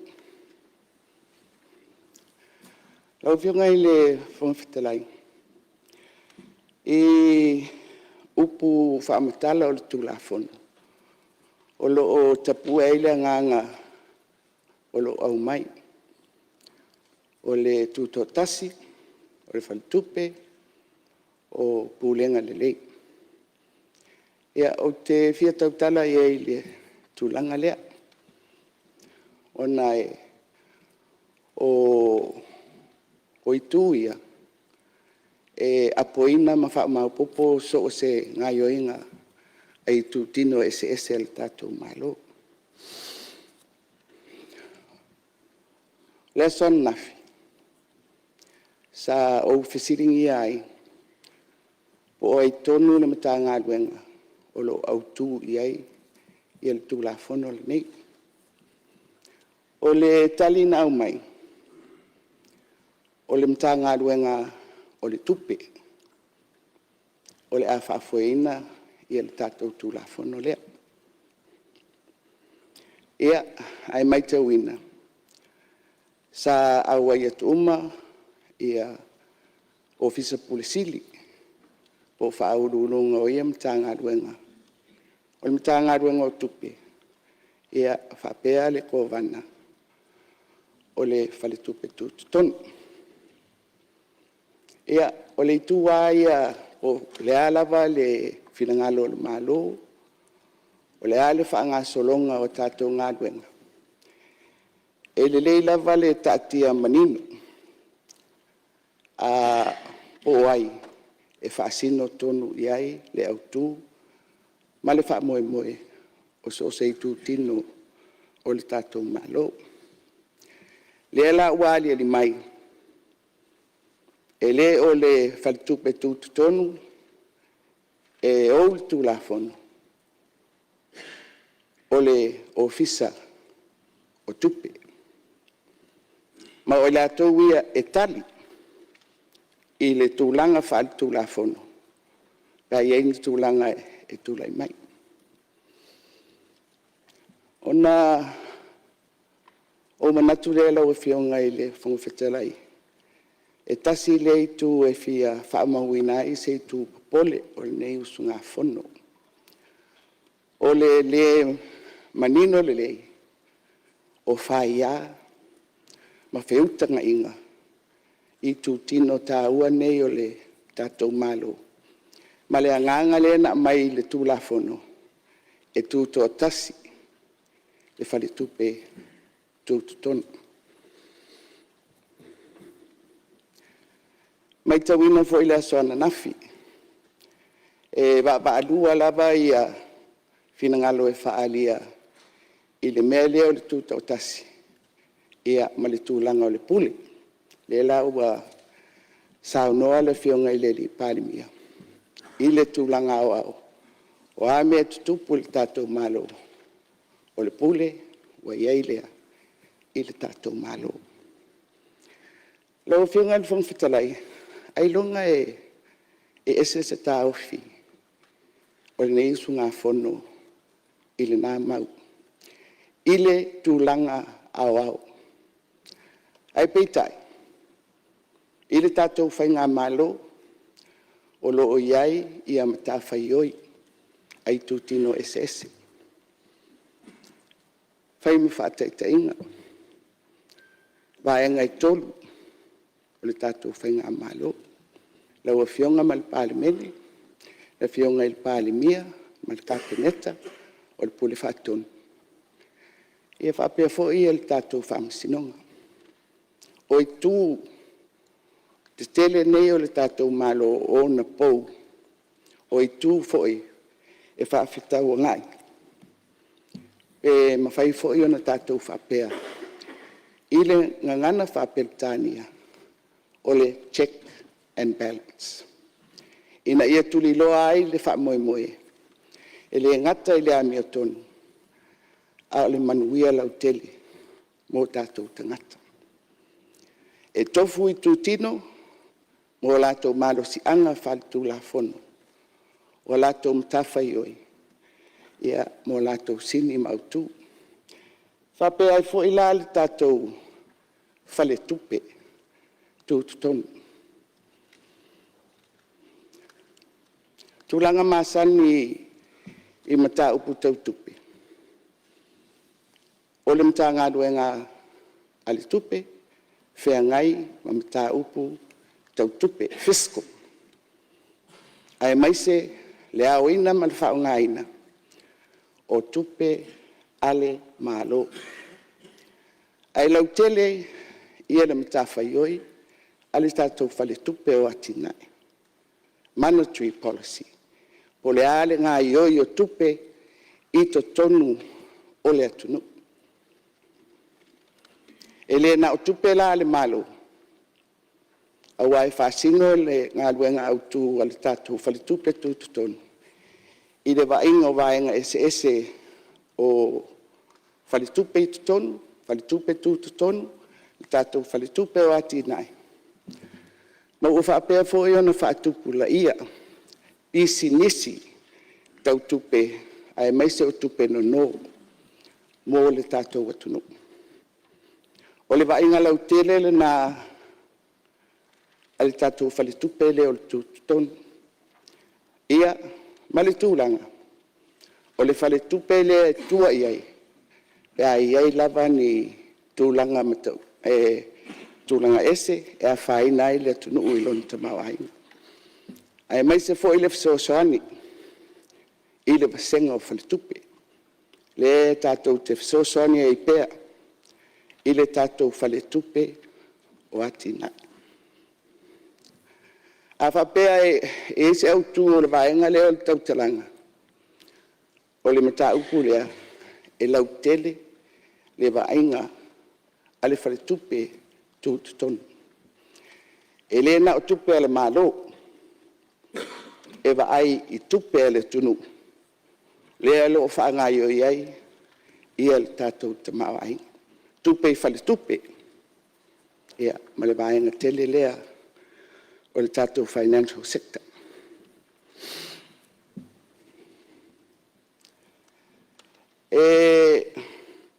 Lau whionga i le whangawhitalai. I upu whaamatala o le tūlafono. O lo o tapua i le nganga o lo au mai. O le tūtotasi, o le whalitupe, o pūlenga le lei. Ia o te whia tautala i le tūlanga lea. O nai o itu ia apoina ma wha maupopo so o se ngaioinga ai tu tino ese al tātou malo. Lea son nafi. Sa o fesiringi ai po ai tonu le mata ngā luenga o lo au tū iai i le tūlafono le nei. O le tali na au mai, o le mata ngā luenga o le tupe, o le a whaafoeina i le tātou tūlafono lea. Ia, ai mai te wina. Sa au ai atu uma ia ofisa pulisili o whaururunga o ia mata ngā luenga. O le mata ngā luenga o tupe, ia whapea le kovana o le whaletupe tūtutonu. Ia, o le itua ia o le alawa le whinangalo le malo, o le ale whaanga solonga o tātou ngā luenga. E le leilava le tātia manino, a o ai, e whaasino tonu iai le autū, ma le wha moe moe o so se tū tino o le tātou malo. Le ala wali ali mai, e le o le whalitupe tūtutonu, e o le tūlafono, o le ofisa o tupe. Ma o le atou ia e tali, i le tūlanga whaal tūlafono, pa iei ni tūlanga e tūlai mai. Ona o manatu le lau e whionga i le whangawhetalai. E tasi le i tū e whia whaamawina i se i tū pole o le nei usu ngā whono. O le manino le lei, o whaia, ma whiutanga inga, i tū tino tā ua nei o le tātou malo. Ma le anganga le na mai le tūlafono, e tū tō tasi, le whalitupe tūtutonu. Mai tawina fo ila soana nafi. E ba alua lava ia finangalo e whaalia i le mea leo le tūtau tasi. Ia ma le tūlanga o le pule. Le la ua saunoa le whionga i le li Palemene. I le tūlanga au au. O a mea tutupu le tātou malo. O le pule, ua iei lea i le tātou malo. Lau whionga le whangwhitalai. Ai longa e ese se tā ofi. O le nei su ngā whono i le nā mau. I le tūlanga au au. Ai peitai. I le tātou whai ngā malo. O lo o iai i a mata whai oi. Ai tūtino ese. Whai mi whātaita inga. Waenga i tolu. O le tātou whai ngā malo. Lau a whionga ma le Palemene, la whionga i le Palemene, ma le kapeneta, o le pule whaatonu. Ia whapea fo i le tātou whamasinonga. O i tū, te tele nei o le tātou malo o na pou, o i tū fo i, e whaafitau o ngai. E mawhai fo i o na tātou whapea, ile ngangana whapeltania o le check and balance. Ina ia tuli loa ai le wha moe. E le ngata i le amia tonu. A le manuia lau tele mo tātou tangata. E tofu i tūtino mo lātou malo si anga whaltu la fono. O lātou mtawhai oi. Ia mo lātou sini mautu. Whape ai fo i la le tātou whale tupe tūtutonu. Tūlanga masani i mata upu tau tupe. O le mta ngā duenga ali tupe, whea ngai ma mta upu tau tupe, fisco. Ai maise le au ina ma le whao ngā ina. O tupe ale malo. Ai lau tele ia le mta whaioi, ali tātou whale tupe o atinai. Monetary policy. Po le ale ngā ioi o tupe i to tonu o le atunu. E le na o tupe la le malo. A wai whasingo le ngā luenga au tu ale tātou whale tupe tu tonu. I le wainga o wainga ese o whale tupe i tonu, whale tupe tu tonu, tātou whale tupe o ati nai. Ma ua whapea fo i ona whaatupu la ia. Isi nisi tau tupe, ai maise o tupe no mo le tātou atunu. O le wainga lau tele le na ale tātou whale tupe le o le tūtonu. Ia, ma le tūlanga. O le whale tupe le tua iai. Ia iai lava ni tūlanga matau. Tūlanga ese, e a whaina i le atunu ui loni tamau aina. Ai mai se fo ile fsosoani ile basenga o whale tupe. Le tātou te fsosoani e pea ile tātou whale tupe o atina. A whapea e se au tū o le vaenga leo le tautalanga. O le mata upu lea e lau tele le vaenga ale whale tupe tū tonu. E le na o tupe ale malo. Eva ai i tupe le tunu. Lea lo whaanga i o iai, ia le tātou te mawai. Tupe i whale tupe. Ia, ma le vaenga tele lea o le tātou financial sector.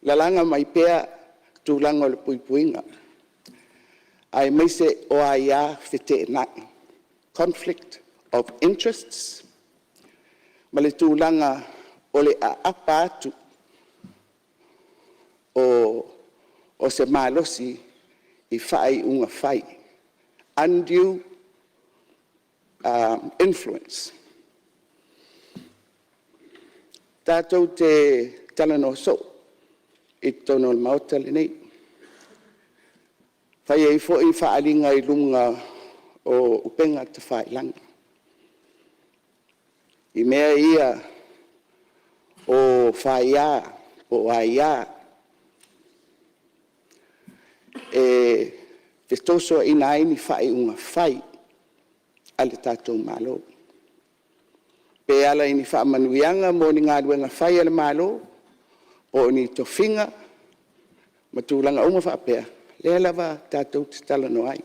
La langa mai pea tūlanga o le puipuinga. Ai meise o aia white nai. Conflict of interests. Ma le tūlanga o le apa atu o se malosi i whai unga whai. Undue influence. Tātou te talano so i tono le maota le nei. Whai e fo i whaalinga i lunga o upenga te whai langa. I mea ia o whaia, o aia, e festoso ina aini whai unga whai ale tātou malo. Pe ala ini wha manuianga mo ni ngā ruenga whai ale malo, o ni tofinga, matulanga unga whapea, lea lava tātou te tala no ai.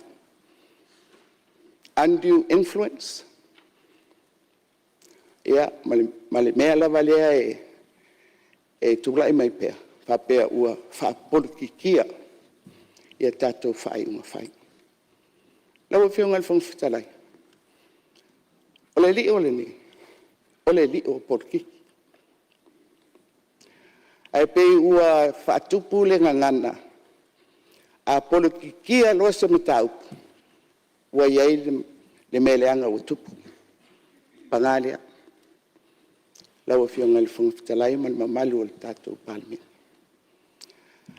Undue influence. Ia, male mea lava lea e tūlai mai pea. Whapea ua whapolukikia ia tātou whai unga whai. Lawa whiunga le whangwhitalai. O le li o le ni. O le li o polukiki. Ai pei ua whaatupu le ngangana. A polukikia loa se mataupu. Ua iai le meleanga ua tupu. Pangalia. Lawa whiunga le whangwhitalai man mamalu o le tātou Palemene.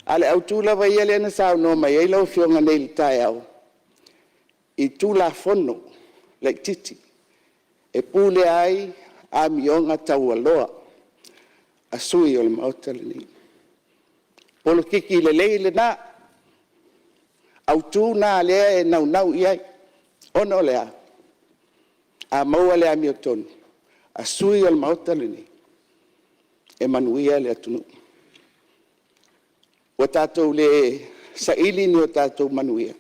Ale au tūlawa ia le ana sao no mai ei lau whiunga nei le tai au. I tūla fono, le titi. E pūle ai a mionga tau aloa. A sui o le maota le ni. Polo kiki le leile na, au tū nā lea e nau iai. Ona o lea. A maua lea mi o tonu. A sui al maota lini. E manuia le atunu. O tātou le saili ni o tātou manuia.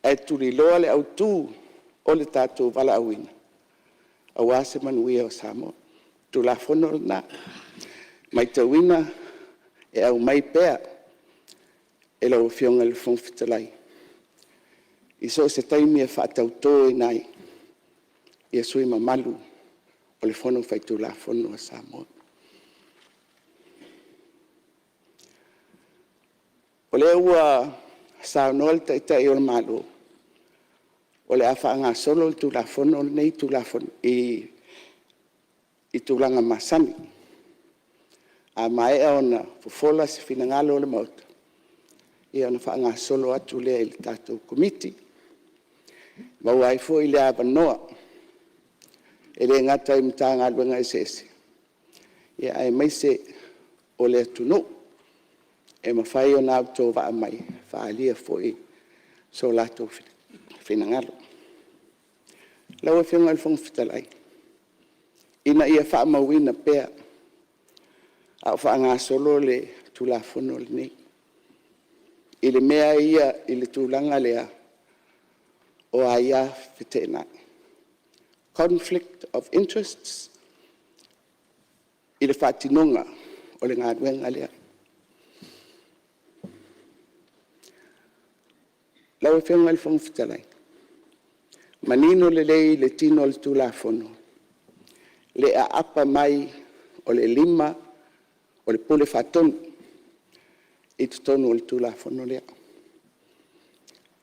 E turi loa le au tū o le tātou wala awina. A wase manuia o Samoa. Tu la fono na. Mai te wina e au mai pea. E lau fionga le fonfitalai. I so se taimi e whaatau tō e nai. I a sui mamalu o le fono whaitu la fono o Samoa. O le ua saunoa le taitai o le malo. O le awha ngā solo le tu la fono o le nei tu la fono i tūlanga masani. A mai e ona fufola se fina ngalo o le mauta. I ona wha ngā solo atu lea i le tātou komiti. Mau ai fo i le awanoa. E le ngata i mta ngā luenga e sese. I ai mai se o le atunu. E mawhai o nā tō wa mai. Wha alia fo i so lato fina ngalo. Lau e whiunga le whongfitalai. Ina ia wha mawina pea. Au wha ngā solo le tūlafono le nei. I le mea ia i le tūlanga lea. O aia whetena. Conflict of interests. I le whatinonga o le ngā ruenga lea. Lau e whiunga le whongfitalai. Manino le lei le tino le tūlafono. Le a apa mai o le lima o le pule whatonu. I tutonu o le tūlafono lea.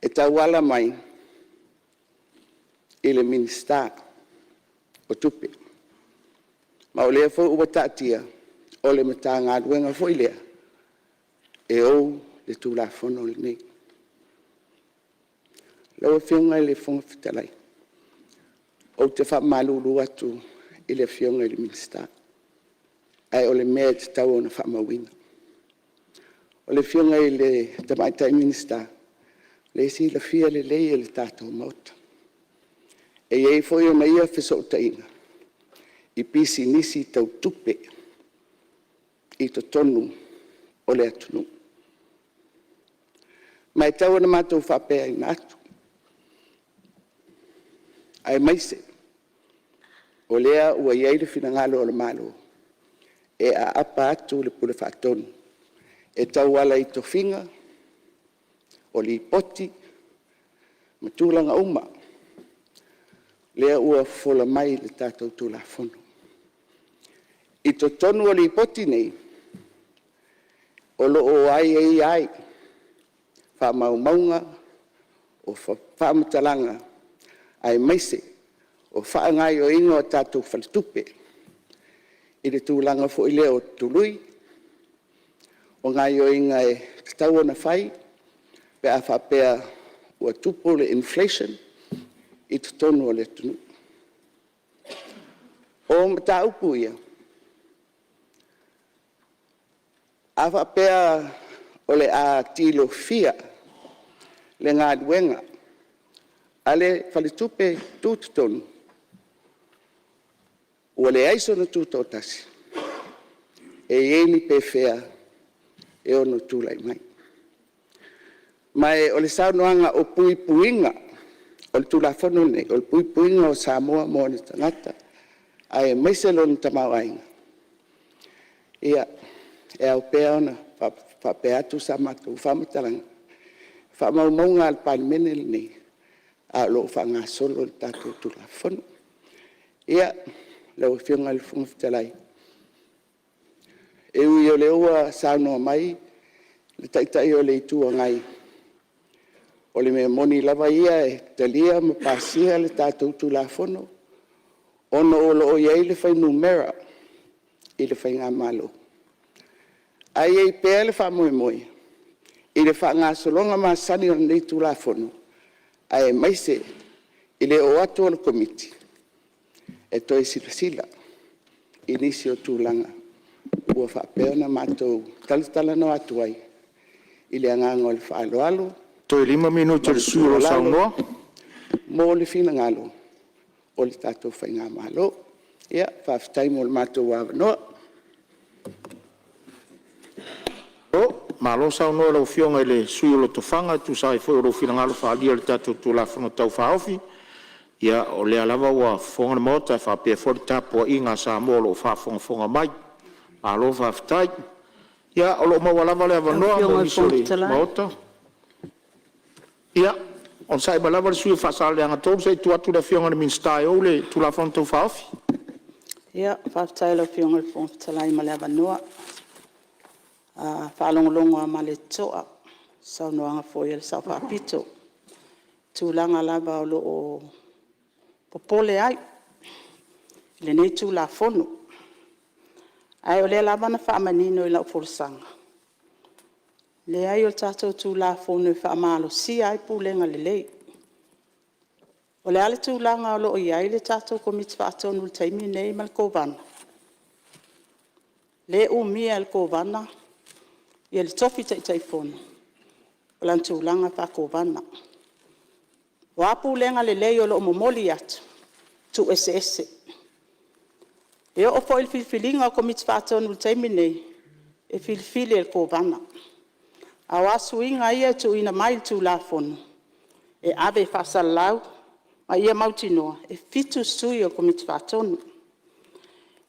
E tauala mai i le minista o tupe. Ma o lea fo ua tātia o le mata ngā ruenga fo i lea. E ou le tūlafono le nei. Lau e whiunga i le whongfitalai. O te whamalulu atu i le whiunga i le minista. Ai o le mea te tau o na whamawina. O le whiunga i le tamaitai minista. Le si la fia le lei e le tātou mauta. E iei foi o na ia whisou tainga. I pisi nisi tau tupe. I to tonu o le atunu. Mai tau na mātou whapea i nātu. Ai maise. O lea ua iei le finangalo o le malo. E a apa atu le pule whatonu. E tau ala i to finga. O li poti. Matulanga uma. Lea ua fola mai le tātou tūlafono. I to tonu o li poti nei. O lo o ai. Whamaumaunga. O whamatalanga. Ai maise. O whaangai o ingo o tātou whalitupe. I le tūlanga fo i leo tului. O ngai o inga e tau ona whai. Pe a whapea ua tupo le inflation. I te tonu o le tunu. O mta upu ia. A whapea o le a tilo fia. Le ngā duenga. Ale whalitupe tūtutonu. Ua le aiso na tūtotasi. E ieni pe whea e ono tūlai mai. Mai o le saunoanga o puipuinga o le tūlafono nei, o le puipuinga o Samoa mo le tangata, ai maiselo ni tamau ainga. Ia, e au pea ona, whapea atu sa matu, whamatalanga, whamaumaunga al Palemene nei, a lo whanga solo le tātou tūlafono. Ia, lau whiunga le whungawhitalai. E ui o le ua saunoa mai, le taitai o le itua ngai. O le mea moni lava ia e talia ma pasia le tātou tūlafono. Ono o lo o iei le whai numera i le whai ngā malo. Ai ei pēa le wha moe moe. I le wha ngā solonga ma sani o nei tūlafono. Ai maise i le o atu o le komiti. E toi sila. I nisi o tūlanga. Ua wha pēona mātou talatala no atu ai. I le anganga o le wha alo. Toi 5 minuto le sui lo saunoa. Mo le fina ngalo. O le tatou whainga malo. Ia, whawhitai mo le mātou wawanoa. O, malo saunoa lau fionga le sui lo tofanga, tu sai foi o lo fina ngalo whaalia le tatou tu la whanga tau whaofi. Ia, o le alawa wa whonga na mota, whapea fori tapo i ngā Samoa lo whafonga mai. Malo whawhitai. Ia, o lo mawalava le avanoa, mo miso le mota. Ia, on sai balava le sui whaasale anga tōu, sei tu atu le fionga na minstai o le tu la whanga tau whaofi. Ia, whawhitai le fionga le whongtalai ma le avanoa. Whaalongolongo ma le toa. Saunoanga foi le sau whapito. Tūlanga lava o lo o popole ai. Le nei tū la whono. Ai o le lava na whaamanino i lau forasanga. Le ai o tātou tū la whono i whaamalo si ai pūlenga le lei. O le ale tūlanga o lo o iai le tātou komiti whaatonu le taimi nei mal kovana. Le umia le kovana. Ia le tofi tai whono. O lan tūlanga wha kovana. O a pūlenga le lei o lo o momoli atu. Tu ese. E o foil filfilinga o komiti whaatonu le taimi nei. E filfili le kovana. A wasuinga ia tu ina mai tu la fono. E ave whasalau. Ma ia mautinoa. E fitu sui o komiti whaatonu.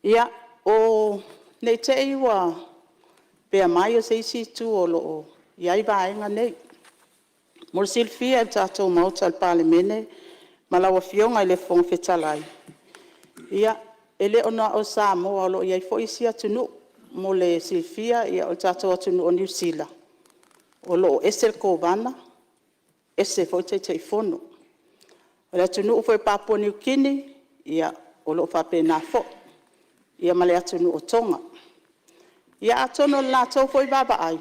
Ia o nei te iwa pea mai o seisi tu o lo o iai vaenga nei. Mor silfia e tātou mauta al Palemene. Malawa fionga i le fonga fetalai. Ia ele ona o Samoa o lo iai fo isi atunu. Mo le silfia ia o tātou atunu o New Zealand. O lo ese le kovana, ese foi te fono. O le atunu o foi Papua New Guinea, ia o lo whapena fo. Ia male atunu o Tonga. Ia atono la tau foi baba ai.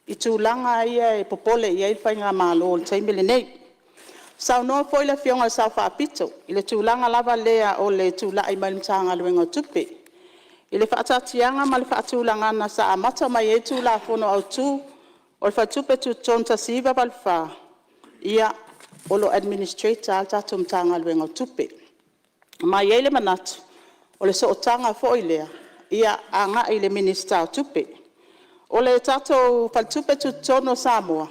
I tūlanga ia e popole ia i whainga malo o le taimele nei. Sau noa foi le fionga sau whapito. I le tūlanga lava lea o le tūla i malimtanga luenga tupe. I le whaatatianga ma le whaatūlanga na sa amata mai e tūla fono au tū. O le whatupe tu tonta siva balwha, ia o lo administrator al tātou mtanga luenga tupe. Mai eile manatu, o le sootanga fo ilea, ia anga i le minister tupe. O le tātou whatupe tu tono Samoa,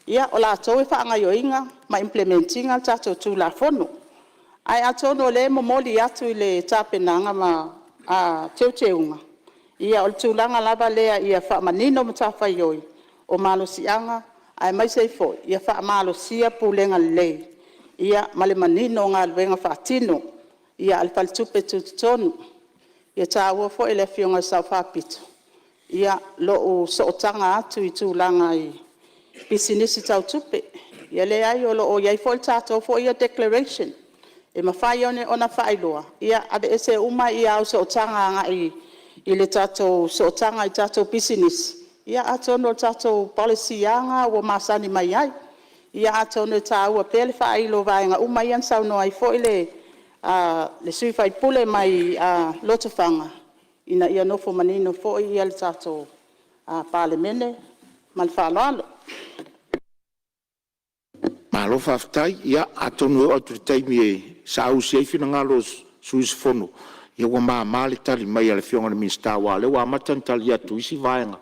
ia o la tau e whaanga yoinga, ma implementinga tātou tu la fono. Ai atono le momoli atu i le tāpenanga ma teuteunga. Ia o le tūlanga lava lea ia whaamanino matawhai yoi. O malo sianga, ai mai sei foi, ia wha malo sia pūlenga lei. Ia male manino ngā luenga whaatino. Ia al faltupe tutonu. Ia tā ua foi le fionga sau whapito. Ia lo o sootanga atu i tūlanga i pisinisi tau tupe. Ia le ai o lo o iai foi tātou foi ia declaration. E mawhai one ona whailoa. Ia abe ese uma ia au sootanga nga i le tātou sootanga i tātou pisinisi. Ia atono tātou policy anga o masani mai ai. Ia atono tāua pele whailo vaenga umaian sau no ai fo le sui whai pule mai lotofanga. Ina ia nofo manino fo ia le tātou Palemene mal whaloalo. Malo whawhitai, ia atono o atu taimi e sa au sei fina ngalo suis fono. Ia wa maa le tali mai ale fionga le minsta wale wa matan tali atu isi vaenga.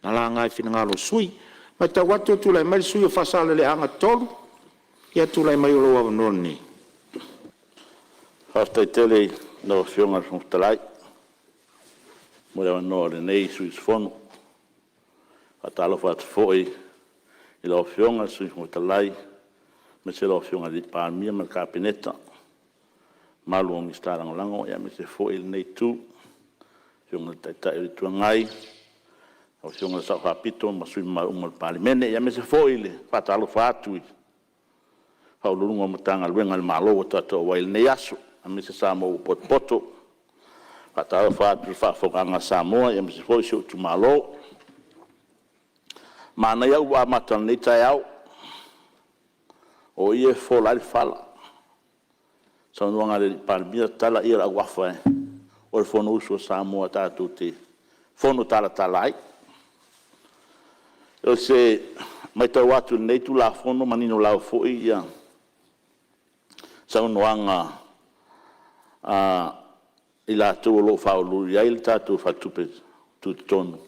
Na la ngai fina ngalo sui. Mai ta watu tu lai mai sui o whasale le anga tolu. Ia tu lai mai o loa wanoni. Haftai tele no fionga whungtalai. Mora wanoa le nei sui sfono. Hatalo whatu foi. I lo fionga sui whungtalai. Me se lo fionga di pāmia ma kāpeneta. Malu o mistarang lango. Ia me se foi le nei tu. Fionga taitai le tuangai. O fionga sa whapito, ma sui ma umal Palemene, ia me se foile, whatalo whatui. Hau lurunga matanga luenga le malo o tato wail ne aso, a me se Samoa poto. Whatalo whatui whawhokanga Samoa, ia me se foi se utu malo. Mana ia ua matan nei tai au. O ie wholai whala. Sa unuanga le Palemene tala ia la wafa e. O le fono uso Samoa tātou te fono tala ai. O se mai tau atu nei tu la fono manino lau fo'i ia saunoanga i la tu lo faulu ia il tatu fatupe tu tonu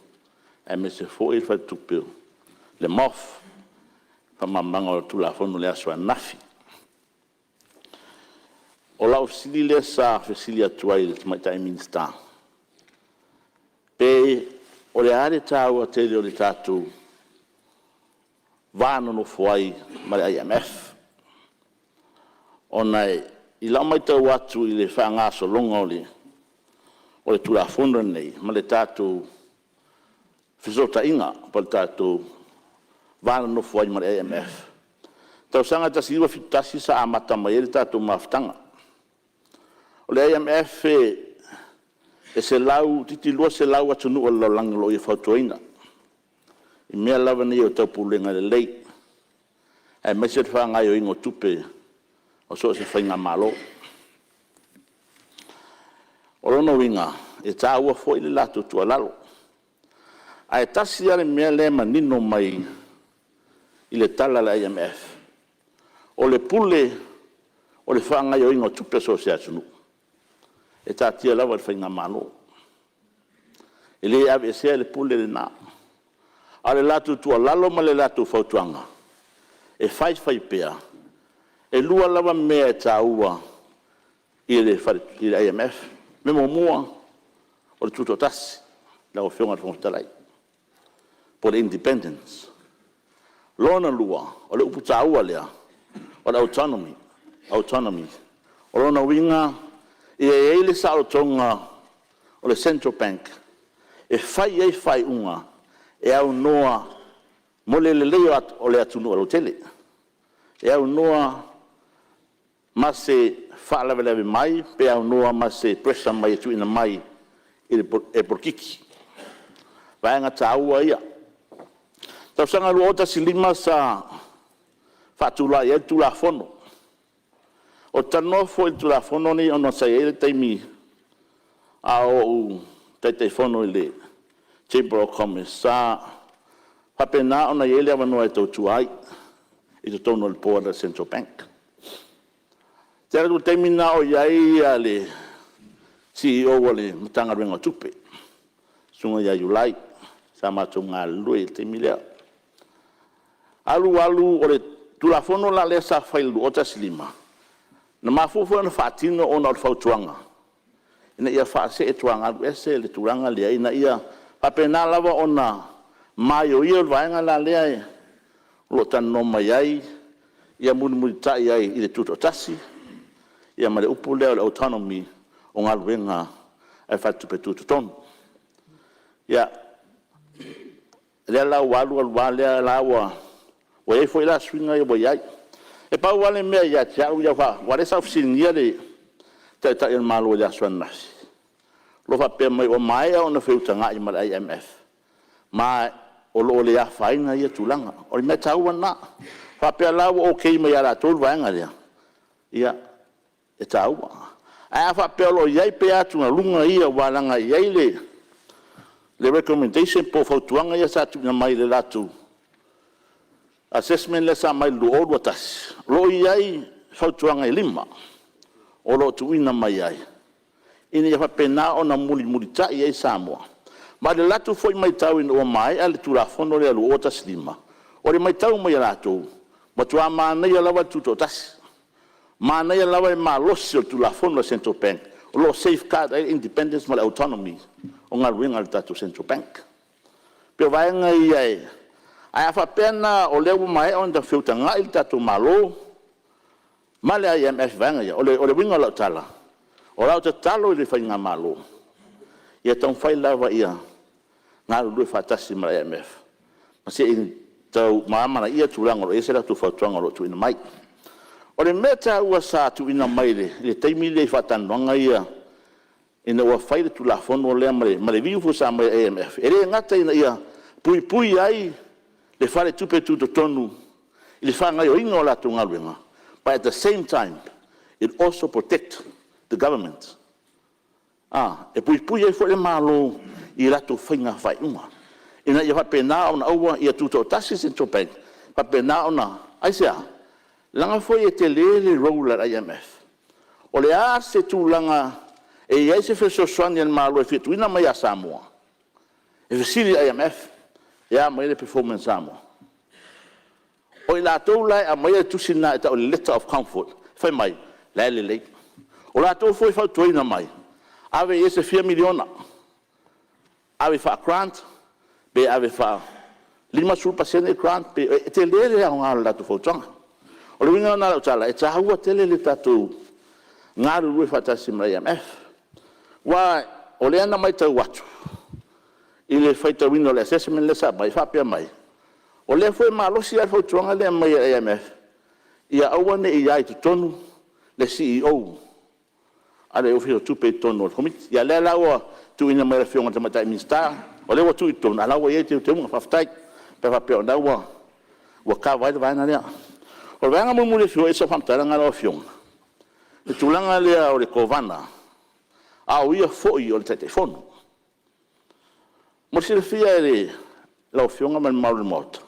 e me se fo'i fatupe le mof pa mamanga tu la fono le aswa nafi o lau sili le sa fesili atuai le mai tai minsta pe o le are tau a te o le tatu vano no fuai ma le IMF onai i la mai tau atu i le whaanga so longa o le tula fono nei ma le tatu fisota inga pa le tatu vano no fuai ma le IMF tau sanga ta siwa fitasi sa amata mai le tatu maftanga o le IMF e se lau titi lua se lau atunu o lo lang lo i fautoina i mea lava ni o tau pulenga le lei e me se fa ngai o ingo tupe o so se fainga malo o lono winga e ta ua foi le lato tua lalo ai tasi ale mea le manino mai i le tala la IMF o le pule o le fa ngai o ingo tupe so se atunu e ta tia lava le fainga malo e le ave se le pule le na ale latu tua lalo ma le latu fautuanga e fai pea e lua lava mea e taua i le IMF me mua o le tuto tasi la o fionga Fonotaga po le independence lona lua o le upu taua lea o le autonomy o lona winga i e le saotonga o le central bank e fai unga e au noa mo le leo o le atunu o tele e au noa ma se fa'alaveleve mai pe au noa ma se pressure mai tuina mai e porkiki vaenga taua ia tausaga lua ota silima sa fa'atulai ai tulafono o tanofo i tulafono ni ona sai ai le taimi a o taitaifono i le Chamber of Commerce sa hapena ona yele avanoa e tautu ai i te tono le poa da Central Bank. Tera tu temina o iai a le CEO o le matanga renga tupe. Sunga ia Julai sa mato ngā lue te milea. Alu o le tulafono la le sa whailu o tasilima. Na mafufu ana whaatino o na o whautuanga. Ina ia whaase e tuanga alu ese le turanga lea ina ia papena lava ona mai o ia vaenga la lea lo tano mai ai ia muni tai ai i le tuto tasi ia male upu lea le autonomy o ngā luenga e whatu pe tuto tonu ia lea la walu lea la wa o ei foi la swinga ia boi ai e pau wale mea ia te au ia wha wale sa ofisinia le tai il malo ia swanasi lo fa pe mai o mai o na feutanga i mara IMF ma o lo le afaina ia tulanga o me tau na fa pe la o okay mai ala tol vanga ia e tau a fa pe lo ia pe atu na lunga ia walanga ia le recommendation po fautuanga ia sa tu na mai le latu assessment le sa mai lo o tas lo ia fautuanga i lima o lo tu ina mai ai ini ia pena ona muli tai ai Samoa ma le latu foi mai tau in o mai ale tulafono le alu o taslima o le mai tau mai latu ma tu ama nei lava tuto tas ma nei lava ma losi o tulafono Central Bank o lo safeguard independence ma autonomy o nga winga le tatu Central Bank pe vai ngai ai fa pena o le mai on da filtanga il tatu malo ma le IMF vanga o le winga la tala o rau te talo i le whainga malo. Ia tau whai lawa ia ngā rui whatasi mara IMF. Ma se in tau maamana ia tūranga o e se ratu whautuanga o tu ina mai. O le meta ua sa tu ina mai le teimi le whatanwanga ia ina ua whai le tulafono lea ma le viufu sa mai IMF. E re ngata ina ia pui ai le whare tupe tu tonu i le whangai o inga o latu ngaruenga. But at the same time, it also protects the government. E pui e fo le malo i rato whainga whai unga. Ina ia whapena o na aua ia tuto tasi Central Bank pena ona ai sia langa foi e te le roller IMF o le a se tu langa e ia se fe so soani en malo e fituina mai a Samoa e fesili IMF ia mai le performance Samoa o la tau lai a mai tu sina e ta o letter of comfort fai mai le o la tau foi fa toina mai ave ese 4 miliona ave fa grant be ave fa 5% grant pe te le a nga la tu fotanga o le winga na la tala e ta hua tele le tatu nga lu fa ta simra IMF wa o le ana mai tau watu ile fai tau wino le assessment le sa mai fa pe mai o le foi malo si al fotanga le mai IMF ia awane ia i tonu le CEO ale o fio tupe tonu komit ia le lawa tu ina mai fio ngata mata minister o le watu to na lawa ye te mo fa ftai pe fa pe ona wa ka vai na le o venga mo mo le fio esa famtara ngala fio e tulanga le o le kovana a o ia foi o le telefono mo se fia le la fio ngama mal mot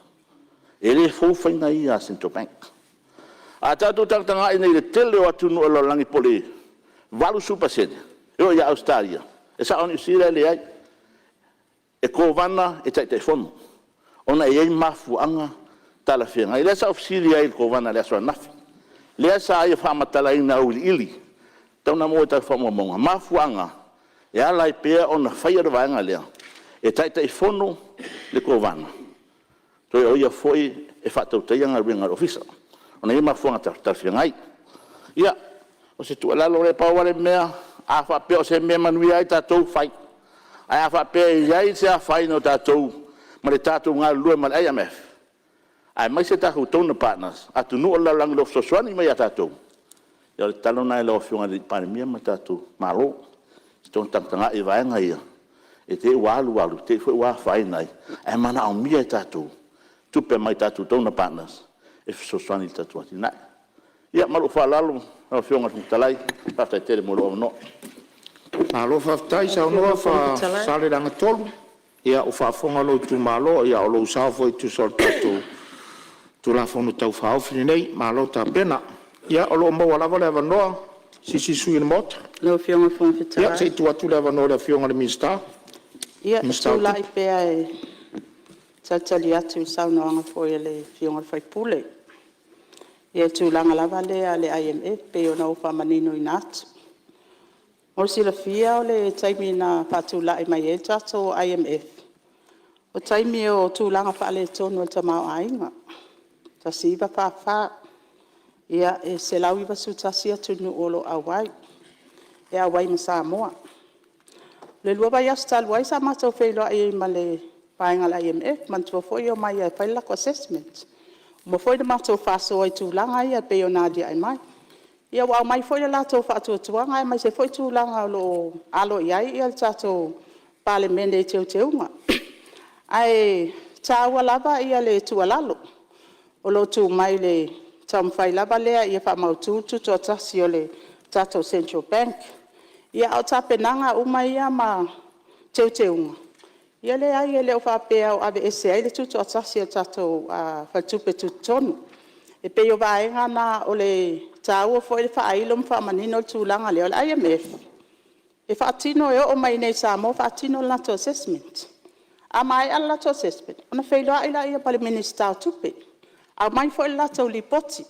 ele fo fa na ia Central Bank a tatu tanga ina le tele o atu no lo langi pole valu super sede eu ia Australia e sa oni sira le ai e kovana e telefono ona e mafu anga tala fenga ile sa ofisilia il kovana le so nafi le sa ia fa matala ina uli ili tona mo ta fa mo mafu anga e ala i pe ona faia de vanga le e telefono le kovana to ia foi e fa tau te anga ringa ofisa ona ia mafu anga ta fenga ia o se tu ala lo le pa wale mea a fa pe o se me manui ai ta tou fai ai a fa pe ia se a fai no ta tou ma le tatu nga lue ma IMF ai mai se ta tona partners atu no la lang lo so swani mai tatu ya le talo na lo fiona di Palemene ma tatu malo ston tanga e vai nga ia e te walu te foi wa fai nai ai mana o mia tatu tu pe mai tatu tona partners e so swani tatu ati na ia malo fa lalo lo fiona di talai pa te te mo lo no malo fa tai sa no fa sale danga tolu ia o fa fonga lo tu malo ia o lo sa foi tu sortato tu la fono tau fa ofini nei malo ta pena ia o lo mo wala wala va no si sui mot Lo fionga fon fitala. ia sei tu atu leva no le fionga le minister Ia tu lai pe ai tatali atu sauna anga foi le fionga fai pule. Ia tu langa lava le ale IMF pe ona o fa manino inat. O si la fia o le taimi na patu lai mai e tato IMF. O taimi o tu langa fa le tono ta mau ainga. Ta siva fa ia e se lau iwa su tasia tunu olo awai. E awai ma Samoa. Le lua vai asta luai sa mato feilo ai ma le painga la IMF man tu foi o mai e faila ko assessment. Mo foi de mato faso ai tu langa ia pe ona dia ai mai. Ia wa mai foi la to fa tu tuanga mai se foi tu langa lo alo ia tato Palemene teuteunga. Ai tawa lava ia le tu alalo. O lo tu mai le tam fai lava lea ia fa mau tu to tasi o le tato Central Bank. Ia au tapenanga umai ia ma teuteunga. Ia le ai ele o fa pe au ave ese ai le tu to tasi o tato fa tupe tu tonu. E pe yo vaenga na o le tau foi fa ailom fa manino tu langa le o IMF. E fa tino e o mai nei Samoa fa tino la to assessment. A mai alla to assessment. Ona feilo ai la ia Palemene sta tupe. A mai foi la to lipoti.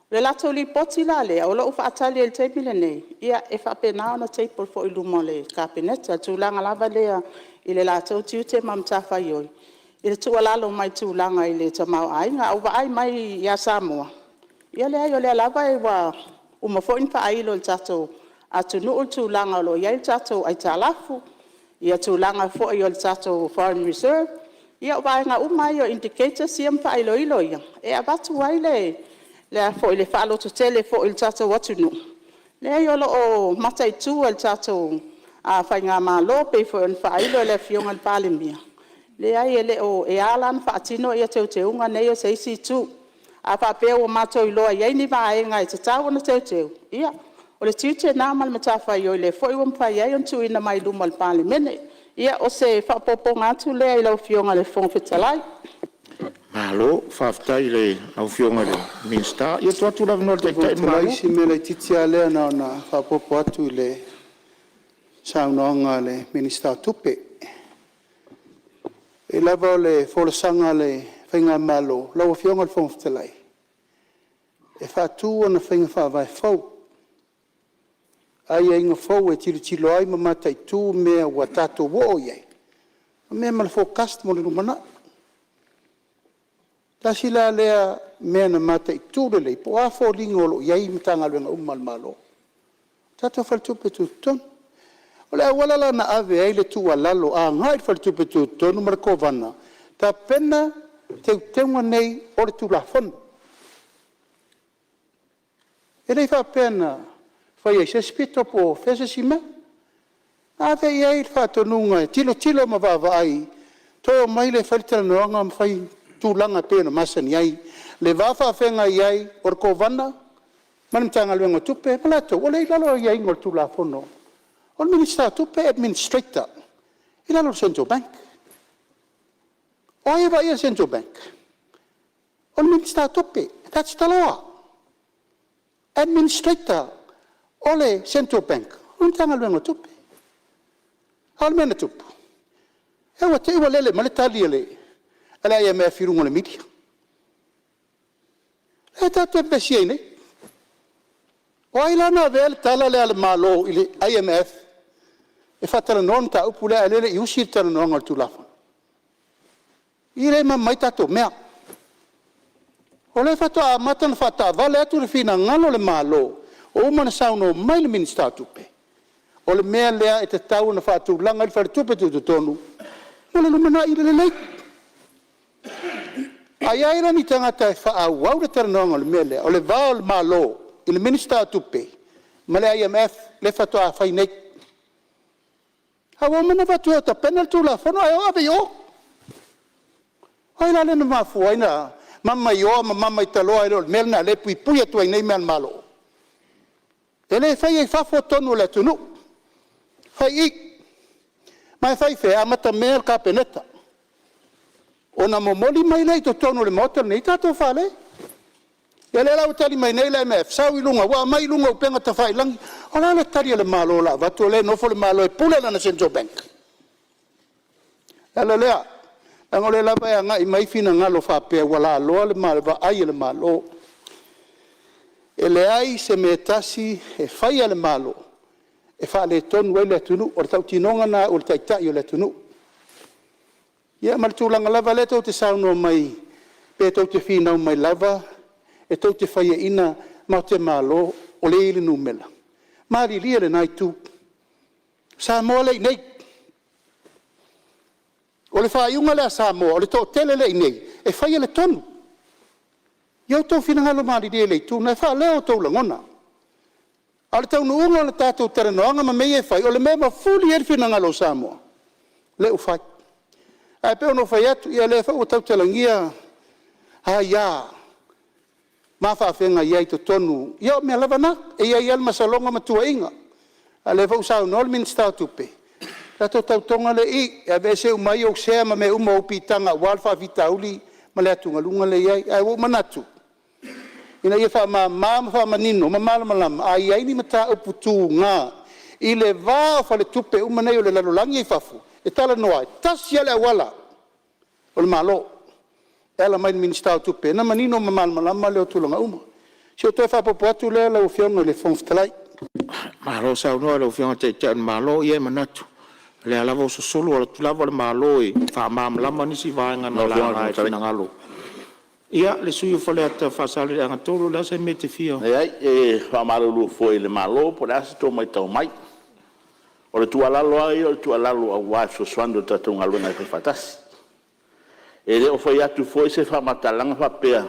Le la to lipoti la le o lo fa atali el tebile nei. Ia e fa pena ona table foi lumo le cabinet tu langa lava le ile la to tiute mam tafa yoi. Ile tu alalo mai tu langa ile tamau ai nga au ai mai ya Samoa. Ia le yo le lava e wa uma foi fa ai lo tato atu no tu langa lo ia tato ai talafu. Ia tu langa fo yo tato foreign reserve. Ia wa nga uma yo indicator sim fa ilo ilo ia. E abatu ai le fo ile fa lo to tele fo il tato watu no. Le yo lo o matai tu el tato a fa nga ma lo pe fo en fa ilo le fionga al Palemene. Le ai ele o e alan fa tino ia teuteunga nei se isi tu a fa pe o mato ilo ia ni va e ngai te tau na teuteu ia o le tite na mal mata fa yo le foi um fa ia tu ina mai lu mal Palemene ia o se fa popo ngatu le ilo fionga le fon fitalai Malo, whaftai le au fionga le minsta. Ia tu atu la vinol te tai malo. Lai si mele titia lea na whapopo atu le saunoanga le minsta tupe. E lava o le wholesanga le whainga malo, lau fionga le whongwhtalai. E whatu ana whainga whawai whau. Ai inga whau e tilo ai mamata I tū mea wa tato wo iei. Mea mala whokast mo le rumana. Tasi la lea mea na mata I tūre lei, po a wholinga olo iei matanga luenga umal malo. Tato whaltupe tūton. O le awala la na ave ai le tua lalo a ngai whaltupe tūton, umara kovana. Ta pena te teunga nei o le tūla whanu. E rei wha pena whai ai se spito po whese si mea. Ave iei whatonunga, tilo ma vava ai. Toi mai le wharitara noanga ma whai tūlanga pēna masani ai. Le wafa whenga iei o le kovana. Manimtanga luenga tupe, malato, o le ilalo iei ngol tūla whono. O le minister tupe administrator. Ilalo Central Bank. O ai wa ia Central Bank. O le minister tupe, that's the law. Administrator o le Central Bank. O le tanga luenga tupe. Hal mena tupu. Ewa te iwa lele, male tali ele. Ala ia mea firunga le media. E tatu e pesi nei. O ailana vele tala le ala malo ili IMF. E fatala non ta upu le alele I usir tala non al tulafa. I re ma mai tato mea. O le fato a matan fata vale atu le fina ngalo le malo. O umana sauno mai le minister tupe. O le mea lea e te tau na whātu langa I whare tupe tonu. O le lumana I le lei. Ai aira ni tangata e whaau le taranonga le mea lea. O le vao le malo I le minister tupe. Ma le IMF le whatu a whainei. Hawa mana whatu a ta penalty la whanu ai o ave yo. Ai la lena mafu ai na mama yo ma mama I taloa ai le mea na le pui pui atu ai nei mea malo. E le whai e whafo tonu le tunu. Fai I, mai fai fe amata mea ka peneta. O na momoli mai nei to tonu le motor nei tato fale. E le lau tali mai nei le MF, sau I lunga, wa mai lunga upenga ta fai langi. O la le tari le malo la, vatu le nofo le malo e pule na Central Bank. E le lea, ango le lava e anga I mai fina ngalo whapea, wala aloa le malo, va ai le malo. E le ai se me tasi e fai le malo. E fa le tonu le tunu o tau tinonga na o taitai o le tunu. Ia mal tūlanga lava le tau te sauno mai pe tau te whina mai lava e tau te whaia ina mau te malo o le ili numela. Mari lia le nai tū. Samoa le nei. O le whaiunga le a Samoa o le tau tele le nei e whaia le tonu. Iau tau whina ngalo mari lia le tū na e wha leo tau langona. Ale tau nuunga le tātou teranoanga ma mei e whai, o le mea ma fuli e whina ngalo Samoa. Le u whai. Ai peo no whai atu, ia le whau o tau talangia, ia, ma whawhenga ia I to tonu, ia o mea lavana, e ia alma salonga ma tua inga. A le whau sao nol minsta tupe. Tato tau tonga le I, e vese umai o sea ma me uma upitanga, walfa vitauli, ma le atunga lunga le iai, ai o manatu. Ina ia wha ma manino, ma malama, ai ai ni mata uputu ngā. I le vā wha le tupe umanei o le lalolangi I whafu. E tala noa, tasi ale awala. O le malo. E ala mai minister tupe. Na manino ma malama leo tulanga uma. Si o toi whapopo atu lea lau whionga le whongwhtalai. Malo sau noa lau whionga te te malo I e manatu. Le alawa o sosolo ala tulawa le malo I wha maamalama nisi vāenga na langa e tina ngalo. Ia, le sui o whale ata whasale le angatoro, la se me te fia. E whamarulu foi le malo, po le asa tō mai tau mai. O le tualalo ai, o le tualalo a waif so swando tatou ngaluna I whatasi. E le o whai atu foi se whamatalanga whapea.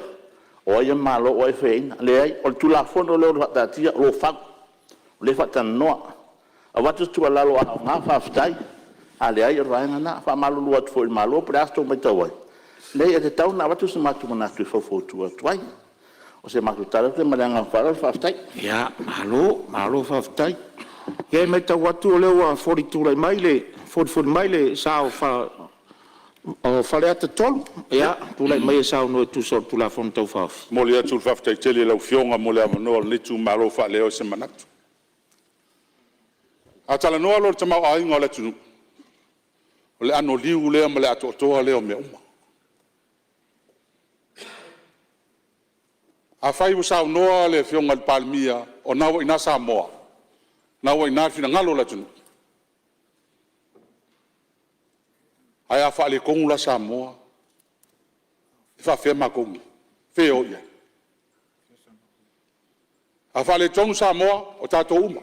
O ai malo, o ai whaina. Le ai, o le tulafono leo le whatatia, o lo whak. O le whatanoa. A watu tualalo a ngā whaftai. A le ai, o raenga na, whamarulu atu foi le malo, po le asa tō mai tau ai. Lei e te tau na watu se matu manatu I whawhotu atuai. O se matu tala te maranga whara whaftai. Ia, malo whaftai. Ia mai tau watu o leo a 42 mai le, 44 mai le sao O fale ata tolu. Ia, pulai mai sao no tu sol pula fon tau fafi. Mo le atu fafta tele lau fionga mo le amano le tu malo fa leo se manatu. Atala no lo tama ai ngola tu. Le ano liu le mo le atu to le o me uma. A fai u sao no le fionga le palmia o nawo ina Samoa. Nawo ina fina ngalo la tu. Ai a fa le kongu la Samoa. Fa fe ma kongu. Fe o ia. A fa le tonu Samoa o tato uma.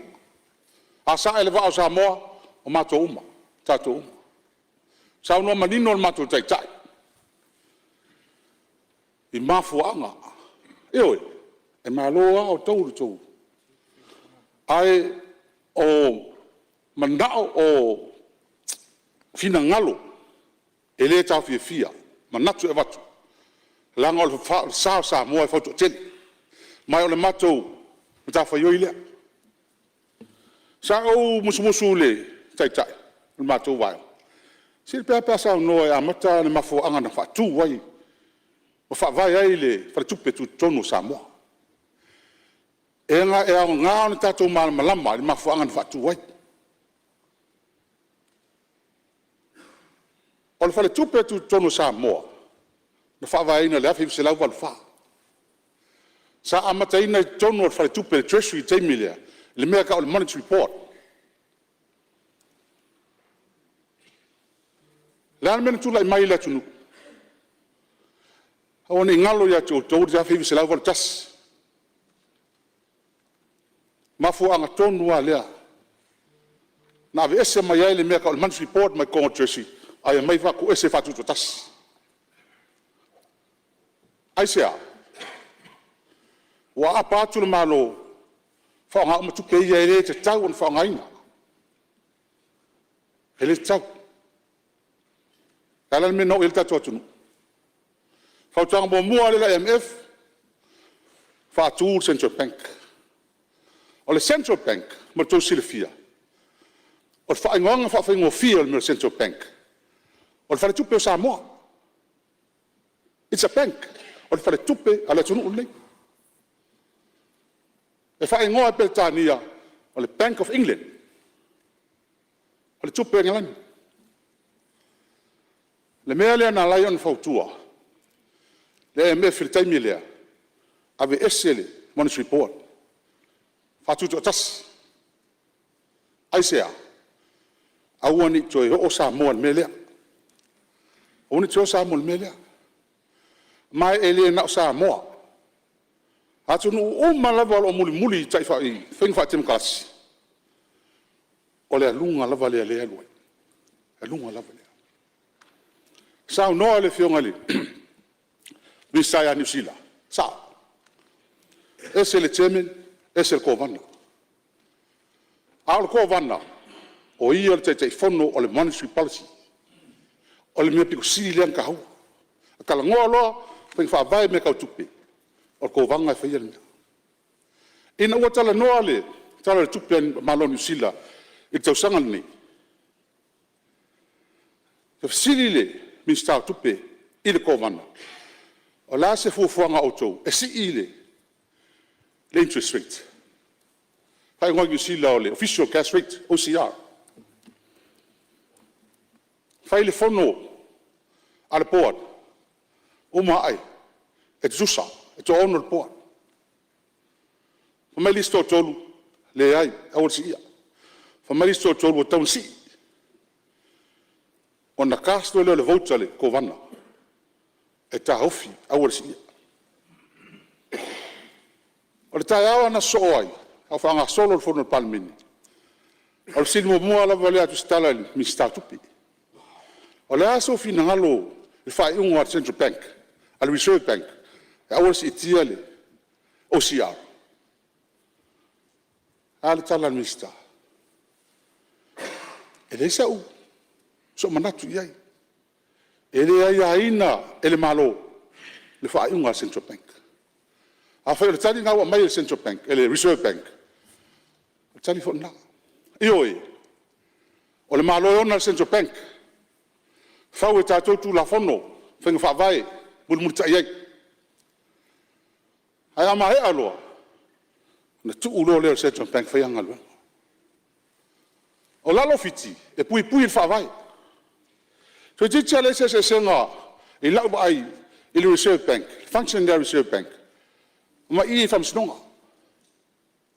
A sa ele va o Samoa o mato uma. Tato uma. Sa no manino o mato tai tai. I mafu anga. Eoi. E maloa o tau tau. Ai o mandao o fina ngalo. Ele tau fia. Manatu e watu. Langa o sa moa e foto tele. Mai o le mato ta fa yo ile. Sa o musu le tai tai. Le mato vai. Si le papa sa no e amata le mafo anga na fa tu wai. O fa vai ai le fa tu pe tu tonu sa moa. E nga e au ngā ni tatou malama le mafo anga na fa tu wai. O le fa le tu pe tu tonu sa moa. Na fa vai na le afi se lau fa. Sa amata ina tonu o fa le tu pe treasury te milia. Le mea ka o le monetary report. Le ana mena tula i mai la tunu. Hawa ni ngalo ya tō tō ria whiwi se lau wala tas. Mafu anga tonu a lea. Na ave ese mai ai le mea ka o le monetary report mai kongo treasury. Ai mai wha ko ese whatu tō tas. Ai sea. Wa apa atu le malo. Whaonga umatu peia e le te tau on whaonga ina. He le tau. Kala me no il tatu atunu. Whautanga mo mua le la IMF. Whaatu Central Bank. O le Central Bank, mo tō silifia. O le whaingonga whaingo fia le Central Bank. O le wharetupe o Samoa. It's a bank. O le wharetupe ala tunu unei. E whaingoa pe tānia o le Bank of England. O le tupe ngalani. Le mea lea na lai on fautua. Le IMF le taimi lea. Ave esele monetary report. Fatutu atas. Aisea. Aua ni toi o Samoa le mea lea. O ni toi o Samoa le mea lea. Mai ele na o Samoa. Atu nu uma lava o muli tai fa i. Feng fa tem kasi. O le lunga lava le lea lue. E lunga lava lea. Sao noa le fionga li. Misaya New Zealand. Sao. Ese le chairman, ese le kovana. Ao le kovana. O ia le te fono o le monetary policy. O le mea piko siri leang kahau. Kala ngoa loa, peng wha vai me kau tupe. O le kovanga e whaia lina. Ina ua tala noa le, tala le tupe malo New Zealand. I tausanga ni. Te siri le, minsta tupe, i le kovana. O la se fuafuanga o tau, e si i le interest rate. Pai ngoi New Zealand o le official cash rate, OCR. Fai le fono a le board, uma ai, e zusa, e to ono le board. Famai listo tolu, le ai, awal si ia. Famai listo tolu o taun si. O na kasto le vouta le kovana. E ta hofi, awal si ia. O le tai awa na soai, au whaanga solo le fono le Palemene. O le sili mua la vale atu stala le mista tupi. O le aso fina ngalo le whai ungo at Central Bank, al Reserve Bank, e awal si itia le OCR. Ale tala le mista. E le isa u, so manatu iai. E le ai aina e le malo le whai ungo at Central Bank. A whai le tali ngawa mai le Central Bank, e le Reserve Bank. Le tali whona. Ioi, o le malo e ona le Central Bank. Fau e tātou tū la fono, whenga whaavae, mulmuta iei. Ai ama he aloa, na tu ulo leo Central Bank whaianga lua. O lalo fiti, e pui pui il whaavae. So jitia le se senga, i lau ba ai, i le Reserve Bank, function there Reserve Bank. Ma i wham sinonga.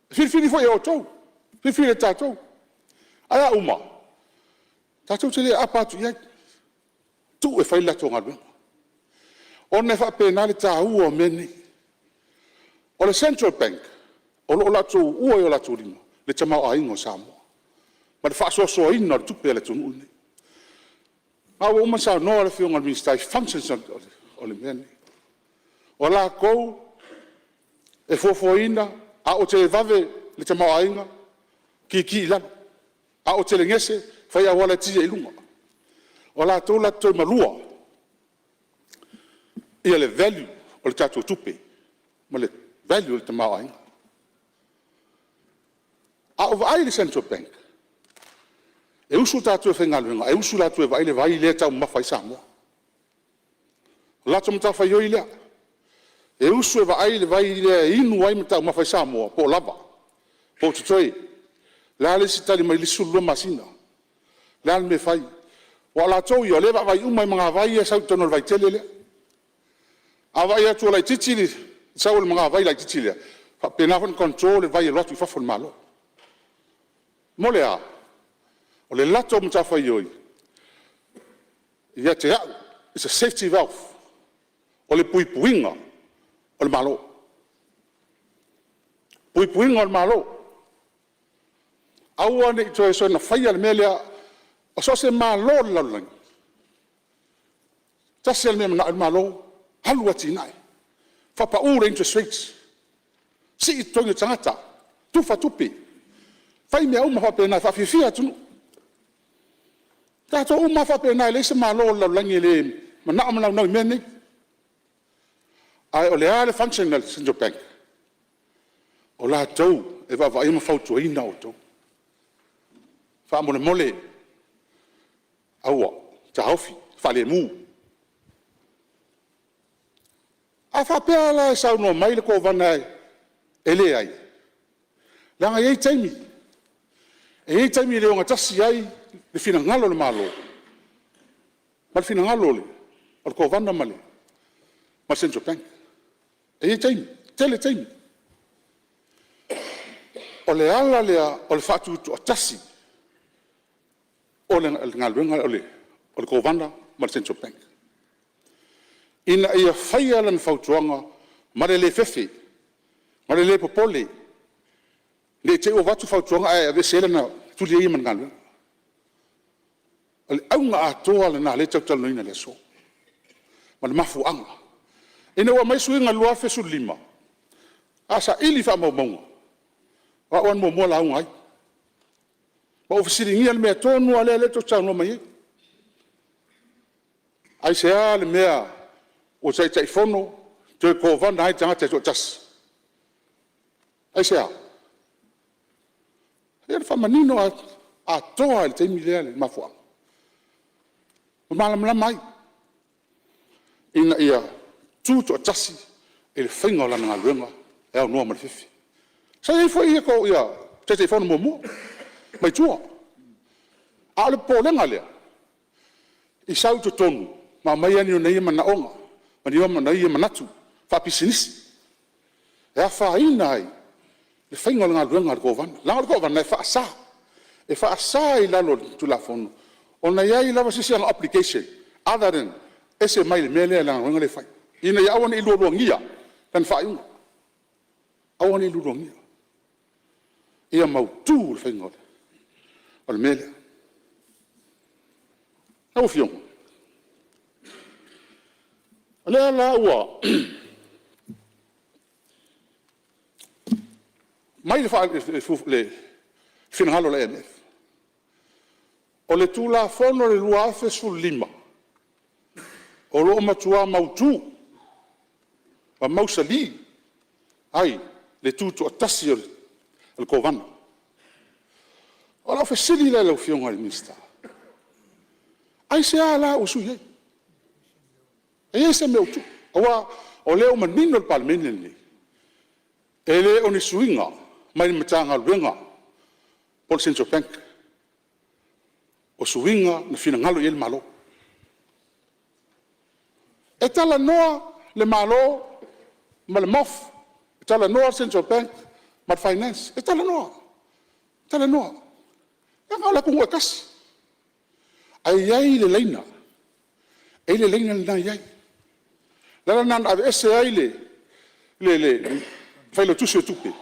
Whiwhiri fo e o tau, whiwhiri tātou. Ai a uma, tātou te le apatu iei. Tu e whaila tō ngā lua. O ne whapena le tā ua meni. O le Central Bank, o lo lato ua o lato lima, le tamau a ingo Samoa. Ma le whaasoso ina le tupe le tonu une. Ma ua uma sa noa le whionga ministai functions o le meni. O la kou, e fofo ina, a o te vave le tamau a inga, ki ilano. A o te le ngese, whai a wala tia ilunga. O la tō la tō malua, ia le value o le tātou tupe, ma le value o le tamau ainga. A o vai le Central Bank, e usu tātou e whengaluenga, e usu tātou e vai le vai lea tau mawhai Samoa. O la tō mtau whai oi lea, e usu e vai le vai lea inu ai mtau mawhai Samoa, po lava, po tutoi, la le sitali mai lisu lua masina, la le me whai, wa la tau yo le vai umai mga vai e sau tono vai tele le. A vai atu lai titili, sau le mga vai lai titili. Fa pena fon control vai e lotu fa fon malo. Mole a. O le lato mta fa yoi. Ia te au, it's a safety valve. O le pui puinga, o le malo. Pui puinga o le malo. Aua ne ito e so na fai al melea, o so se malo lalang. Tasi al mea malo, halu ati nai. Whapa ure interest rates. Si i tongi tangata, tufa tupi. Whai mea uma whape nai, whawhiwhia tunu. Tato uma whape nai, leise malo lalang le, ma naama lau nau mene. Ai o le ale function na Central Bank. O la tau, e wawa ima whautua ina o tau. Whaamone mole, aua, ta haufi, whale mu. A whapea la e sau no mai le ko wana e le ai. Langa ei taimi. E ei taimi le o ngatasi ai le fina ngalo le malo. Ma le fina ngalo le, o le ko wana male. Ma Central Bank. E ei taimi, tele taimi. O le ala lea, o le whatu tu atasi. O le ngaluenga o le ko wana ma le Central Bank. Ina ia whaia lan whautuanga, ma le fefe, ma le popole, le te o watu whautuanga ai ave sele na tuli ia man ngaluenga. O le aunga atoa le na le tautalo noina le so. Ma le mafuanga. Ina ua mai suinga lua fesu lima. Asa ili wha maunga. Wa wan mo mola aunga ai. Ma ofisiringia le mea tonu ale le to tau mai. Ai se le mea o sai tai fono te ko vana ai tanga te tas. Ai se a. Ia fa manino a toa le te milea le mafua. O malam mai. Ina ia tu to tasi e whainga la nga luenga e au noa marififi. Sa e fwoi ia ko ia te fono momo. Mai tua. A le polenga lea. I sau to tonu. Ma mai ani o nei mana onga. Ma ni oma nei manatu. Fa pisinisi. E a wha ina ai. Le whainga ngā luenga ar kovana. Langa ar kovana e wha asa. E wha asa i lalo tu la fono. O nei ai lava sisi ang application. Other than ese mai le mele langa luenga le whai. Ina i awan i lua ngia. Tan wha iunga. Awan i lua ngia. Ia mau tū le whainga le. O le mele. Au fiong. Le la ua. Mai le finahalo le MF. O le tula fono le lua afe sul lima. O lo matua mautu. A mausali. Ai, le tutu atasi al kovana. O la fesili le lau fionga le minsta. Ai se ala usu ye. E se me utu. Awa o leo manino Palemene ni. Ele oni suinga mai matanga luenga. Pol Central Bank. O suinga na fina ngalo ye malo. E tala noa le malo ma le mof. E tala noa Central Bank ma finance. E tala noa. Tala noa. E ngala kungu e kasi. Ai ai le leina. E le leina le na iai. Lala nan ave ese ai le failo tusi o tupe.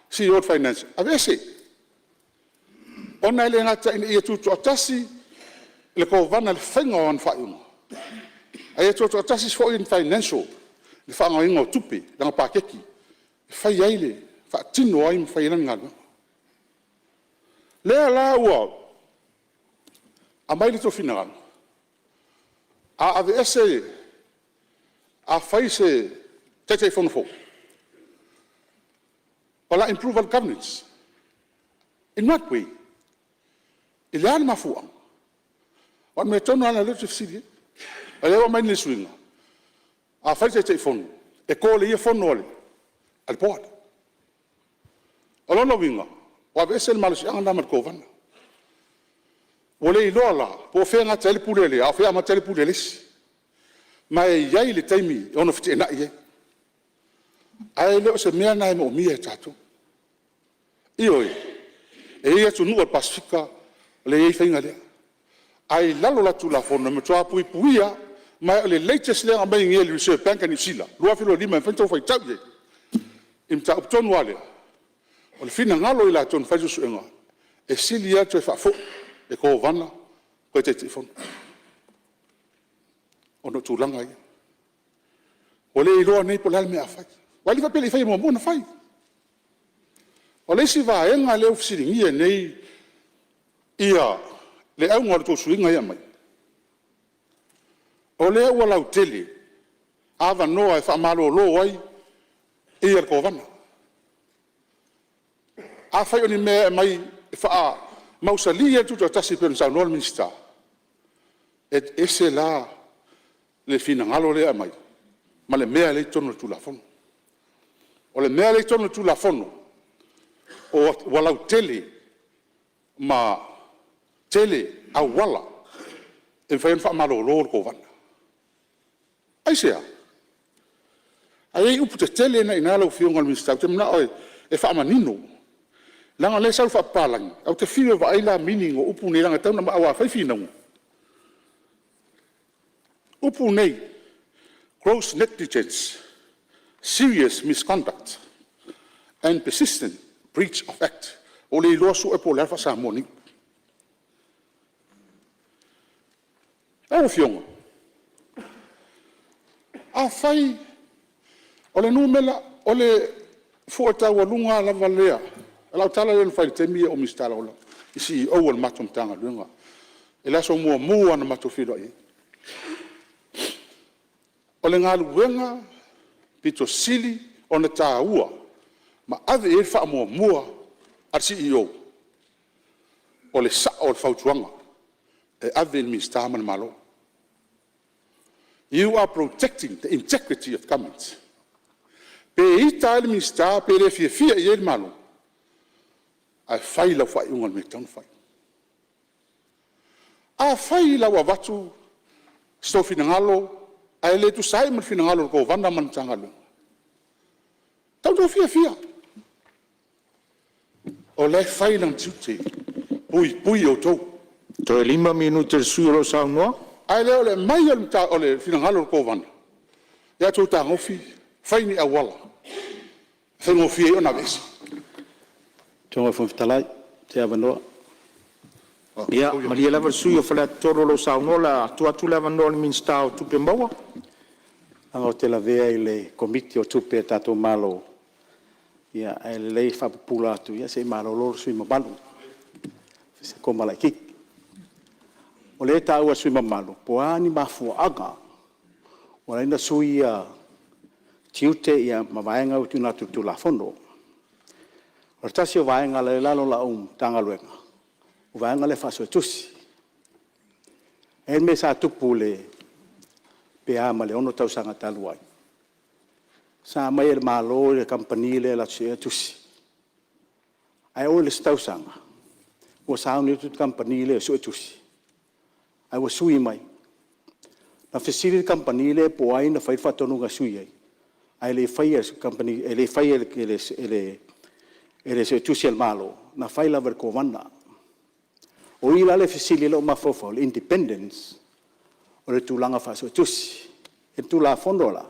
Si old finance. Ave ese. Ona ele ngata ina ia tutu atasi le ko vana le whainga o an whainga. Ai tutu atasi fo in financial le whainga inga o tupe langa pakeki. Whai ai le whaatino ai mwhai ngalo. Lea la ua a mai le tofi ngalo. A ave ese a whai se tete whanafo. Wala improve on governance. In what way? Ile ana mafuang. Wan me tono ana lutu fsidi. Ale wa mai swinga. A whai se tete whanu. E ko le ia whanu ale. Al board. Alona winga. Wa ave el malusi anga na ko vana. Wole ilola po fenga tele pulele, a fenga tele pulele. Mai yai le taimi ono fiti na ye. Ai le se mea na mo mia tatu. Ioi. E ia tu nua Pasifika le ye fenga le. Ai lalo la tu la fono me toa pui puia, mai le latest le mai ngi le Reserve Bank ni sila. Lua filo lima fento fai tau ye. Im ta upton wale. O le fina ngalo ila ton fai su enga. E silia tu fa fo e ko vana ko te telefon. Ono tu langa ia. O le iloa nei po lalme a fai. Wali fa pele fai mo na fai. O le si va enga le ofisiringia nei ia le au ngor to suinga ia mai. O le wala utele ava noa e fa malo lo ai ia ko vana. A fai oni me mai fa mausalia tu tasi per sa nol minsta. Et ese la le fina ngalo le mai. Ma le mea le tono tu la fono. O le mea le tono tu la fono. O wala tele ma tele a wala. E fai fa malo lo ko vana. Ai sea. Ai upu te tele na ina lo fionga minsta. Te mna oi e fa manino. Langa le sau fa palang. Au te fio va ila meaning o upu nei langa tauna ma awa fai fina. Upu nei, gross negligence, serious misconduct, and persistent breach of act. O le iloa su e po lefa sa moni. Au fionga. A fai, o le numela, o le fuata walunga la valea. Alau tala le fai te mia o mistala ola. Isi o al matum tanga lunga. Ela so mua na matofilo ai. O le ngalu wenga pito sili o na taua. Ma ave e fa mua ar CEO. O le sa o le fautuanga. E ave il mista man malo. You are protecting the integrity of government. Pe ita il mista pe le fia e malo. A fai la fai ungal me tan fai. A fai la wa watu sto finangalo a le tu sai man finangalo ko vanda man tangalo. Tau do fia. O le fai lang tute. Pui o to. To 5 minutos sulo sa no. Ai le mai al ta o le finangalo ko vanda. Ya tu ta ngofi fai ni awala. Fai ngofi ona vez. Tonga Fonotaga, te avanoa. Ia, maria lava sui o fala toro lo sa no la tu lava no le minsta o tupe maua. Anga o te lavea i le komiti o tupe tato malo. Ia, e le lei whapupula atu. Ia, se malo loro sui mabalu. Se ko malai kiki. O le taua sui mamalu. Po ani mafua aga. O la ina sui tiute ia mavaenga utu na tu la fondo. O tasi o vaenga le lalo la tanga luenga. O vaenga le faso tusi. E me sa tupu le pe ama le ono tau sanga talu ai. Sa mai le malo le kampani le la tse tusi. Ai o le tau sanga. O sa ni tu kampani le so tusi. Ai o sui mai. Na fesiri kampani le po ai na fai fatonu ga sui ai. Ai le fai kampani le fai ele se tusi al malo na fai la ver komanda. O ila le fesiri le o mafofo le independence. O le tulanga fa so tusi. E tu la fondola.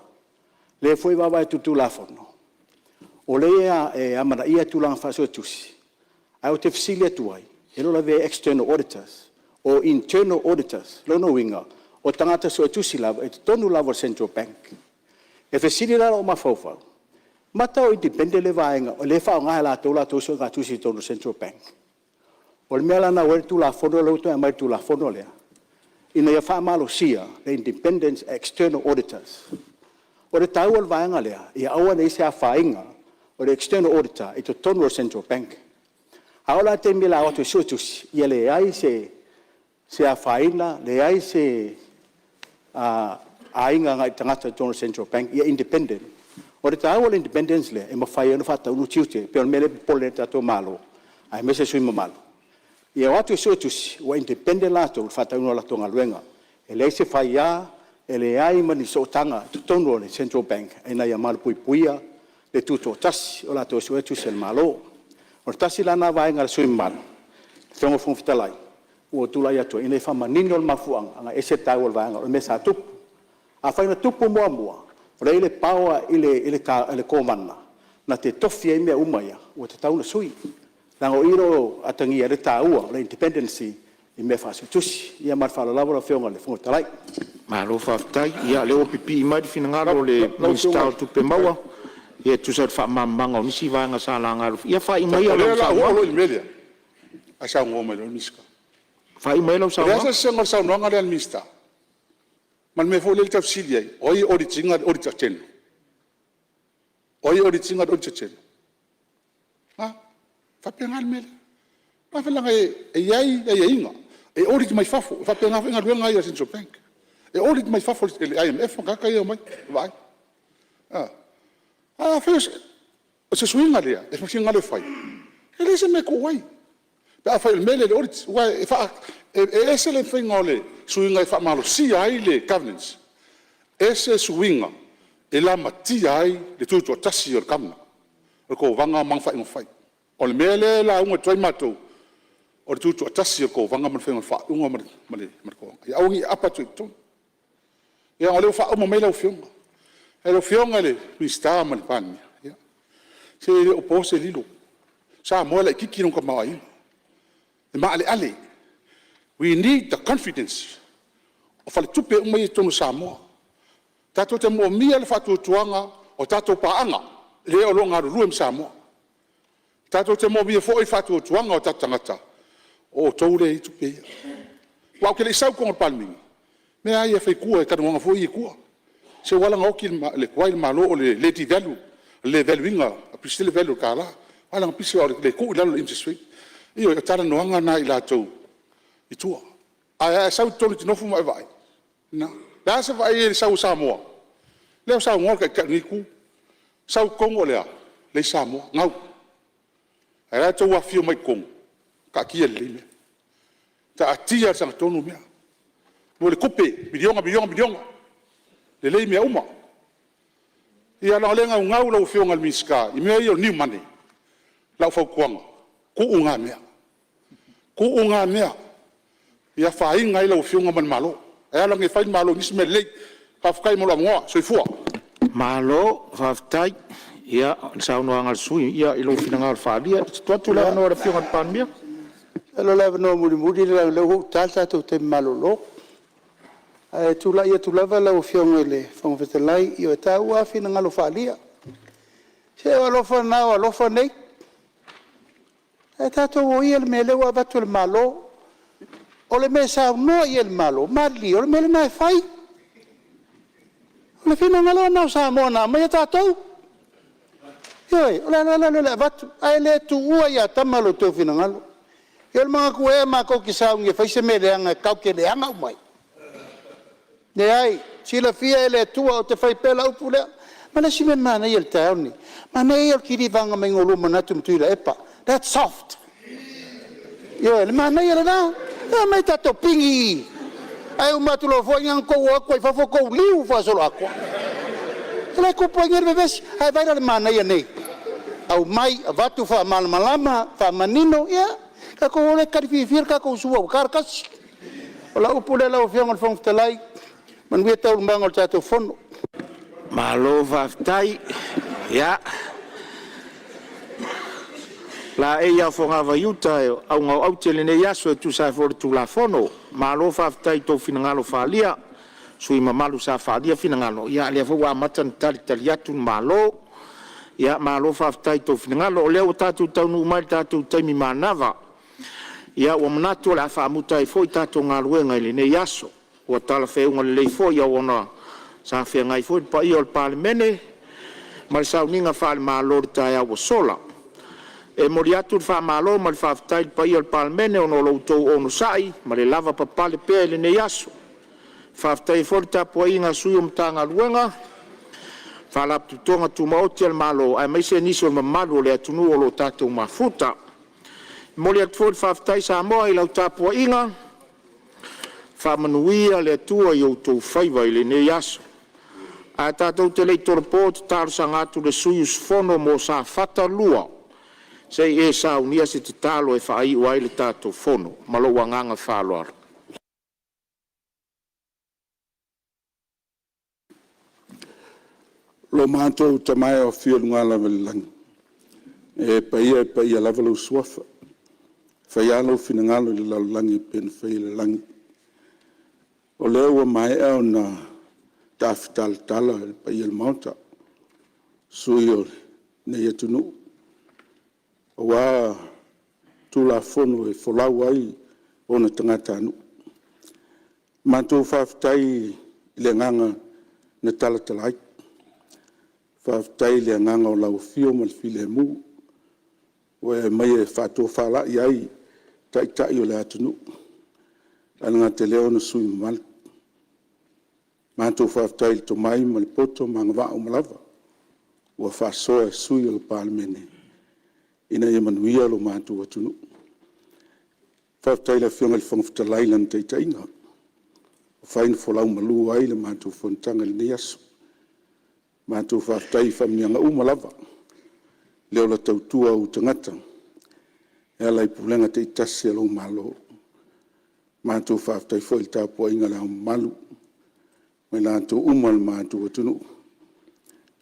Le foi baba e tu la fondo. O le e amara ia tu langa fa so tusi. Ai o te fesiri tu ai. E lo la ve external auditors o internal auditors. Lo no winga. O tangata so tusi la e tonu la Central Bank. E fesiri la o mafofo. Mata o independent le vaenga o le fa nga la to so ga tusi tonu Central Bank. O le mela na wer tu la fondo lo to mai tu la fondo le. Ina ia fa malo sia the independent external auditors. O le tau o vaenga le ia aua nei se a fainga o le external auditor e to tonu Central Bank. Aola te mila o to so tusi ia le ai se a faina le ai se ainga ngai tangata tonu Central Bank ia independent. O le tau o le independence le e mawhai anu whata unu tiute pe o mele pole tato malo ai mese sui mamalo. Ia watu so tusi wa independent lato whata unu lato ngaluenga e le se whai a e le ai mani so tanga tonu o le Central Bank e na ia malu pui puia le tuto tasi o lato so tusi el malo. O tasi lana vaenga le sui mamalo. Whengo whungfitalai. O tulai atua ina i whamanini o le mafuanga anga ese tau o le vaenga o mesa tupu. A whaina tupu mua mua. Rei le paua ile komana na te tofi ai mea umaia o te tauna sui. Nanga o iro atangia le taua le independency i mea whasu tusi. Ia marwhala lawa la whionga le Fonotaga. Malo whaftai, ia leo pipi i mai fina ngaro le minister tupe maua. Ia tusat whamamanga o nisi vaenga sa la ngaro. Ia wha i mai alau sa ua. Ia media. A sa ngoma le miska. Wha i mai alau sa ua. Ia sa senga sa unanga le minister. Man me fole le tafsiri ai. Oi auditinga auditor chen. Oi auditinga auditor chen. Ha? Fa pengal mele. Pa fela e iai e inga. E audit mai fafo. Fa pengal nga luenga ia Central Bank. E audit mai fafo le IMF ka ka ia mai. Vai. Fes. Se swinga le. E fa singa le fai. Ele se me ko wai. Pa fa mele le audit. Wai fa ese le whinga o le suinga i whamalo sia ai le governance. Ese suinga e la matia ai le tutu o tasi o le kamna. O ko vanga mangwha ingo whai. O le mele la unga toi matou o le tutu o tasi o ko vanga man whenga wha unga male koanga. Ia aungi apa tui tonu. Ia o leo wha uma mele o whionga. E lo whionga le minister mani pani. Se le opose lilo. Sa moa la ikiki nunga mawaina. E maa ale. We need the confidence of the tupe umai tonu Samoa. Tato te mo mia le fatu tuanga o tato paanga le o longa ruem Samoa. Tato te mo mia foi fatu tuanga o tatangata o toure i tupe. Wa ke le sau ko Palemene. Me ai e fai kua e tanu nga foi i kua. Se wala nga oki le kwai malo o le leti value le valuinga a pistile value kala. Wala nga pisi o le ku lalo interest rate. Io e tara noanga na i latou. Itua. Ai sau tonu tinofu mai vai. Na. La se vai e sau Samoa. Leo sau ngol ka niku. Sau Kongo lea. Le Samoa ngau. Ai la tau afio mai Kongo. Ka kia le. Ta atia sang tonu mea. Mo le kupe, milionga. Le lei mea uma. Ia la lenga ngau la ufio ngal miska. I mea io new money. La ufau kuanga. Ku unga mea. Ia whainga ila uwhiunga man malo. E ala nge whain malo nisi me lei. Kawhkai mo la ngoa, soifua. Malo, whaftai, ia, saunoa ngal sui, ia ilo whina ngal whalia. Tuatu la anō ra whiunga panmia. Alo lava no muri la leo tata to te malo lo. Tu la ia tu lava la uwhiunga le whangwhetalai i o ta ua whina ngalo whalia. Se o alofa nao, alofa nei. E tato o ia le me leo abatu le malo. O le mesa no i el malo, mali, o le mele nai fai. O le fina ngalo na sa mo na, mai tatou. Yoi, o le vatu, ai le tu ua ia tamalo tō fina ngalo. I o le mga kue ma ko ki sa unge fai se mele anga kau ke le anga umai. Ne ai, sila fia ele tua o te whaipela upu lea. Mana si me mana i el taoni. Mana i el kiri vanga mai ngolu manatum tuila epa. That's soft. Yo, le mana i el na. E mai tato pingi. Ai umatu lo fo ngang ko wa ko fa fo ko liu fa solo akwa. Tela ko po ngir bebes. Ai vai le mana i nei. Au mai avatu fa malama fa manino ya. Ka ko ole karifir ka ko suwa karkas. Ola upu le la o fianga fong talai. Man we tau mbangol tato fono. Malo vaftai ya la e ia fonga va yuta au ngau au tele ne yaso tu sa for tu la fono malo vaftai to finangalo falia sui mamalu sa falia finangalo ya le fo wa matan tal taliatu malo ya malo vaftai to finangalo le o tatu tau nu mai tatu taimi manava ya o manato la fa mutai foi tatu ngaluenga ile ne yaso o tala fe un le fo ya ona sa fe ngai fo pa i ol Palemene mal sa uninga fa malo ta ya o sola e moriatu fa malo mal fa tai pa i ol Palemene ono lo to ono sai ma le lava pa pale pe le ne yaso fa tai fo ta po inga sui tanga luenga fa la tu tonga tu mo tel malo ai mai se ni so malo le tunu o lo tato mafuta moriatu fa tai Samoa i la ta po inga fa manuia le tua yo to faiva le ne yaso a tātou te lei torpot tāru sangatu le suyus fono mo sa fata lua. Sei e sa unia se te talo e whaai uai le tātou fono. Malo wanganga whaloar. Lo mātou ta mai o whio lunga lava le langi. E paia lava lau suafa. Whaia lau whina ngalo le lau langi pen whai le langi. O leo wa mai au na tafital tala pa il mauta suyo ne yatunu wa tula fono e folawai ona tangata nu manto faftai le nganga na tala talai faftai le nganga o lau fio mal file mu we mai fato fala yai tai tai o le atunu alanga te leo na sui mal Manto whaftai to mai malipoto mangwa o malava. Ua whasoa sui o le Palemene. Ina ia manuia lo manto watunu. Whaftai la whionga le whangwhtalai lan teitainga. O whain wholau malu ai le manto Fonotaga le neaso. Manto whaftai whamnianga o malava. Leo la tautua o tangata. Ea lai pulenga te itasi alo malo. Manto whaftai fo il tāpua inga le malu. Mai la to umal ma to tunu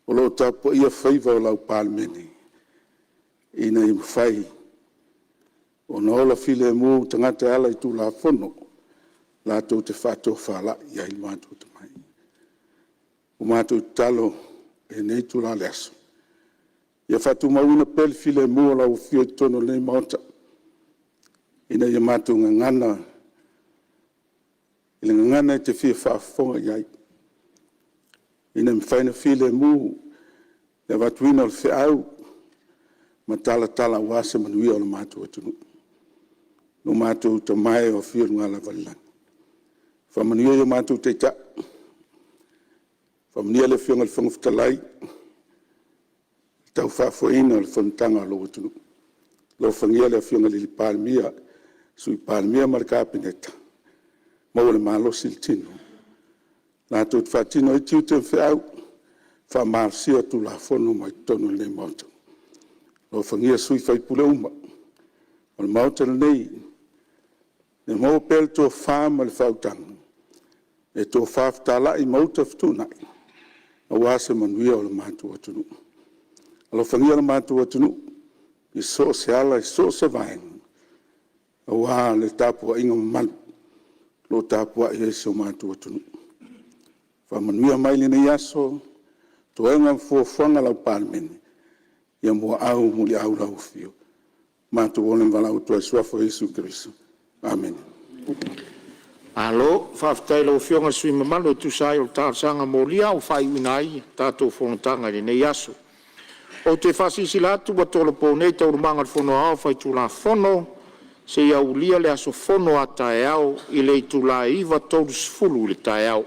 o lo tapo ia faiva o lau Palemene ina i fai o no la file mu tangata ala i tu la fono la to te fato fala ia i ma to mai o ma to talo e nei tu la leso ia fatu mauna pel file mu o lau fio tono nei mauta ina ia ma to ngana ile ngana te fie fa fonga ia ina mfaina file mu le watuina o le au ma tala wase manuia o le mātou atunu. No mātou ta mai o fio ngā la valang. Whamanuia o mātou te ta. Whamanuia le fionga le whangwhitalai. Tau whafoina o le Fonotaga o lo atunu. Lo whangia le fionga le Palemia sui Palemia ma le kapineta. Mau le malosi le tino. Nā tō te whātino i tiu te whiau, whamārsia tu la whono mai tono nei mauta. Lo whangia sui whaipule uma. O le mauta nei, ne mau pel tō whāma le whautanga. E tō whāwhtala i mauta whtunai. A wāse manuia o le mātua atunu. Lo whangia le mātua atunu, i so se ala, i so se vaenga. A wā le tāpua inga manu, lo tāpua i ese o mātua atunu. Whamanuia mai le nei aso, to enga fuafuanga lau Palemene, ia mua au muli au lau fio. Mātou ole walau tua suafo Jesu Kristo. Amen. Alo, whaftai lau fionga sui mamalo tu sai o tārsanga molia o whai winai, tātou Fonotaga le nei aso. O te whasisi latu wa tolo po nei tau rumanga whono au whai tu la whono, se ia ulia le aso whono a tae au, i le tu la iwa tau sfulu le tae au.